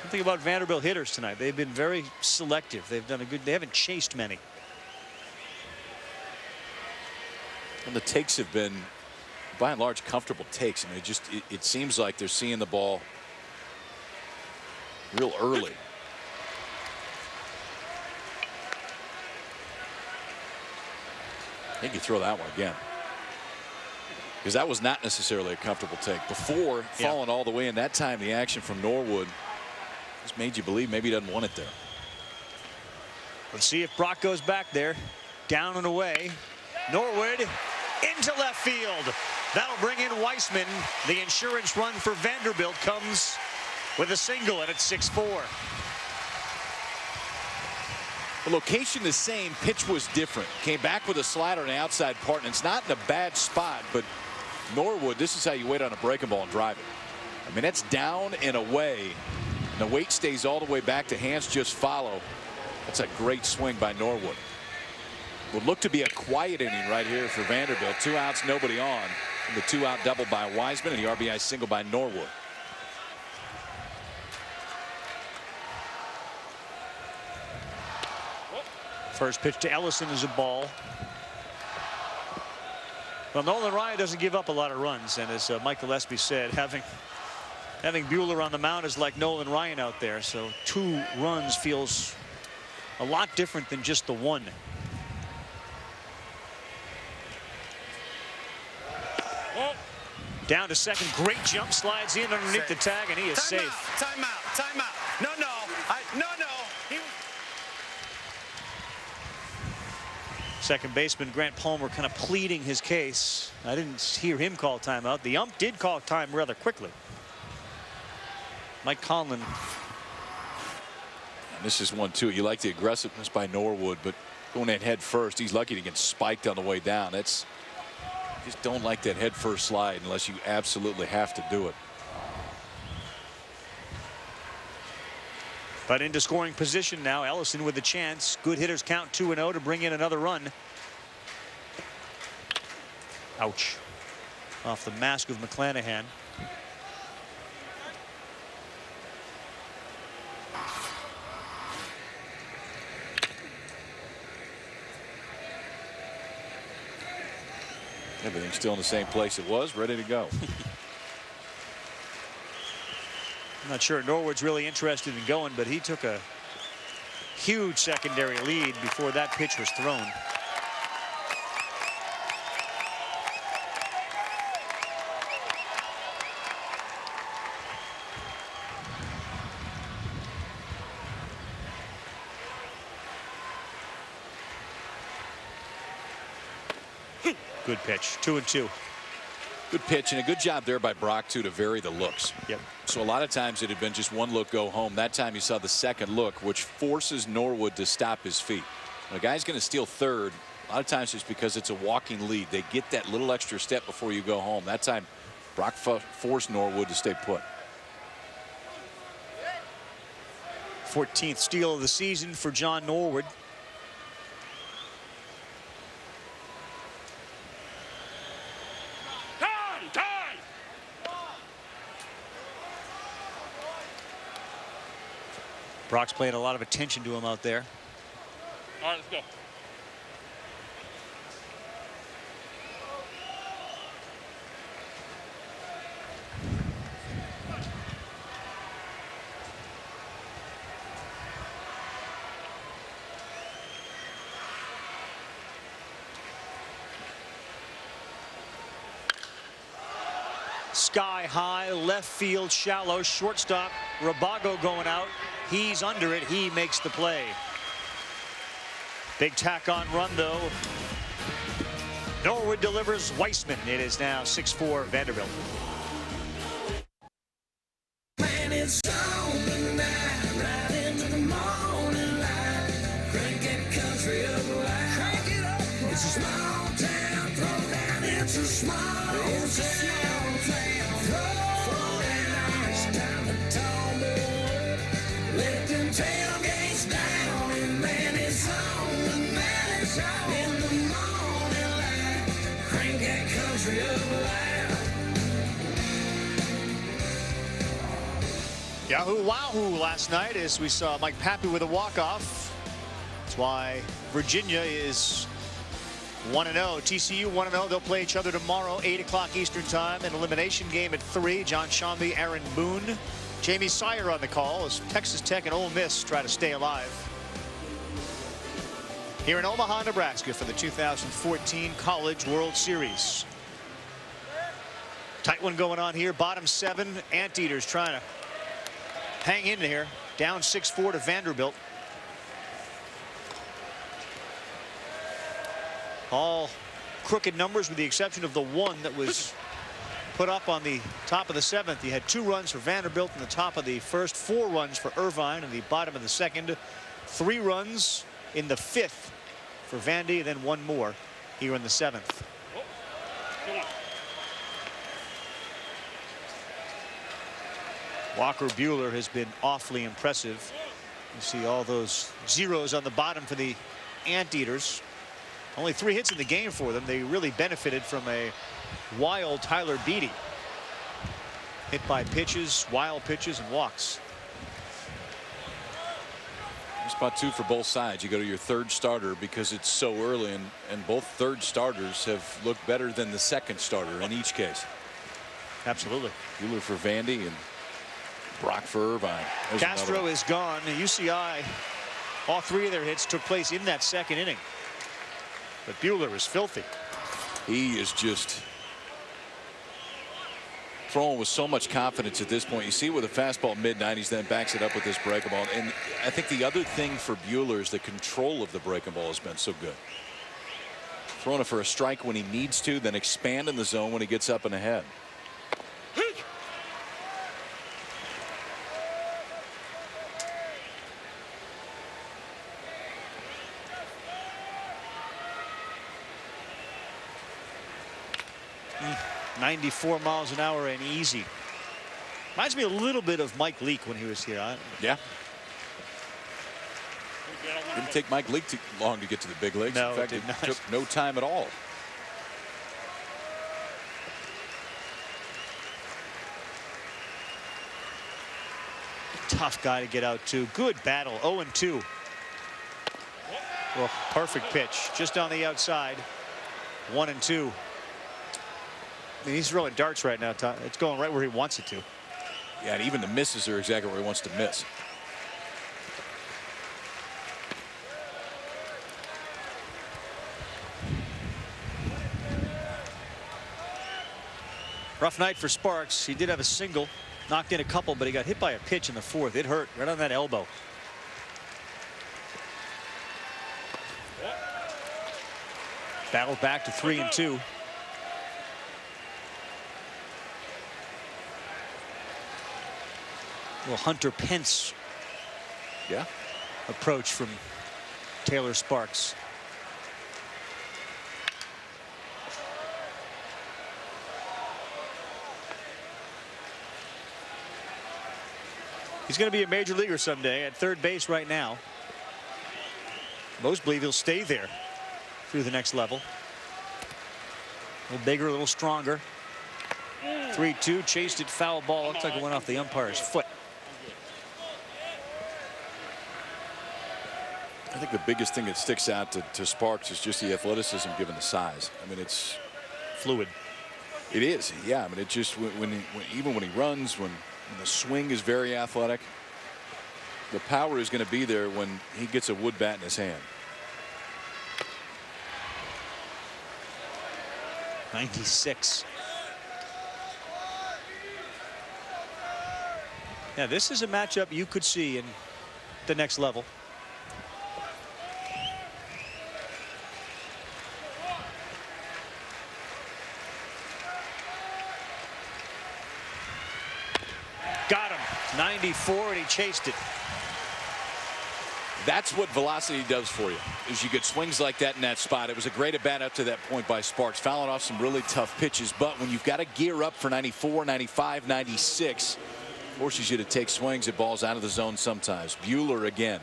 One thing about Vanderbilt hitters tonight, they've been very selective. They've done a good, they haven't chased many. And the takes have been, by and large, comfortable takes. I mean, it seems like they're seeing the ball real early. I think you throw that one again, because that was not necessarily a comfortable take before falling all the way in. That time the action from Norwood just made you believe maybe he doesn't want it there. Let's see if Brock goes back there. Down and away. Norwood into left field. That'll bring in Weissman. The insurance run for Vanderbilt comes with a single, and it's 6-4. The location the same, pitch was different. Came back with a slider on the outside part, and it's not in a bad spot, but Norwood, this is how you wait on a breaking ball and drive it. I mean, that's down and away, and the weight stays all the way back. The hands just follow. That's a great swing by Norwood. Would look to be a quiet inning right here for Vanderbilt. 2 outs, nobody on. And the 2-out double by Weissman and the RBI single by Norwood. First pitch to Ellison is a ball. Well, Nolan Ryan doesn't give up a lot of runs, and as Mike Gillespie said, having Buehler on the mound is like Nolan Ryan out there. So 2 runs feels a lot different than just the 1. Down to second, great jump, slides in underneath the tag, and he is safe. Timeout, timeout. No. Second baseman Grant Palmer kind of pleading his case. I didn't hear him call timeout. The ump did call time rather quickly. Mike Conlon This is one, too. You like the aggressiveness by Norwood, but going in head first, he's lucky to get spiked on the way down. That's just don't like that head first slide unless you absolutely have to do it. But into scoring position now. Ellison with the chance. Good hitters count 2-0 to bring in another run. Ouch. Off the mask of McClanahan. Everything's still in the same place it was, ready to go. I'm not sure Norwood's really interested in going, but he took a huge secondary lead before that pitch was thrown. Good pitch. 2-2. Good pitch and a good job there by Brock, too, to vary the looks. Yep. So a lot of times it had been just one look, go home. That time you saw the second look, which forces Norwood to stop his feet. When a guy's going to steal third, a lot of times it's because it's a walking lead. They get that little extra step before you go home. That time Brock forced Norwood to stay put. 14th steal of the season for John Norwood. Brock's paying a lot of attention to him out there. All right, let's go. Sky high, left field, shallow, shortstop. Rabago going out. He's under it. He makes the play. Big tack on run, though. Norwood delivers Weissman. It is now 6-4 Vanderbilt. Man, it's on tonight, right into the morning light. Crank that country up loud. Crank it up. It's a small town, throw down. It's a small town, throw down. It's time to talk more. Let them tailgates down, and man, it's on tonight. It's on in the morning light. Crank that country up loud. Yahoo Wahoo last night as we saw Mike Pappy with a walk-off. That's why Virginia is 1-0. TCU 1-0. They'll play each other tomorrow, 8 o'clock Eastern time. An elimination game at 3. John Shambi, Aaron Boone, Jamie Sire on the call as Texas Tech and Ole Miss try to stay alive. Here in Omaha, Nebraska for the 2014 College World Series. Tight one going on here. Bottom 7. Anteaters trying to hang in here. Down 6-4 to Vanderbilt. All crooked numbers with the exception of the one that was put up on the top of the 7th. You had 2 runs for Vanderbilt in the top of the first, 4 runs for Irvine in the bottom of the 2nd, 3 runs in the 5th for Vandy, and then 1 more here in the 7th. Walker Buehler has been awfully impressive. You see all those zeros on the bottom for the Anteaters. Only 3 hits in the game for them. They really benefited from a wild Tyler Beatty. Hit by pitches, wild pitches, and walks. Spot 2 for both sides. You go to your 3rd starter because it's so early, and both 3rd starters have looked better than the 2nd starter in each case. Absolutely. Buehler for Vandy and Brock for Irvine. There's Castro is gone. UCI, all 3 of their hits took place in that 2nd inning. But Buehler is filthy. He is just throwing with so much confidence at this point. You see with a fastball mid-90s, then backs it up with this breaking ball. And I think the other thing for Buehler is the control of the breaking ball has been so good. Throwing it for a strike when he needs to, then expand in the zone when he gets up and ahead. 94 miles an hour and easy. Reminds me a little bit of Mike Leake when he was here. Yeah. Didn't take Mike Leake too long to get to the big leagues. No, in fact, it did not. took no time at all. Tough guy to get out to. Good battle. 0-2. Well, perfect pitch. Just on the outside. 1-2. I mean, he's throwing darts right now. It's going right where he wants it to. Yeah, and even the misses are exactly where he wants to miss. Rough night for Sparks. He did have a single. Knocked in a couple, but he got hit by a pitch in the fourth. It hurt right on that elbow. Battled back to 3-2. Little Hunter Pence approach from Taylor Sparks. He's going to be a major leaguer someday at third base right now. Most believe he'll stay there through the next level. A little bigger, a little stronger. 3-2, chased it, foul ball. Looks like it went off the umpire's foot. I think the biggest thing that sticks out to Sparks is just the athleticism given the size. I mean, it's fluid. It is, yeah. I mean, it just even when he runs, when the swing is very athletic, the power is going to be there when he gets a wood bat in his hand. 96. Yeah, this is a matchup you could see in the next level. Got him. 94, and he chased it. That's what velocity does for you, is you get swings like that in that spot. It was a great at bat up to that point by Sparks, fouling off some really tough pitches. But when you've got to gear up for 94, 95, 96, forces you to take swings at balls out of the zone sometimes. Buehler again.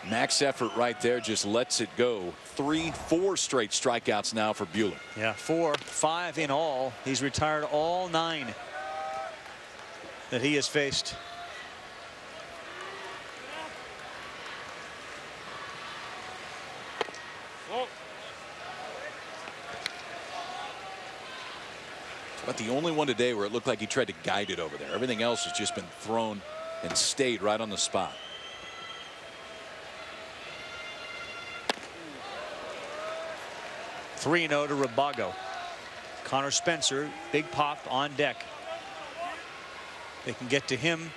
Max effort right there, just lets it go. 3-4 straight strikeouts now for Buehler. Yeah, 4, 5 in all. He's retired all 9 that he has faced. But the only one today where it looked like he tried to guide it over there. Everything else has just been thrown and stayed right on the spot. Three 3-0 to Rabago. Connor Spencer, big pop on deck. They can get to him.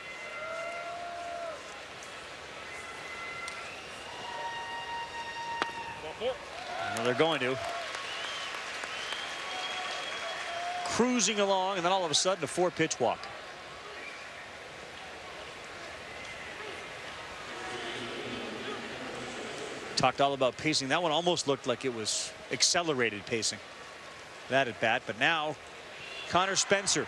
Well, they're going to. Cruising along, and then all of a sudden a 4-pitch walk. Talked all about pacing. That one almost looked like it was accelerated pacing. That at bat, but now Connor Spencer.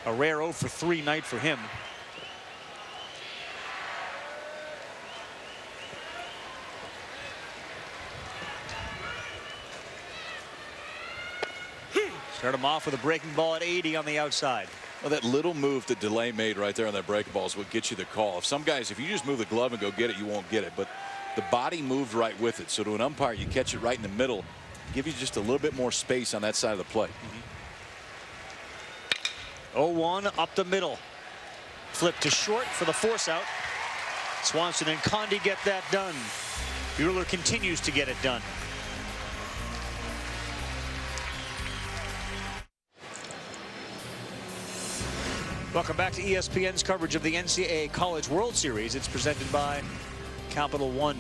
A rare 0 for 3 night for him. Start him off with a breaking ball at 80 on the outside. Well, that little move that DeLay made right there on that breaking ball is what gets you the call. If some guys, if you just move the glove and go get it, you won't get it. But the body moved right with it. So to an umpire, you catch it right in the middle, give you just a little bit more space on that side of the plate. 0-1 up the middle. Flip to short for the force out. Swanson and Condi get that done. Buehler continues to get it done. Welcome back to ESPN's coverage of the NCAA College World Series. It's presented by Capital One.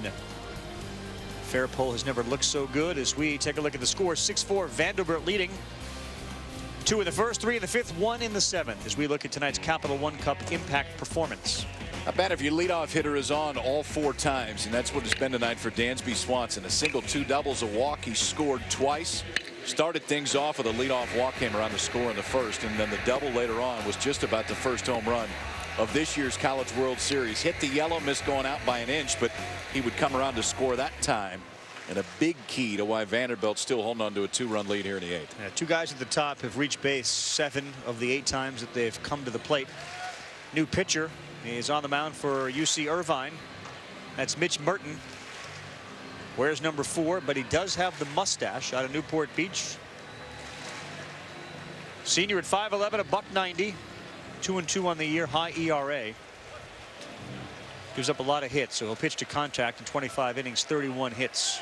Fairpole has never looked so good as we take a look at the score. 6-4 Vanderbilt leading. 2 in the first, 3 in the fifth, 1 in the seventh as we look at tonight's Capital One Cup impact performance. Not bad if your leadoff hitter is on all 4 times, and that's what it's been tonight for Dansby Swanson. A single, 2 doubles, a walk. He scored twice. Started things off with a leadoff walk, came around to score in the first, and then the double later on was just about the first home run of this year's College World Series. Hit the yellow, missed going out by an inch, but he would come around to score that time. And a big key to why Vanderbilt's still holding on to a 2-run lead here in the 8th. Yeah, 2 guys at the top have reached base 7 of the 8 times that they've come to the plate. New pitcher is on the mound for UC Irvine. That's Mitch Merton. Wears number 4, but he does have the mustache out of Newport Beach. Senior at 5'11", $190, 2-2 on the year, high ERA. Gives up a lot of hits, so he'll pitch to contact in 25 innings, 31 hits.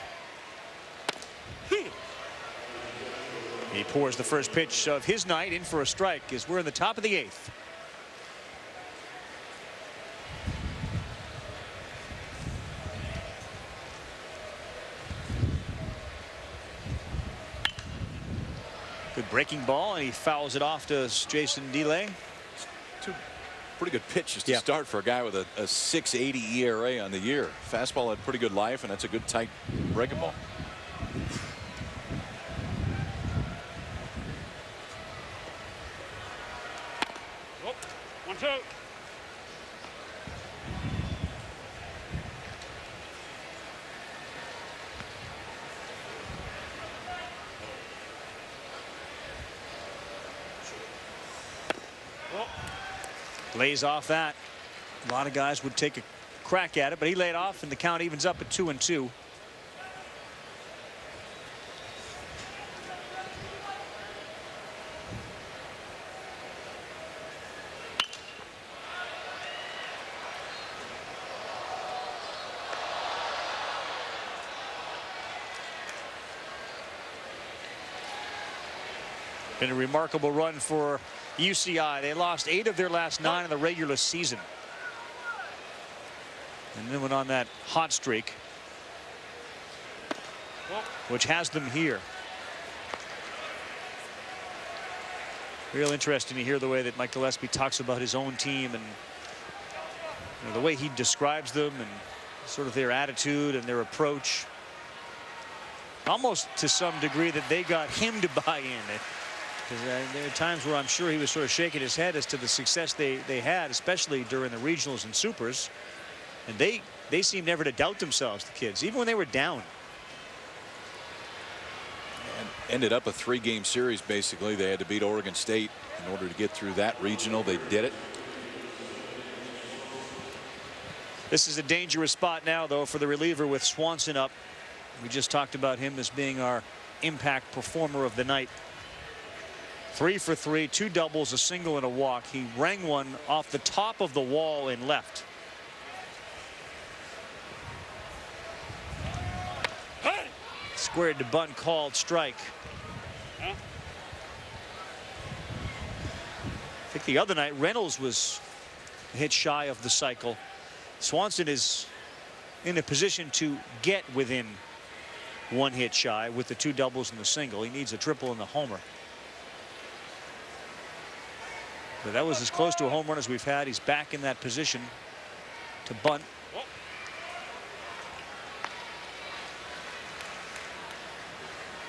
He pours the first pitch of his night in for a strike as we're in the top of the 8th. Good breaking ball, and he fouls it off to Jason Delay. 2 pretty good pitches to start for a guy with a 6.80 ERA on the year. Fastball had pretty good life, and that's a good tight breaking ball. Oh, 1-2. Lays off that. A lot of guys would take a crack at it, but he laid off, and the count evens up at 2-2. Been a remarkable run for UCI. They lost 8 of their last 9 in the regular season, and then went on that hot streak, which has them here. Real interesting to hear the way that Mike Gillespie talks about his own team, and the way he describes them, and sort of their attitude and their approach. Almost to some degree that they got him to buy in. There are times where I'm sure he was sort of shaking his head as to the success they had, especially during the regionals and supers. And they seemed never to doubt themselves, the kids, even when they were down. And ended up a 3-game series, basically. They had to beat Oregon State in order to get through that regional. They did it. This is a dangerous spot now, though, for the reliever with Swanson up. We just talked about him as being our impact performer of the night. 3 for 3, 2 doubles, a single, and a walk. He rang one off the top of the wall in left. Squared to bunt, called strike. I think the other night Reynolds was hit shy of the cycle. Swanson is in a position to get within 1 hit shy with the 2 doubles and the single. He needs a triple and the homer. But that was as close to a home run as we've had. He's back in that position to bunt. All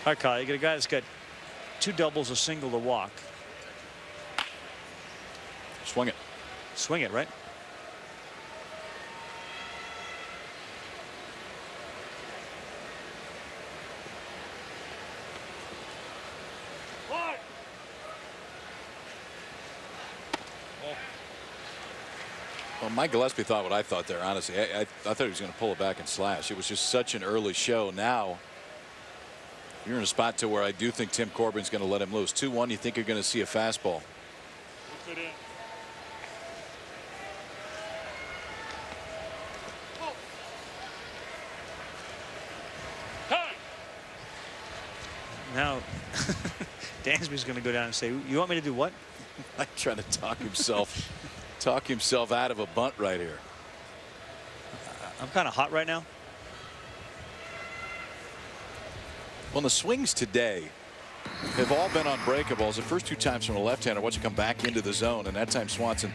right, Kyle, you got a guy that's got 2 doubles, a single, a walk. Swing it. Swing it, right? Well, Mike Gillespie thought what I thought there, honestly. I thought he was going to pull it back and slash. It was just such an early show. Now you're in a spot to where I do think Tim Corbin's going to let him loose. 2-1, you think you're going to see a fastball. Now Dansby's going to go down and say, you want me to do what? Like trying to talk himself out of a bunt right here. I'm kind of hot right now. Well, the swings today have all been on breakables. The first 2 times from a left-hander, once you come back into the zone, and that time Swanson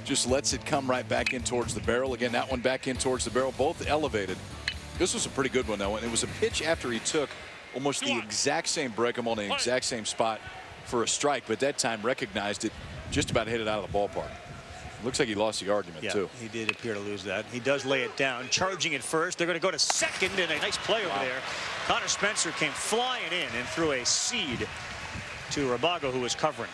just lets it come right back in towards the barrel. Again, that one back in towards the barrel, both elevated. This was a pretty good one, though, and it was a pitch after he took almost the exact same break him on the exact same spot for a strike, but that time recognized it, just about hit it out of the ballpark. Looks like he lost the argument, too. He did appear to lose that. He does lay it down, charging it first. They're going to go to second, and a nice play over there. Connor Spencer came flying in and threw a seed to Rabago, who was covering.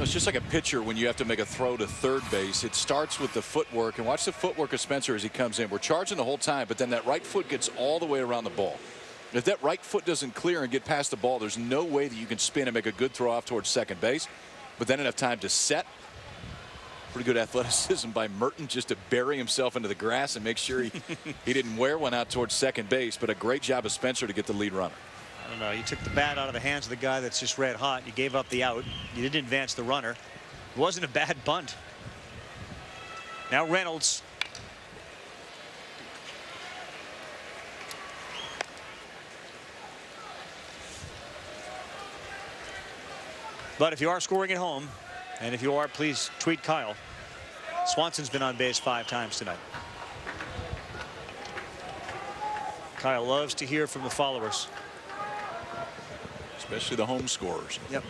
It's just like a pitcher when you have to make a throw to third base. It starts with the footwork, and watch the footwork of Spencer as he comes in. We're charging the whole time, but then that right foot gets all the way around the ball. If that right foot doesn't clear and get past the ball, there's no way that you can spin and make a good throw off towards second base. But then enough time to set. Pretty good athleticism by Merton just to bury himself into the grass and make sure he didn't wear one out towards second base. But a great job of Spencer to get the lead runner. I don't know. You took the bat out of the hands of the guy that's just red hot. You gave up the out. You didn't advance the runner. It wasn't a bad bunt. Now Reynolds. But if you are scoring at home, and if you are, please tweet Kyle. Swanson's been on base 5 times tonight. Kyle loves to hear from the followers. Especially the home scorers. Yep.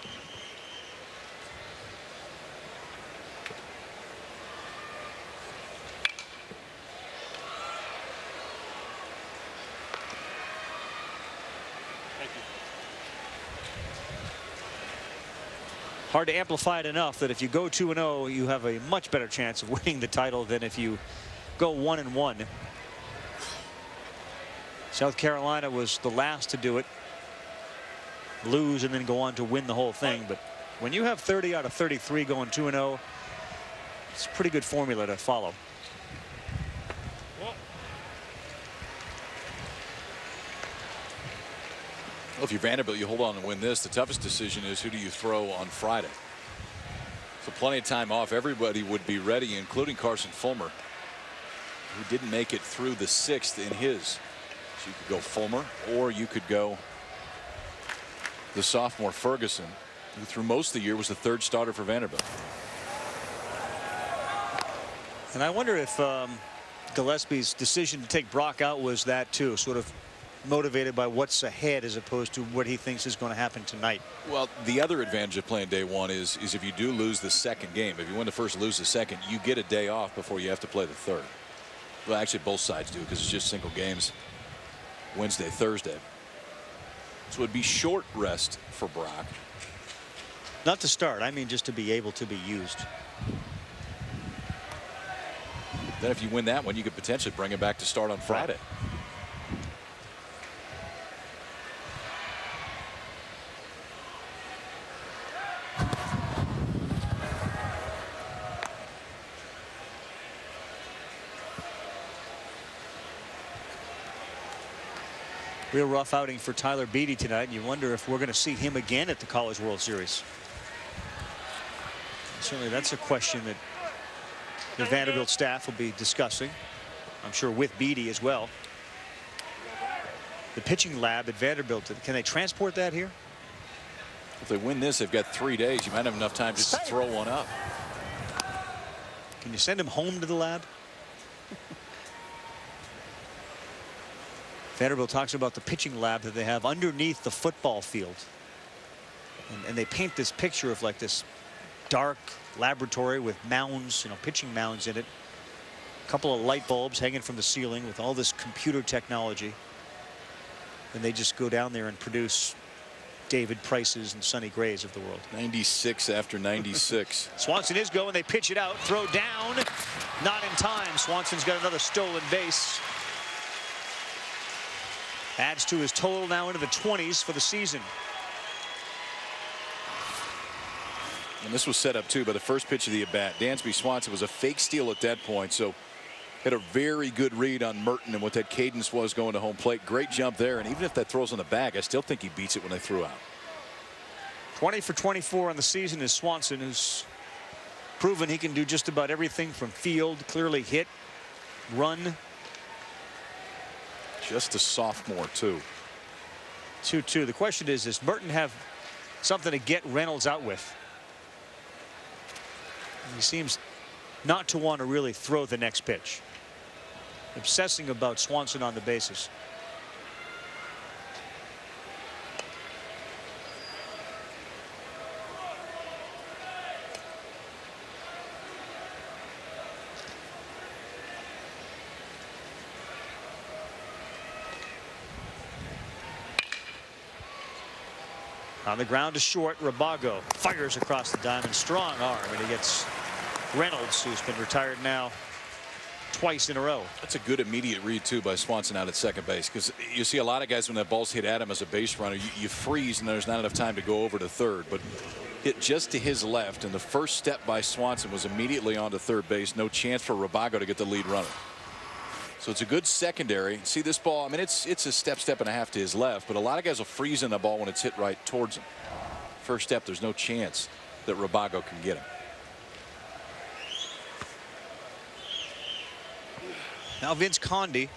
Hard to amplify it enough that if you go 2-0, you have a much better chance of winning the title than if you go 1-1. South Carolina was the last to do it. Lose and then go on to win the whole thing. But when you have 30 out of 33 going 2-0, it's a pretty good formula to follow. Well, if you're Vanderbilt, you hold on and win this. The toughest decision is who do you throw on Friday. So plenty of time off. Everybody would be ready, including Carson Fulmer, who didn't make it through the 6th in his. So you could go Fulmer, or you could go the sophomore Ferguson, who through most of the year was the 3rd starter for Vanderbilt. And I wonder if Gillespie's decision to take Brock out was that too, sort of motivated by what's ahead as opposed to what he thinks is going to happen tonight. Well, the other advantage of playing day 1 is if you do lose the 2nd game, if you win the 1st, lose the 2nd, you get a day off before you have to play the 3rd. Well, actually both sides do, because it's just single games Wednesday, Thursday. So it'd be short rest for Brock. Not to start, I mean just to be able to be used. Then if you win that one, you could potentially bring him back to start on Friday. Real rough outing for Tyler Beatty tonight, and you wonder if we're going to see him again at the College World Series. Certainly that's a question that the Vanderbilt staff will be discussing, I'm sure, with Beatty as well. The pitching lab at Vanderbilt, can they transport that here? If they win this, they've got 3 days. You might have enough time just to throw one up. Can you send him home to the lab? Vanderbilt talks about the pitching lab that they have underneath the football field. And they paint this picture of like this dark laboratory with mounds, pitching mounds in it. A couple of light bulbs hanging from the ceiling with all this computer technology. And they just go down there and produce David Prices and Sonny Grays of the world. 96 after 96. Swanson is going. They pitch it out. Throw down. Not in time. Swanson's got another stolen base. Adds to his total now into the 20s for the season. And this was set up too by the first pitch of the at-bat. Dansby Swanson was a fake steal at that point, so had a very good read on Merton and what that cadence was going to home plate. Great jump there, and even if that throws on the bag, I still think he beats it when they threw out. 20 for 24 on the season is Swanson, who's proven he can do just about everything from field, clearly hit, run. Just a sophomore too. 2-2. The question is, does Merton have something to get Reynolds out with? He seems not to want to really throw the next pitch. Obsessing about Swanson on the bases. On the ground to short, Rabago fires across the diamond. Strong arm, and he gets Reynolds, who's been retired now twice in a row. That's a good immediate read, too, by Swanson out at second base, because you see a lot of guys when that ball's hit at him as a base runner, you freeze and there's not enough time to go over to third. But hit just to his left, and the first step by Swanson was immediately onto third base. No chance for Rabago to get the lead runner. So it's a good secondary. See this ball, I mean, it's a step and a half to his left, but a lot of guys will freeze in the ball when it's hit right towards him. First step, there's no chance that Rabago can get him. Now Vince Conde.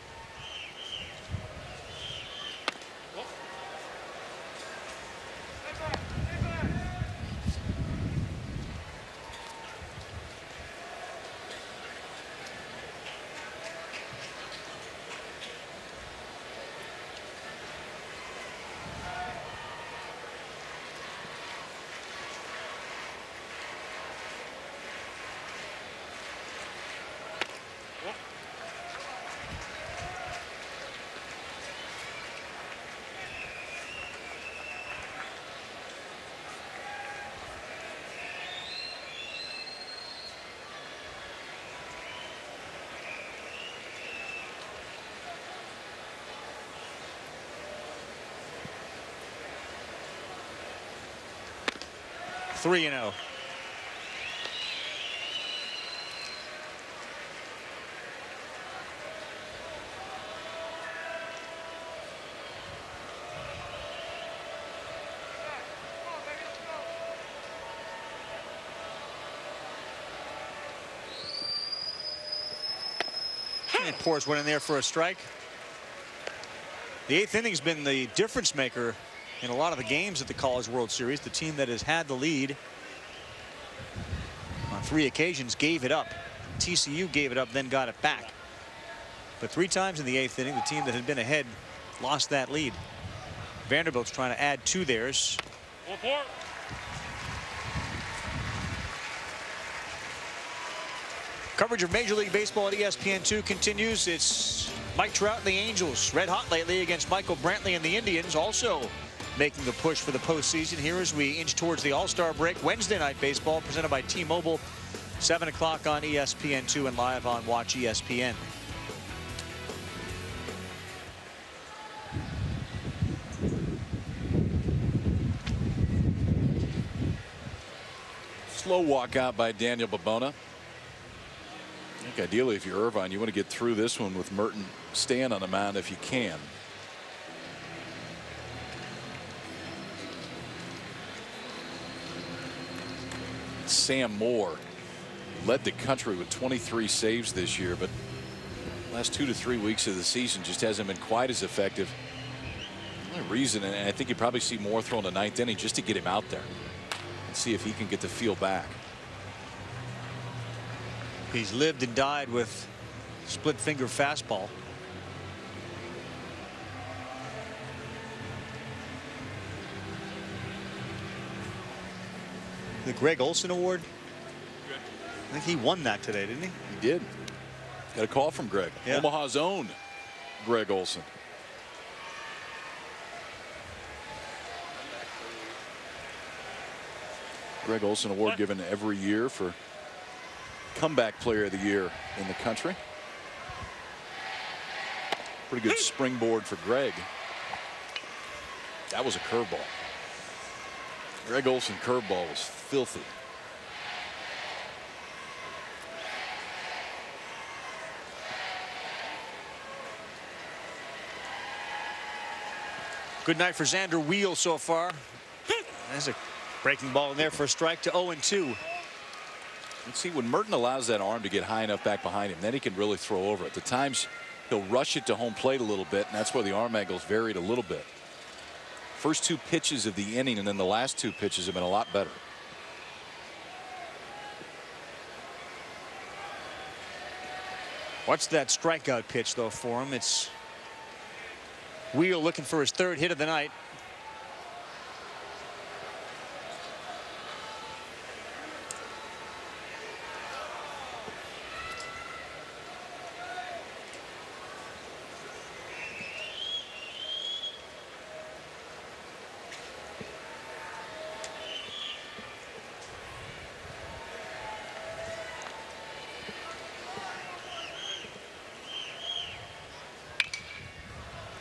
Three and 0. And pours one in there for a strike. The eighth inning's been the difference maker in a lot of the games at the College World Series. The team that has had the lead on 3 occasions gave it up. TCU gave it up, then got it back. But 3 times in the 8th inning, the team that had been ahead lost that lead. Vanderbilt's trying to add to theirs. Coverage of Major League Baseball at ESPN2 continues. It's Mike Trout and the Angels, red hot lately against Michael Brantley and the Indians, also making the push for the postseason here as we inch towards the All-Star break. Wednesday night baseball presented by T-Mobile, 7 o'clock on ESPN2 and live on Watch ESPN. Slow walk out by Daniel Babona. I think ideally, if you're Irvine, you want to get through this one with Merton staying on the mound if you can. Sam Moore led the country with 23 saves this year, but last 2 to 3 weeks of the season just hasn't been quite as effective. The only reason, and I think you probably see Moore throw in the 9th inning just to get him out there and see if he can get the feel back. He's lived and died with split finger fastball. The Greg Olson Award. I think he won that today, didn't he? He did. Got a call from Greg. Yeah. Omaha's own Greg Olson. Greg Olson Award given every year for comeback player of the year in the country. Pretty good springboard for Greg. That was a curveball. Greg Olson curveball was filthy. Good night for Xander Wheel so far. There's a breaking ball in there for a strike to 0-2. Let's see, when Merton allows that arm to get high enough back behind him, then he can really throw over it. The times he'll rush it to home plate a little bit, and that's where the arm angle's varied a little bit. First 2 pitches of the inning and then the last 2 pitches have been a lot better. Watch that strikeout pitch, though, for him. It's Wheel looking for his 3rd hit of the night.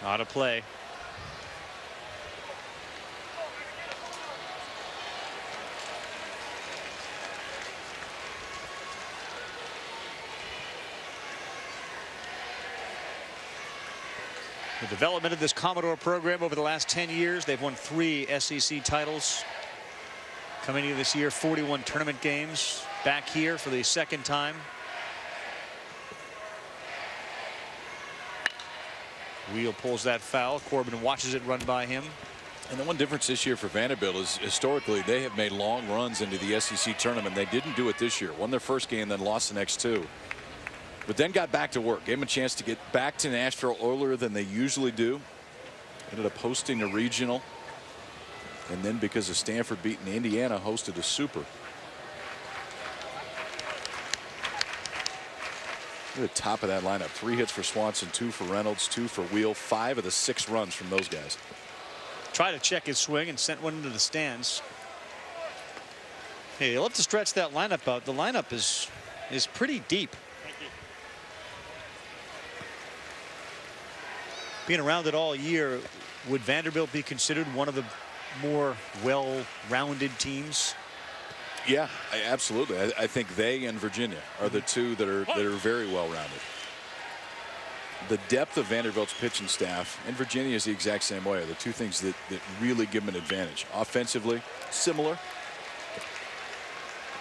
Out of play. The development of this Commodore program over the last 10 years, they've won 3 SEC titles. Coming into this year, 41 tournament games. Back here for the 2nd time. Wheel pulls that foul. Corbin watches it run by him. And the one difference this year for Vanderbilt is historically they have made long runs into the SEC tournament. They didn't do it this year. Won their first game, then lost the next 2. But then got back to work. Gave them a chance to get back to Nashville earlier than they usually do. Ended up hosting a regional. And then because of Stanford beating Indiana, hosted a super. At the top of that lineup, 3 hits for Swanson, 2 for Reynolds, 2 for Wheel, 5 of the 6 runs from those guys. Try to check his swing and sent one into the stands. Hey, they'll have to stretch that lineup out. The lineup is pretty deep. Being around it all year, would Vanderbilt be considered one of the more well-rounded teams? Yeah, absolutely. I think they and Virginia are the 2 that are very well-rounded. The depth of Vanderbilt's pitching staff and Virginia is the exact same way are the 2 things that really give them an advantage. Offensively, similar.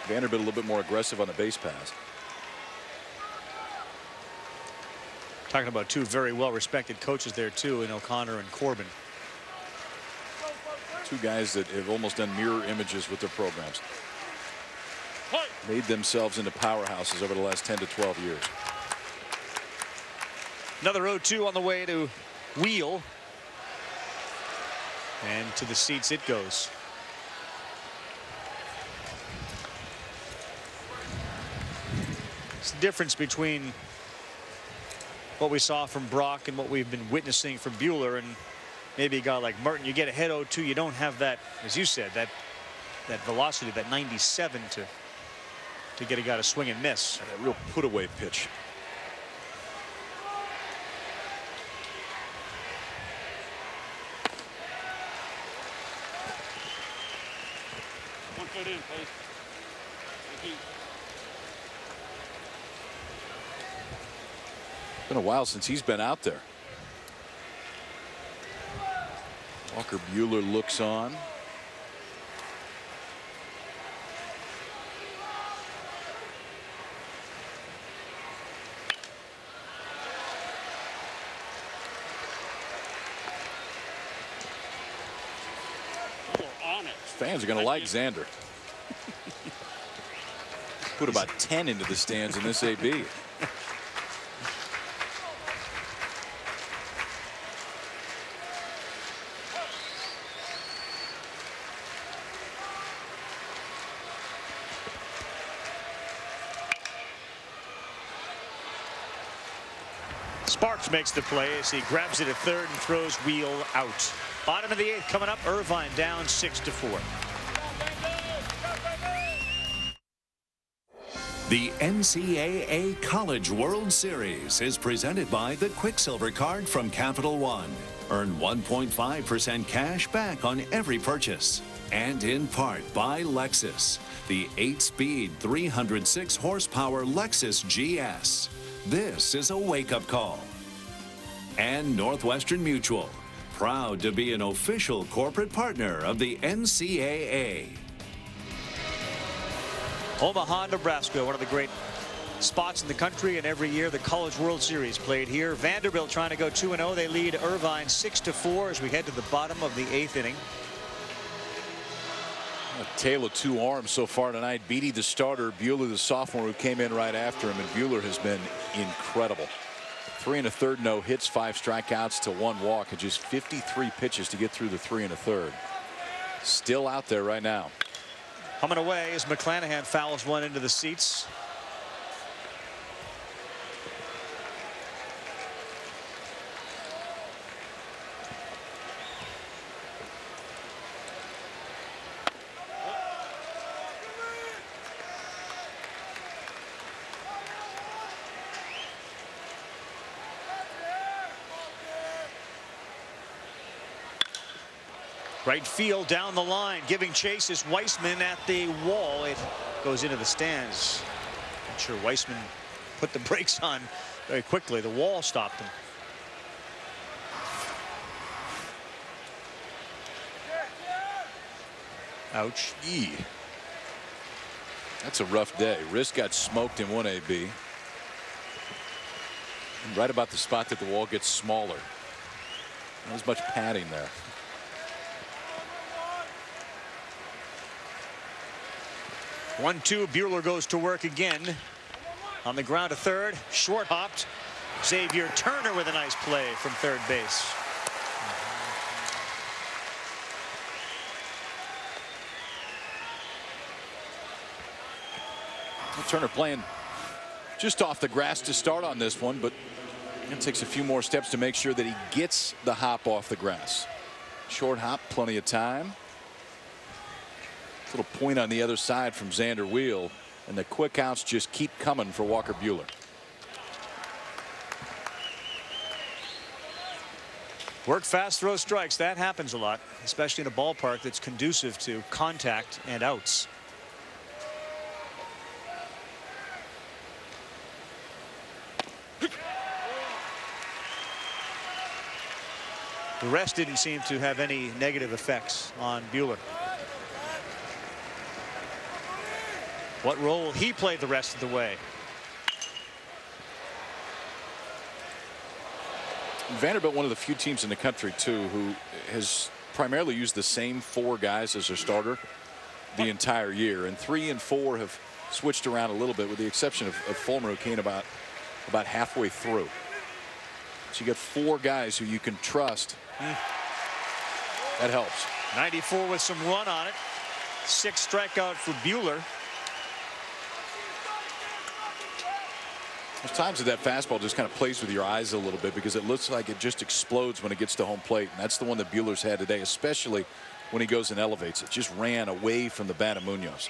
Vanderbilt a little bit more aggressive on the base pass. Talking about 2 very well-respected coaches there too, in O'Connor and Corbin. 2 guys that have almost done mirror images with their programs. Made themselves into powerhouses over the last 10 to 12 years. Another 0-2 on the way to Wheel. And to the seats it goes. It's the difference between what we saw from Brock and what we've been witnessing from Buehler, and maybe a guy like Martin. You get ahead 0-2, you don't have that, as you said, that velocity, that 97 to get a guy to swing and miss. And a real put-away pitch. One foot in, please. Thank you. It's been a while since he's been out there. Walker Buehler looks on. Fans are going to like Xander. Put about 10 into the stands in this AB. Sparks makes the play as he grabs it at 3rd and throws Wheel out. Bottom of the 8th coming up. Irvine down 6-4. The NCAA College World Series is presented by the Quicksilver Card from Capital One. Earn 1.5% cash back on every purchase. And in part by Lexus, the 8-speed 306 horsepower Lexus GS. This is a wake-up call. And Northwestern Mutual, proud to be an official corporate partner of the NCAA. Omaha, Nebraska, one of the great spots in the country, and every year the College World Series played here. Vanderbilt trying to go 2-0. They lead Irvine 6-4 as we head to the bottom of the 8th inning. A tale of two arms so far tonight. Beatty, the starter, Buehler, the sophomore, who came in right after him, and Buehler has been incredible. 3 1/3 no hits, 5 strikeouts to 1 walk, and just 53 pitches to get through the 3 1/3. Still out there right now. Coming away as McClanahan fouls one into the seats. Right field down the line, giving chase is Weissman at the wall. It goes into the stands. Not sure Weissman put the brakes on very quickly. The wall stopped him. Ouch. That's a rough day. Wrist got smoked in 1AB. And right about the spot that the wall gets smaller. Not as much padding there. 1-2. Buehler goes to work again. On the ground to third. Short hopped. Xavier Turner with a nice play from third base. Turner playing just off the grass to start on this one, but it takes a few more steps to make sure that he gets the hop off the grass. Short hop, plenty of time. Little point on the other side from Xander Wheel, and the quick outs just keep coming for Walker Buehler. Work fast, throw strikes. That happens a lot, especially in a ballpark that's conducive to contact and outs. The rest didn't seem to have any negative effects on Buehler. What role will he play the rest of the way? Vanderbilt, one of the few teams in the country too who has primarily used the same 4 guys as their starter the entire year, and 3 and 4 have switched around a little bit, with the exception of Fulmer, who came about halfway through. So you got 4 guys who you can trust. That helps. 94 with some run on it. 6 strikeout for Buehler. There's times that fastball just kind of plays with your eyes a little bit, because it looks like it just explodes when it gets to home plate, and that's the one that Buehler's had today, especially when he goes and elevates it. Just ran away from the bat of Munoz.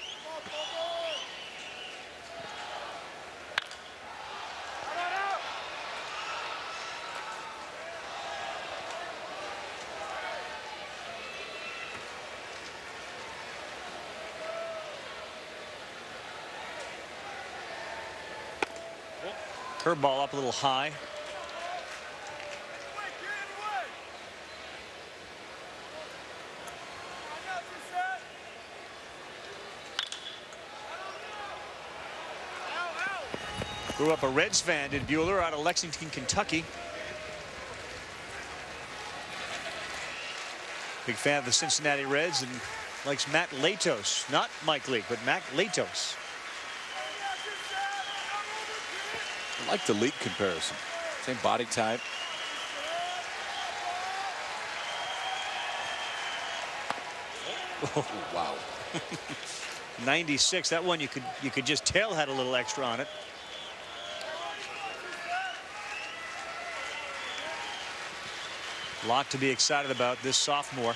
Curveball up a little high. Grew up a Reds fan, did Buehler, out of Lexington, Kentucky. Big fan of the Cincinnati Reds and likes Matt Latos, not Mike Leake, but Matt Latos. I like the Leake comparison. Same body type. Oh, wow. 96. That one you could just tell had a little extra on it. A lot to be excited about this sophomore.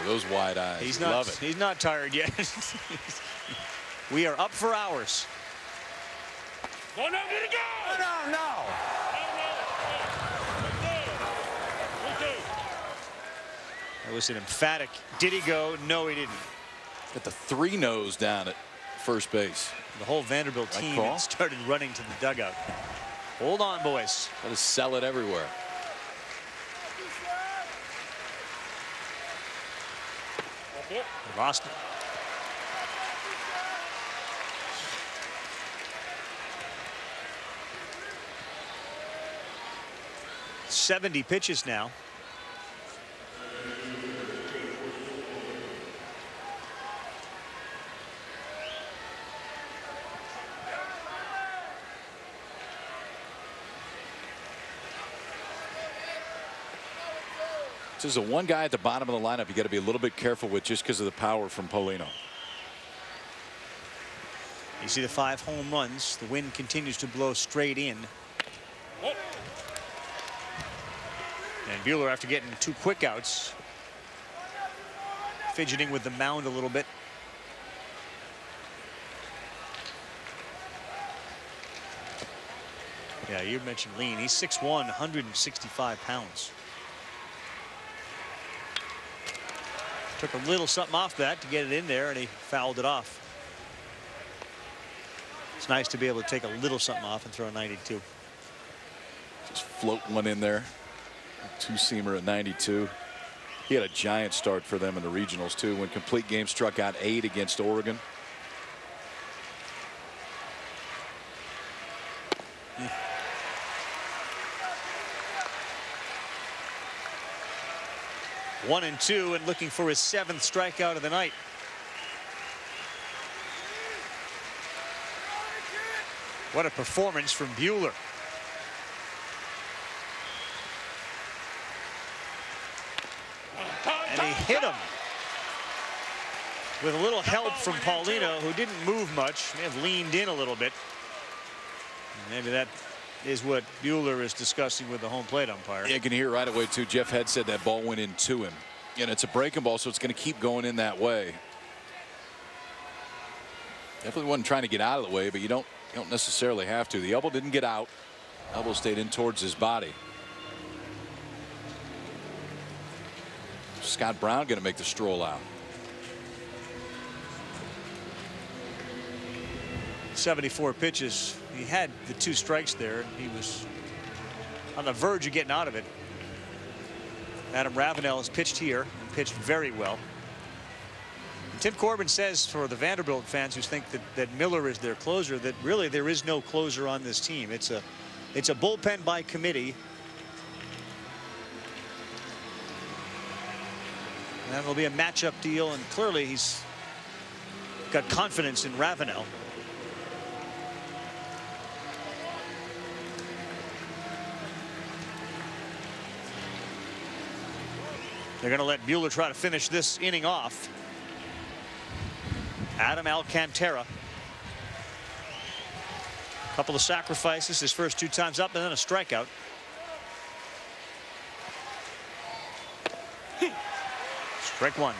Those wide eyes. He's not, love it. He's not tired yet. We are up for hours. Oh, no, did it go? No, no. That was an emphatic, did he go? No, he didn't. Got the 3 nose down at first base. The whole Vanderbilt Right team call. started running to the dugout. Hold on, boys. Got to sell it everywhere. They lost it. .70 pitches now. This is the one guy at the bottom of the lineup you got to be a little bit careful with just because of the power from Paulino. You see the 5 home runs. The wind continues to blow straight in. And Buehler, after getting 2 quick outs, fidgeting with the mound a little bit. Yeah, you mentioned lean. He's 6'1", 165 pounds. Took a little something off that to get it in there, and he fouled it off. It's nice to be able to take a little something off and throw a 92. Just float one in there. 2-seamer at 92. He had a giant start for them in the regionals too, when complete game struck out 8 against Oregon. One and 2, and looking for his 7th strikeout of the night. What a performance from Buehler. And he hit him with a little help from Paulino, who didn't move much, may have leaned in a little bit. Maybe that is what Buehler is discussing with the home plate umpire. Yeah, you can hear right away too. Jeff Head said that ball went into him, and it's a breaking ball, so it's going to keep going in that way. Definitely wasn't trying to get out of the way, but you don't necessarily have to. The elbow didn't get out. Elbow stayed in towards his body. Scott Brown going to make the stroll out. 74 pitches. He had the 2 strikes there, and he was on the verge of getting out of it. Adam Ravenel has pitched here and pitched very well. And Tim Corbin says, for the Vanderbilt fans who think that Miller is their closer, that really there is no closer on this team. It's a bullpen by committee. And that will be a matchup deal, and clearly he's got confidence in Ravenel. They're going to let Buehler try to finish this inning off. Adam Alcantara. A couple of sacrifices his first 2 times up, and then a strikeout. Strike 1.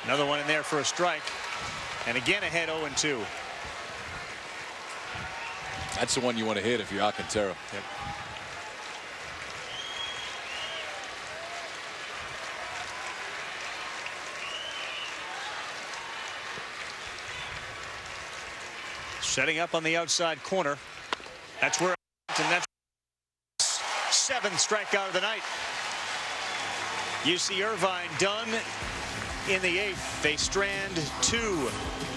Another one in there for a strike. And again ahead 0-2. That's the one you want to hit if you're Alcantara. Yep. Setting up on the outside corner. That's where, and that's 7th strikeout of the night. UC Irvine done in the 8th. They strand 2.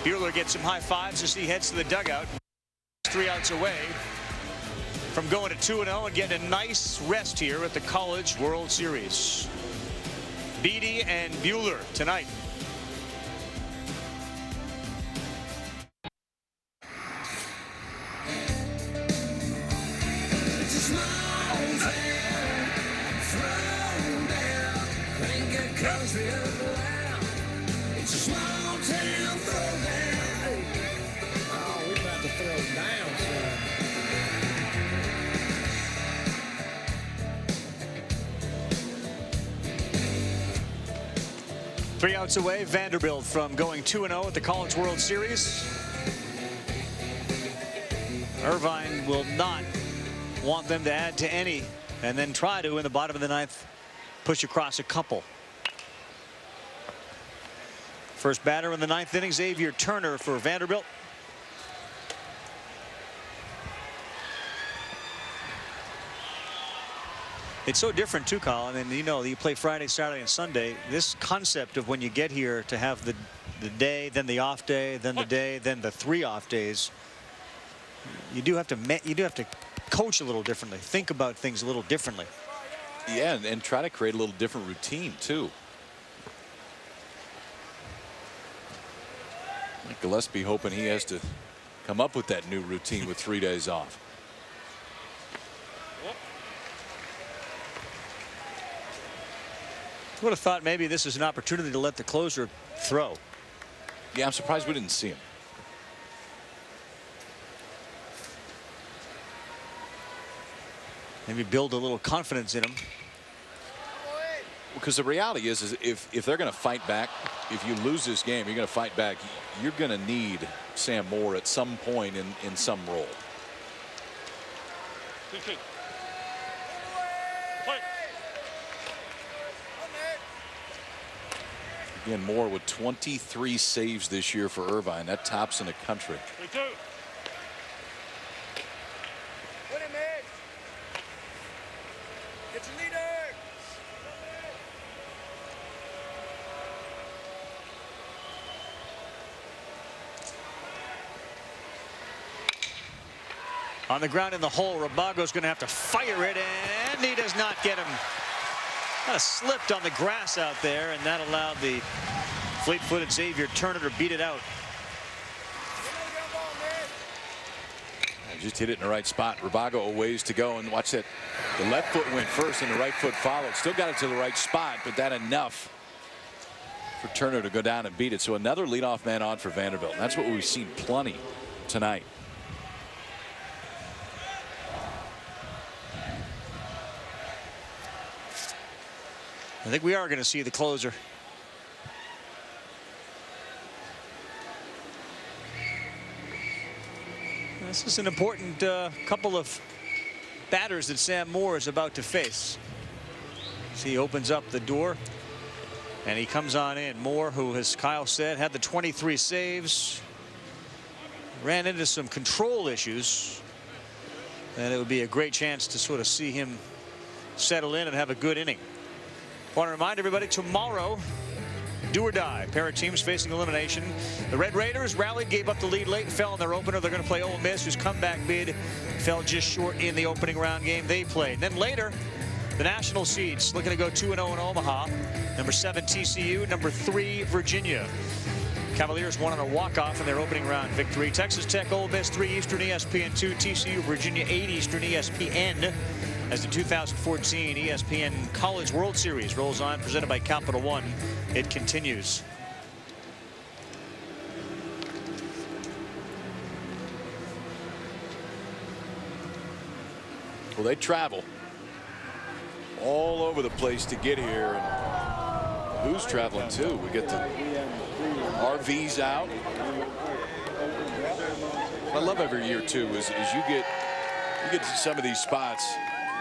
Buehler gets some high fives as he heads to the dugout. 3 outs away from going to 2-0 and getting a nice rest here at the College World Series. Beatty and Buehler tonight. It's a small town throwdown. Oh, we about to throw down, son. Three outs away, Vanderbilt from going 2-0 at the College World Series. Irvine will not want them to add to any, and then try to in the bottom of the 9th push across a couple. First batter in the 9th inning, Xavier Turner for Vanderbilt. It's so different too, Colin, and you know you play Friday, Saturday, and Sunday. This concept of when you get here to have the day, then the off day, then the day, then the 3 off days. You do have to coach a little differently, think about things a little differently. Yeah, and try to create a little different routine too. Like Gillespie hoping he has to come up with that new routine with 3 days off. Would have thought maybe this is an opportunity to let the closer throw. Yeah, I'm surprised we didn't see him. Maybe build a little confidence in him. Because the reality is if they're going to fight back, if you lose this game, you're going to fight back. You're going to need Sam Moore at some point in some role. Again, Moore with 23 saves this year for Irvine. That tops in the country. On the ground in the hole, Rabago's going to have to fire it, and he does not get him. Kind of slipped on the grass out there, and that allowed the fleet-footed Xavier Turner to beat it out. Just hit it in the right spot. Rabago a ways to go, and watch that. The left foot went first, and the right foot followed. Still got it to the right spot, but that enough for Turner to go down and beat it. So another leadoff man on for Vanderbilt. And that's what we've seen plenty tonight. I think we are going to see the closer. This is an important couple of batters that Sam Moore is about to face. As he opens up the door and he comes on in. Moore, who, as Kyle said, had the 23 saves, ran into some control issues, and it would be a great chance to sort of see him settle in and have a good inning. I want to remind everybody, tomorrow, do or die. Pair of teams facing elimination. The Red Raiders rallied, gave up the lead late, fell in their opener. They're going to play Ole Miss, whose comeback bid fell just short in the opening round game they played. Then later, the national seeds looking to go 2-0 in Omaha. Number 7 TCU, number 3 Virginia. Cavaliers won on a walk-off in their opening round victory. Texas Tech, Ole Miss 3 Eastern, ESPN2. TCU, Virginia 8 Eastern, ESPN. As the 2014 ESPN College World Series rolls on, presented by Capital One, it continues. Well, they travel all over the place to get here. And who's traveling too? We get the RVs out. What I love every year too is you get to some of these spots.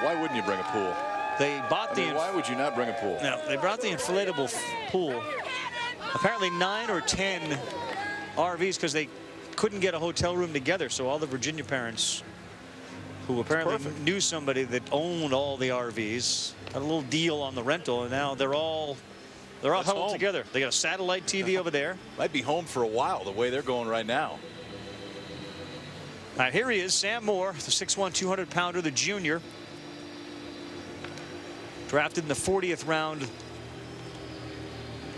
Why wouldn't you bring a pool? They bought why would you not bring a pool? No, they brought the inflatable pool. Apparently 9 or 10 RVs because they couldn't get a hotel room together. So all the Virginia parents who apparently knew somebody that owned all the RVs got a little deal on the rental, and now they're all huddled together. They got a satellite TV over there. Might be home for a while the way they're going right now. All right, here he is, Sam Moore, the 6'1", 200-pounder, the junior. Drafted in the 40th round.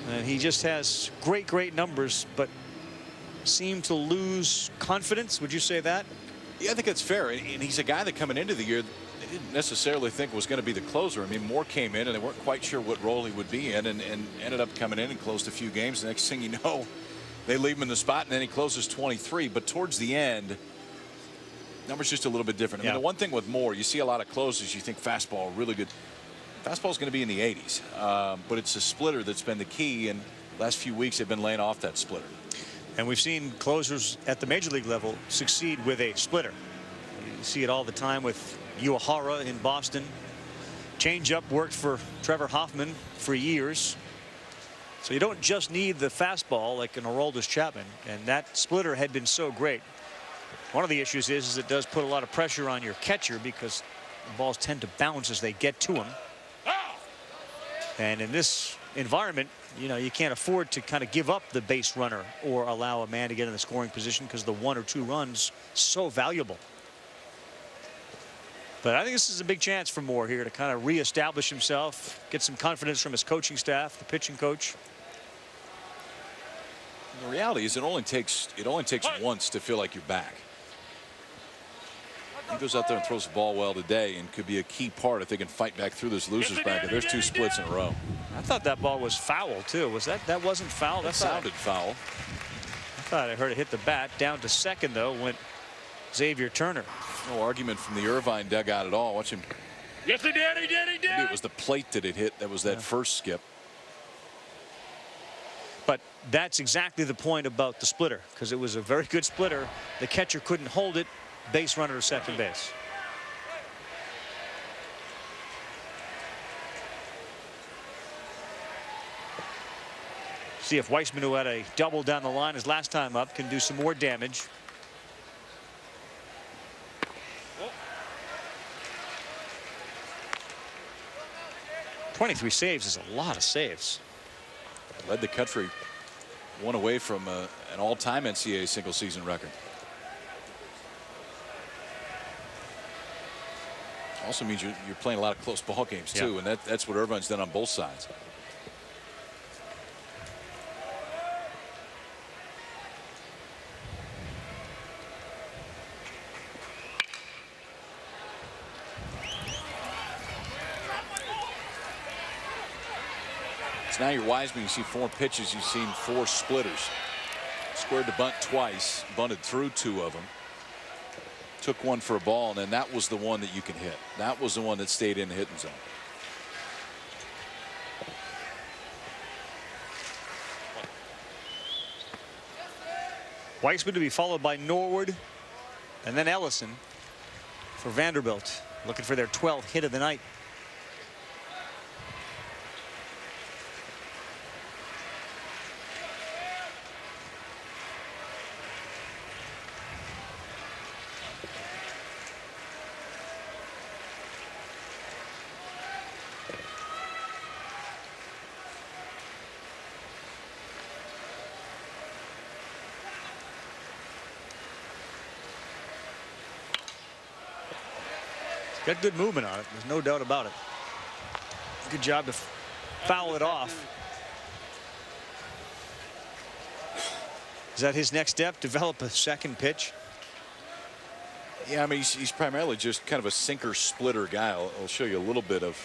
And he just has great numbers, but seemed to lose confidence. Would you say that? Yeah, I think that's fair. And he's a guy that coming into the year, they didn't necessarily think was going to be the closer. I mean, Moore came in and they weren't quite sure what role he would be in, and ended up coming in and closed a few games. The next thing you know, they leave him in the spot, and then he closes 23. But towards the end, numbers just a little bit different. I mean, the one thing with Moore, you see a lot of closes, you think fastball really good. Fastball's going to be in the 80s, but it's a splitter that's been the key, and last few weeks they've been laying off that splitter. And we've seen closers at the major league level succeed with a splitter. You see it all the time with Uehara in Boston, Changeup worked for Trevor Hoffman for years. So you don't just need the fastball like an Aroldis Chapman, and that splitter had been so great. One of the issues is it does put a lot of pressure on your catcher because the balls tend to bounce as they get to him. And in this environment, you know, you can't afford to kind of give up the base runner or allow a man to get in the scoring position because the 1 or 2 runs so valuable. But I think this is a big chance for Moore here to kind of reestablish himself, get some confidence from his coaching staff, the pitching coach. The reality is it only takes once to feel like you're back. He goes out there and throws the ball well today and could be a key part if they can fight back through this loser's bracket. There's 2 splits in a row. I thought that ball was foul too. Was that wasn't foul? That sounded foul. I thought I heard it hit the bat. Down to second though went Xavier Turner. No argument from the Irvine dugout at all. Watch him. Yes, he did. He did. He did. Maybe it was the plate that it hit. That was that first skip. But that's exactly the point about the splitter, because it was a very good splitter. The catcher couldn't hold it. Base runner to second base. See if Weissman, who had a double down the line his last time up, can do some more damage. Oh. 23 saves is a lot of saves. Led the country one away from an all-time NCAA single-season record. Also means you're playing a lot of close ball games too, and that's what Irvine's done on both sides. So now you're Wiseman. You see 4 pitches. You've seen 4 splitters. Squared the bunt twice. Bunted through 2 of them. Took one for a ball, and then that was the one that you can hit. That was the one that stayed in the hitting zone. Weissman to be followed by Norwood and then Ellison for Vanderbilt, looking for their 12th hit of the night. Got good movement on it. There's no doubt about it. Good job to foul it off. Is that his next step? Develop a second pitch? Yeah, I mean, he's primarily just kind of a sinker splitter guy. I'll show you a little bit of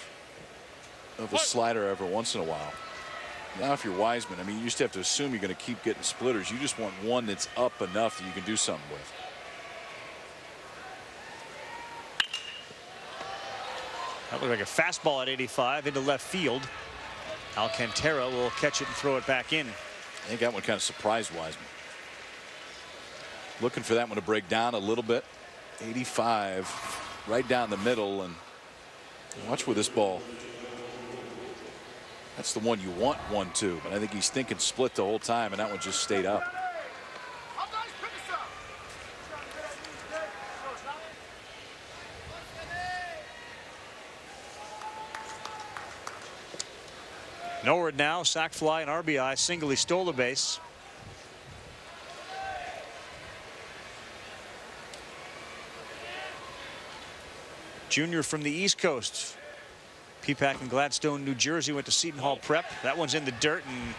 a slider every once in a while. Now, if you're Wiseman, I mean, you just have to assume you're going to keep getting splitters. You just want one that's up enough that you can do something with. That looked like a fastball at 85 into left field. Alcantara will catch it and throw it back in. I think that one kind of surprised Wiseman. Looking for that one to break down a little bit. 85 right down the middle, and watch with this ball. That's the one you want 1-2, but I think he's thinking split the whole time, and that one just stayed up. Norwood now, sac fly and RBI, single. He stole the base. Junior from the East Coast. Peapack and Gladstone, New Jersey, went to Seton Hall Prep. That one's in the dirt, and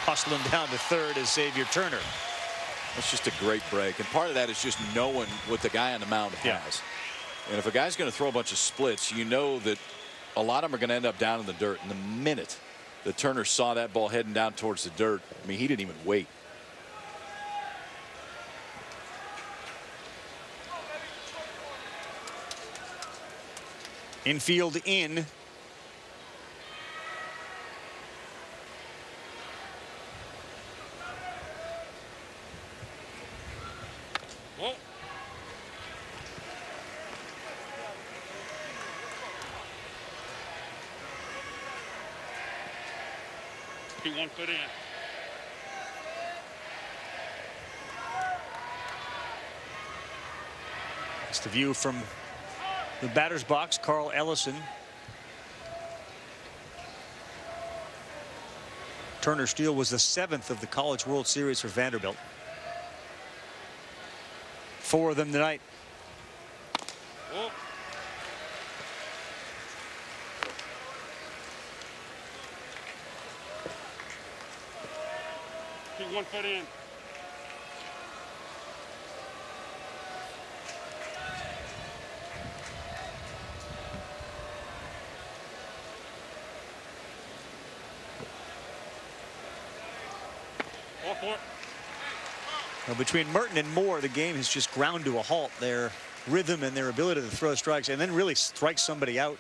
hustling down to third is Xavier Turner. That's just a great break, and part of that is just knowing what the guy on the mound has. And if a guy's going to throw a bunch of splits, you know that a lot of them are going to end up down in the dirt. And the minute that Turner saw that ball heading down towards the dirt, I mean, he didn't even wait. Infield in. Keep 1 foot in. It's the view from the batter's box. Carl Ellison. Turner Steele was the 7th of the College World Series for Vanderbilt. 4 of them tonight. Oh. Keep 1 foot in. Well, between Merton and Moore, the game has just ground to a halt. Their rhythm and their ability to throw strikes and then really strike somebody out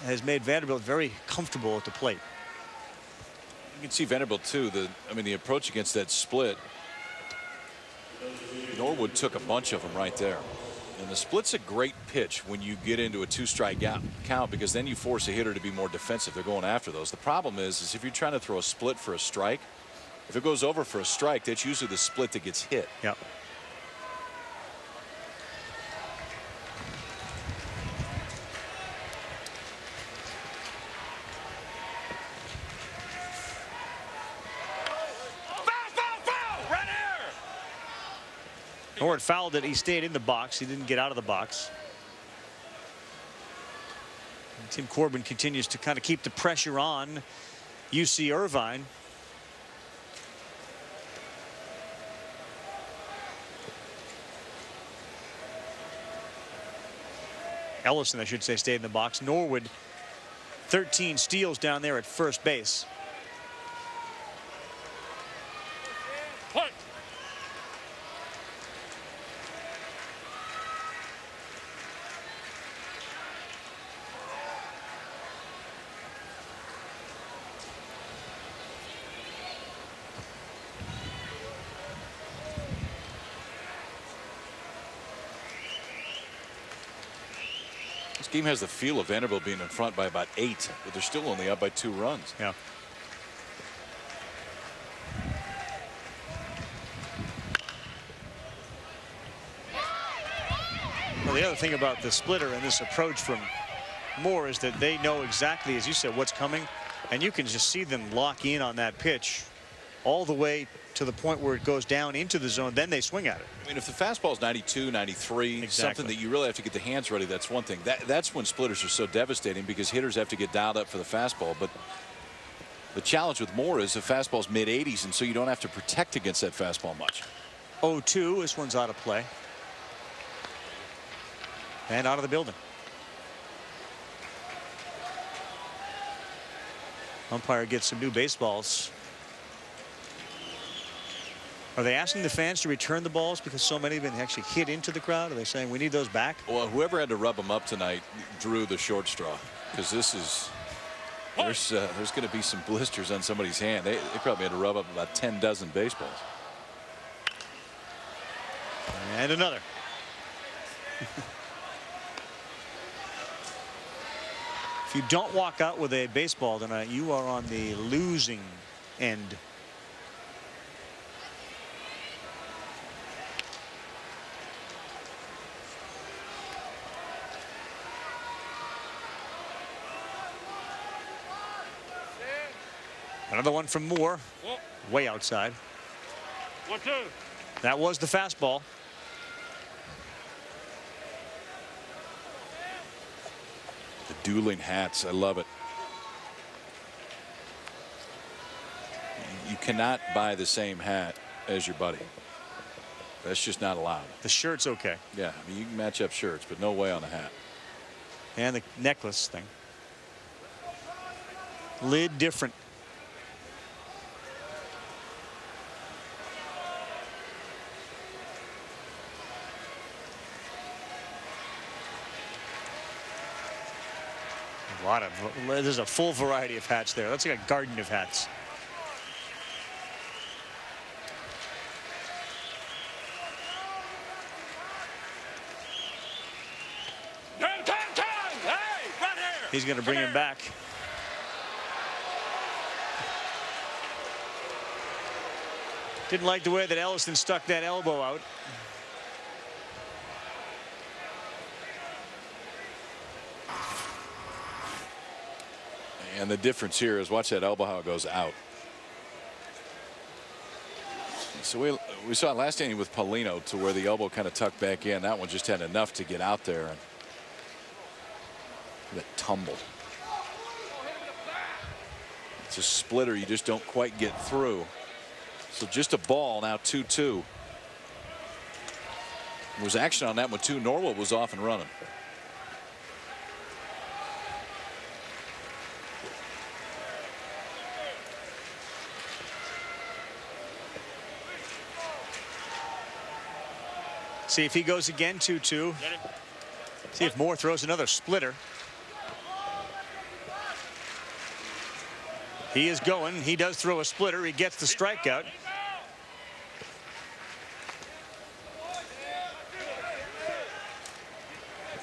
has made Vanderbilt very comfortable at the plate. You can see Vanderbilt too. The approach against that split. Norwood took a bunch of them right there. And the split's a great pitch when you get into a 2-strike count, because then you force a hitter to be more defensive. They're going after those. The problem is if you're trying to throw a split for a strike, if it goes over for a strike, that's usually the split that gets hit. Yep. Norwood fouled it. He stayed in the box. He didn't get out of the box. And Tim Corbin continues to kind of keep the pressure on UC Irvine. Ellison, I should say, stayed in the box. Norwood, 13 steals down there at first base. Play. This game has the feel of Vanderbilt being in front by about 8, but they're still only up by 2 runs. Yeah. Well, the other thing about the splitter and this approach from Moore is that they know exactly, as you said, what's coming, and you can just see them lock in on that pitch all the way to the point where it goes down into the zone. Then they swing at it. I mean, if the fastball is 92, 93, something that you really have to get the hands ready, that's one thing. That's when splitters are so devastating, because hitters have to get dialed up for the fastball. But the challenge with Moore is the fastball's mid-80s, and so you don't have to protect against that fastball much. 0-2. This one's out of play. And out of the building. Umpire gets some new baseballs. Are they asking the fans to return the balls because so many have been actually hit into the crowd? Are they saying we need those back? Well, whoever had to rub them up tonight drew the short straw, because this is there's going to be some blisters on somebody's hand. They probably had to rub up about 10 dozen baseballs. And another. If you don't walk out with a baseball tonight, you are on the losing end. Another one from Moore, way outside. 1-2. That was the fastball. The dueling hats, I love it. You cannot buy the same hat as your buddy. That's just not allowed. The shirt's okay. Yeah, I mean, you can match up shirts, but no way on a hat. And the necklace thing. Lid different. There's a full variety of hats there. That's like a garden of hats. Hey, right here. He's going to bring him back. Didn't like the way that Ellison stuck that elbow out. And the difference here is watch that elbow how it goes out. So we saw it last inning with Paulino to where the elbow kind of tucked back in. That one just had enough to get out there. And that tumble. It's a splitter you just don't quite get through. So just a ball now 2-2. There was action on that one too. Norwood was off and running. See if he goes again 2-2. See if Moore throws another splitter. He is going. He does throw a splitter. He gets the strikeout.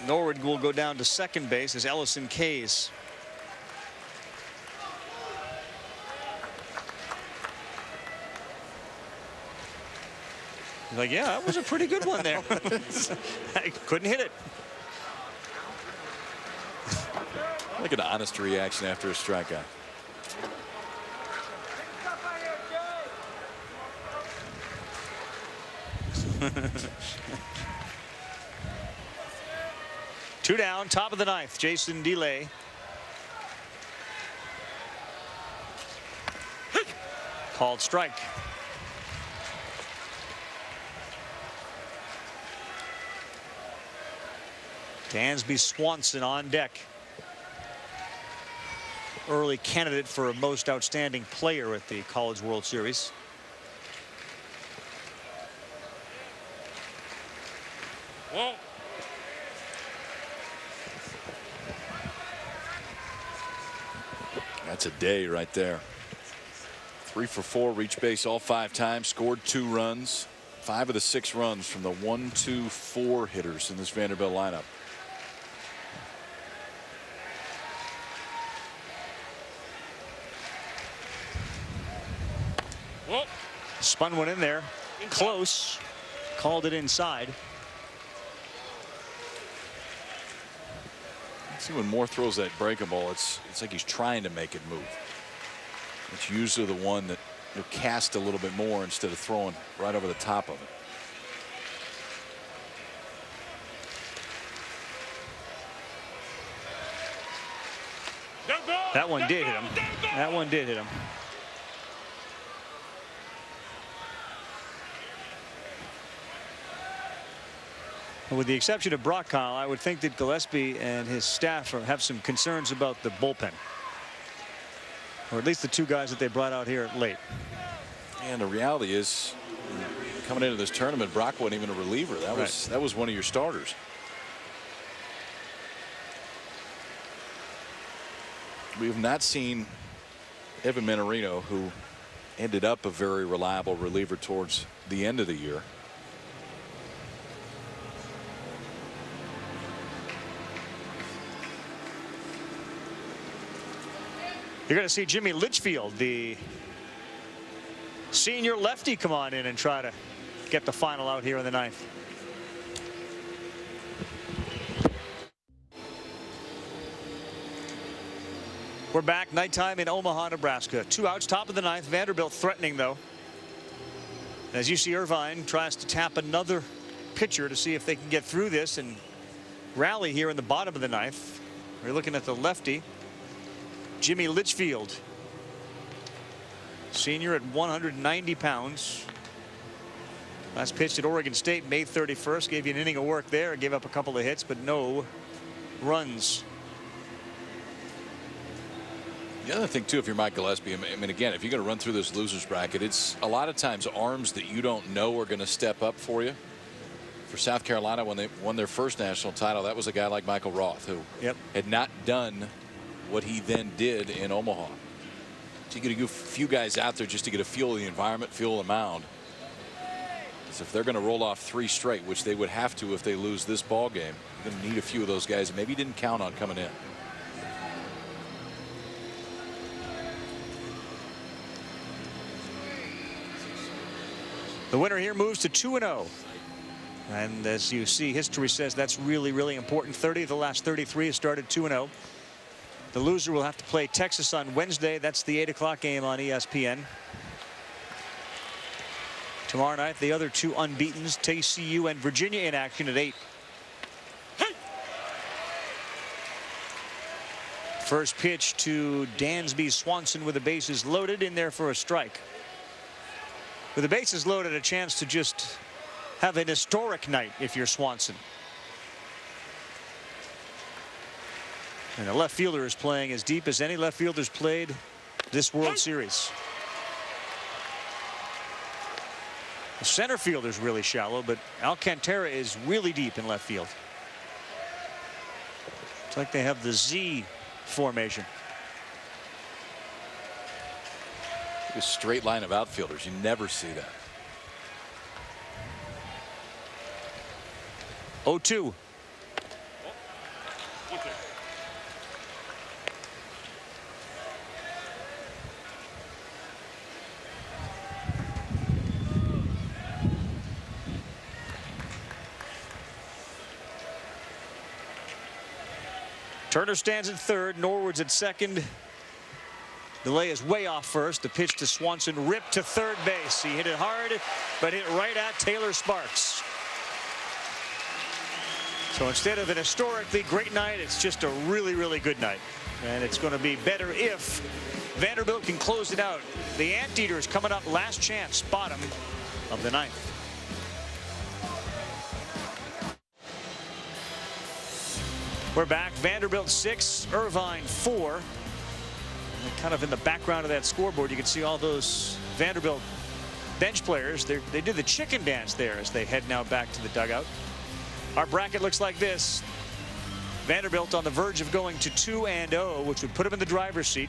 Norwood will go down to second base as Ellison K's. Like, yeah, that was a pretty good one there. I couldn't hit it. Like an honest reaction after a strikeout. Two down, top of the ninth. Jason Delay. Called strike. Dansby Swanson on deck. Early candidate for a most outstanding player at the College World Series. Whoa. That's a day right there. 3 for 4, reached base all 5 times, scored 2 runs. 5 of the 6 runs from the 1, 2, 4 hitters in this Vanderbilt lineup. Whoa. Spun one in there. Close. Called it inside. See, when Moore throws that breaking ball, it's like he's trying to make it move. It's usually the one that you'll cast a little bit more instead of throwing right over the top of it. That one did hit him. That one did hit him. With the exception of Brock Kyle, I would think that Gillespie and his staff have some concerns about the bullpen. Or at least the 2 guys that they brought out here late. And the reality is, coming into this tournament, Brock wasn't even a reliever. That was one of your starters. We have not seen Evan Menarino, who ended up a very reliable reliever towards the end of the year. You're going to see Jimmy Litchfield, the senior lefty, come on in and try to get the final out here in the ninth. We're back, nighttime in Omaha, Nebraska. 2 outs, top of the ninth. Vanderbilt threatening, though. As you see, Irvine tries to tap another pitcher to see if they can get through this and rally here in the bottom of the ninth. We're looking at the lefty, Jimmy Litchfield, senior at 190 pounds. Last pitched at Oregon State May 31st. Gave you an inning of work there. Gave up a couple of hits, but no runs. The other thing, too, if you're Mike Gillespie, I mean, again, if you're going to run through this loser's bracket, it's a lot of times arms that you don't know are going to step up for you. For South Carolina, when they won their first national title, that was a guy like Michael Roth, who had not done what he then did in Omaha. So you get a few guys out there just to get a feel of the environment, feel of the mound. So if they're going to roll off 3 straight, which they would have to if they lose this ball game, you're going to need a few of those guys that maybe didn't count on coming in. The winner here moves to 2-0. And as you see, history says that's really, really important. 30 of the last 33 have started 2-0. The loser will have to play Texas on Wednesday. That's the 8 o'clock game on ESPN. Tomorrow night, the other two unbeatens, TCU and Virginia, in action at 8. First pitch to Dansby Swanson with the bases loaded, in there for a strike. With the bases loaded, a chance to just have an historic night if you're Swanson. And the left fielder is playing as deep as any left fielder's played this World Series. The center fielder's really shallow, but Alcantara is really deep in left field. It's like they have the Z formation. A straight line of outfielders. You never see that. 0-2. Turner stands at third. Norwood's at second. DeLay is way off first. The pitch to Swanson, ripped to third base. He hit it hard, but hit right at Taylor Sparks. So instead of an historically great night, it's just a really, really good night. And it's going to be better if Vanderbilt can close it out. The Anteaters coming up, last chance, bottom of the ninth. We're back. Vanderbilt 6, Irvine 4. And kind of in the background of that scoreboard, you can see all those Vanderbilt bench players. They did the chicken dance there as they head now back to the dugout. Our bracket looks like this. Vanderbilt on the verge of going to 2-0, which would put them in the driver's seat.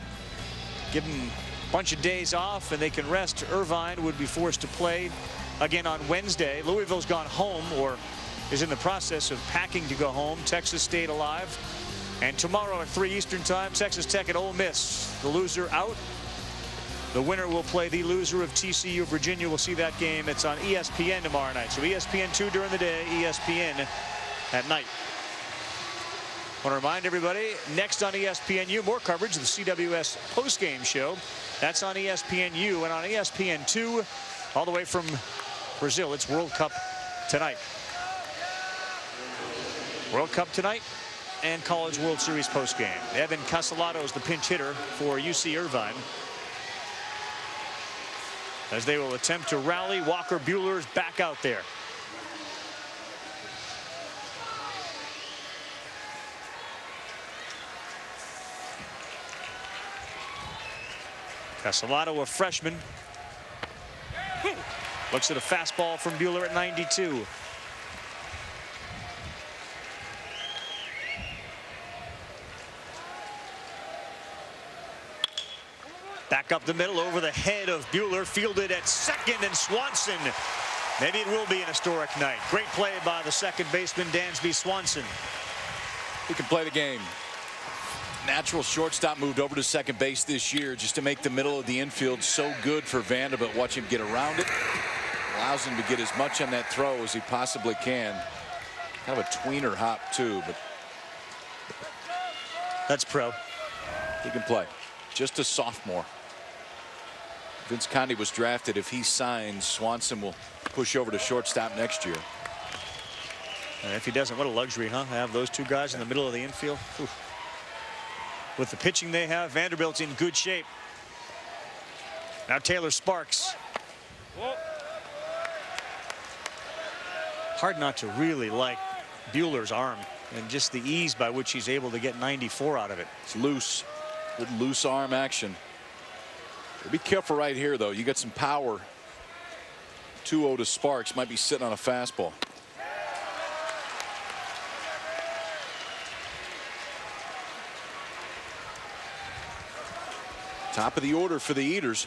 Give them a bunch of days off and they can rest. Irvine would be forced to play again on Wednesday. Louisville's gone home, or is in the process of packing to go home. Texas stayed alive. And tomorrow at 3 Eastern time, Texas Tech at Ole Miss. The loser out. The winner will play the loser of TCU Virginia. We'll see that game. It's on ESPN tomorrow night. So ESPN2 during the day, ESPN at night. I want to remind everybody, next on ESPNU, more coverage of the CWS postgame show. That's on ESPNU, and on ESPN2, all the way from Brazil, it's World Cup tonight. World Cup tonight and College World Series postgame. Evan Castellato is the pinch hitter for UC Irvine, as they will attempt to rally. Walker Buehler's back out there. Castellato, a freshman, looks at a fastball from Buehler at 92. Back up the middle, over the head of Buehler, fielded at second, and Swanson. Maybe it will be an historic night. Great play by the second baseman, Dansby Swanson. He can play the game. Natural shortstop, moved over to second base this year just to make the middle of the infield so good for Vanderbilt. Watch him get around it. Allows him to get as much on that throw as he possibly can. Kind of a tweener hop too, but that's pro. He can play. Just a sophomore. Vince Conde was drafted. If he signs, Swanson will push over to shortstop next year. And if he doesn't, what a luxury, huh? Have those two guys in the middle of the infield. Ooh. With the pitching they have, Vanderbilt's in good shape. Now Taylor Sparks. Hard not to really like Buehler's arm and just the ease by which he's able to get 94 out of it. It's loose. Good loose arm action. Be careful right here, though. You got some power. 2-0 to Sparks. Might be sitting on a fastball. Top of the order for the Eaters.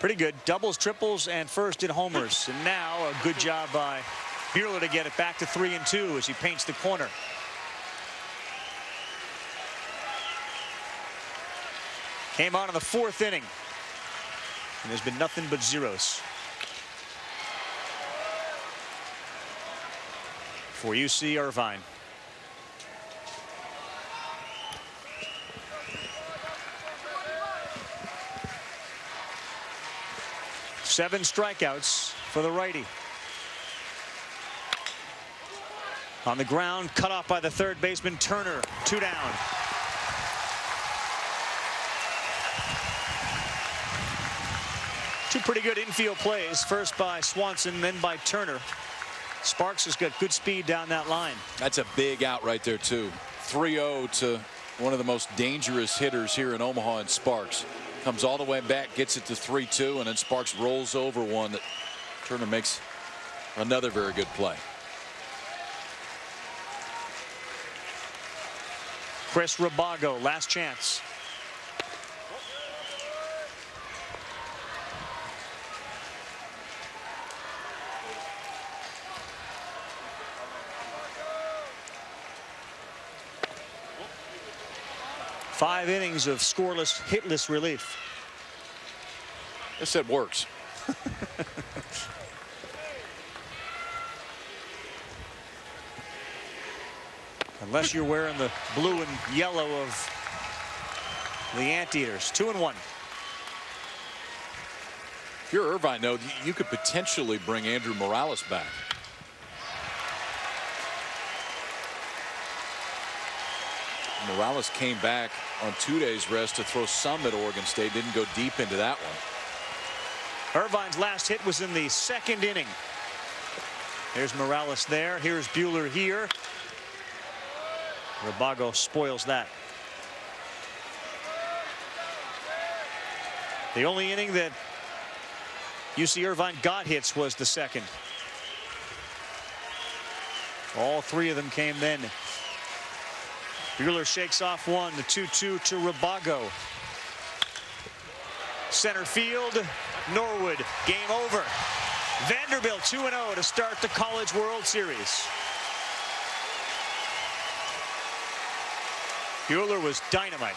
Pretty good. Doubles, triples, and first in homers. And now a good job by Buehler to get it back to 3-2 as he paints the corner. Came on in the 4th inning. And there's been nothing but zeros for UC Irvine. Seven strikeouts for the righty. On the ground, cut off by the third baseman Turner. 2 down. Two pretty good infield plays. First by Swanson, then by Turner. Sparks has got good speed down that line. That's a big out right there, too. 3-0 to one of the most dangerous hitters here in Omaha, and Sparks. Comes all the way back, gets it to 3-2, and then Sparks rolls over one that Turner makes another very good play. Chris Rabago, last chance. Five innings of scoreless, hitless relief. This it works. Unless you're wearing the blue and yellow of the Anteaters. 2-1. If you're Irvine, though, you could potentially bring Andrew Morales back. Morales came back on 2 days rest to throw some at Oregon State. Didn't go deep into that one. Irvine's last hit was in the 2nd inning. There's Morales there. Here's Buehler here. Rabago spoils that. The only inning that UC Irvine got hits was the 2nd. All 3 of them came then. Buehler shakes off one. The 2-2 to Rabago. Center field. Norwood. Game over. Vanderbilt 2-0 to start the College World Series. Buehler was dynamite.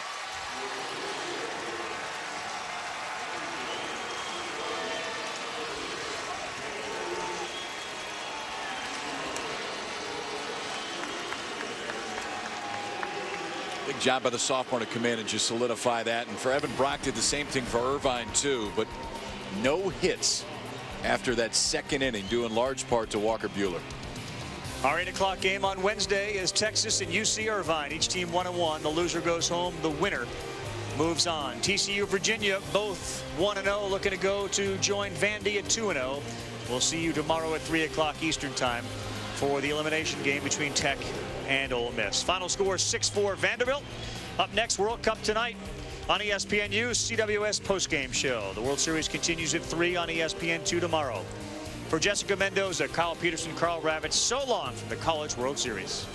Big job by the sophomore to come in and just solidify that. And for Evan Brock did the same thing for Irvine, too. But no hits after that 2nd inning, due in large part to Walker Buehler. Our 8 o'clock game on Wednesday is Texas and UC Irvine. Each team 1-1. The loser goes home. The winner moves on. TCU, Virginia, both 1-0, looking to go to join Vandy at 2-0. We'll see you tomorrow at 3 o'clock Eastern time for the elimination game between Tech and Ole Miss. Final score 6-4 Vanderbilt. Up next, World Cup tonight on ESPNU's CWS postgame show. The World Series continues at 3 on ESPN2 tomorrow. For Jessica Mendoza, Kyle Peterson, Carl Ravitz, so long from the College World Series.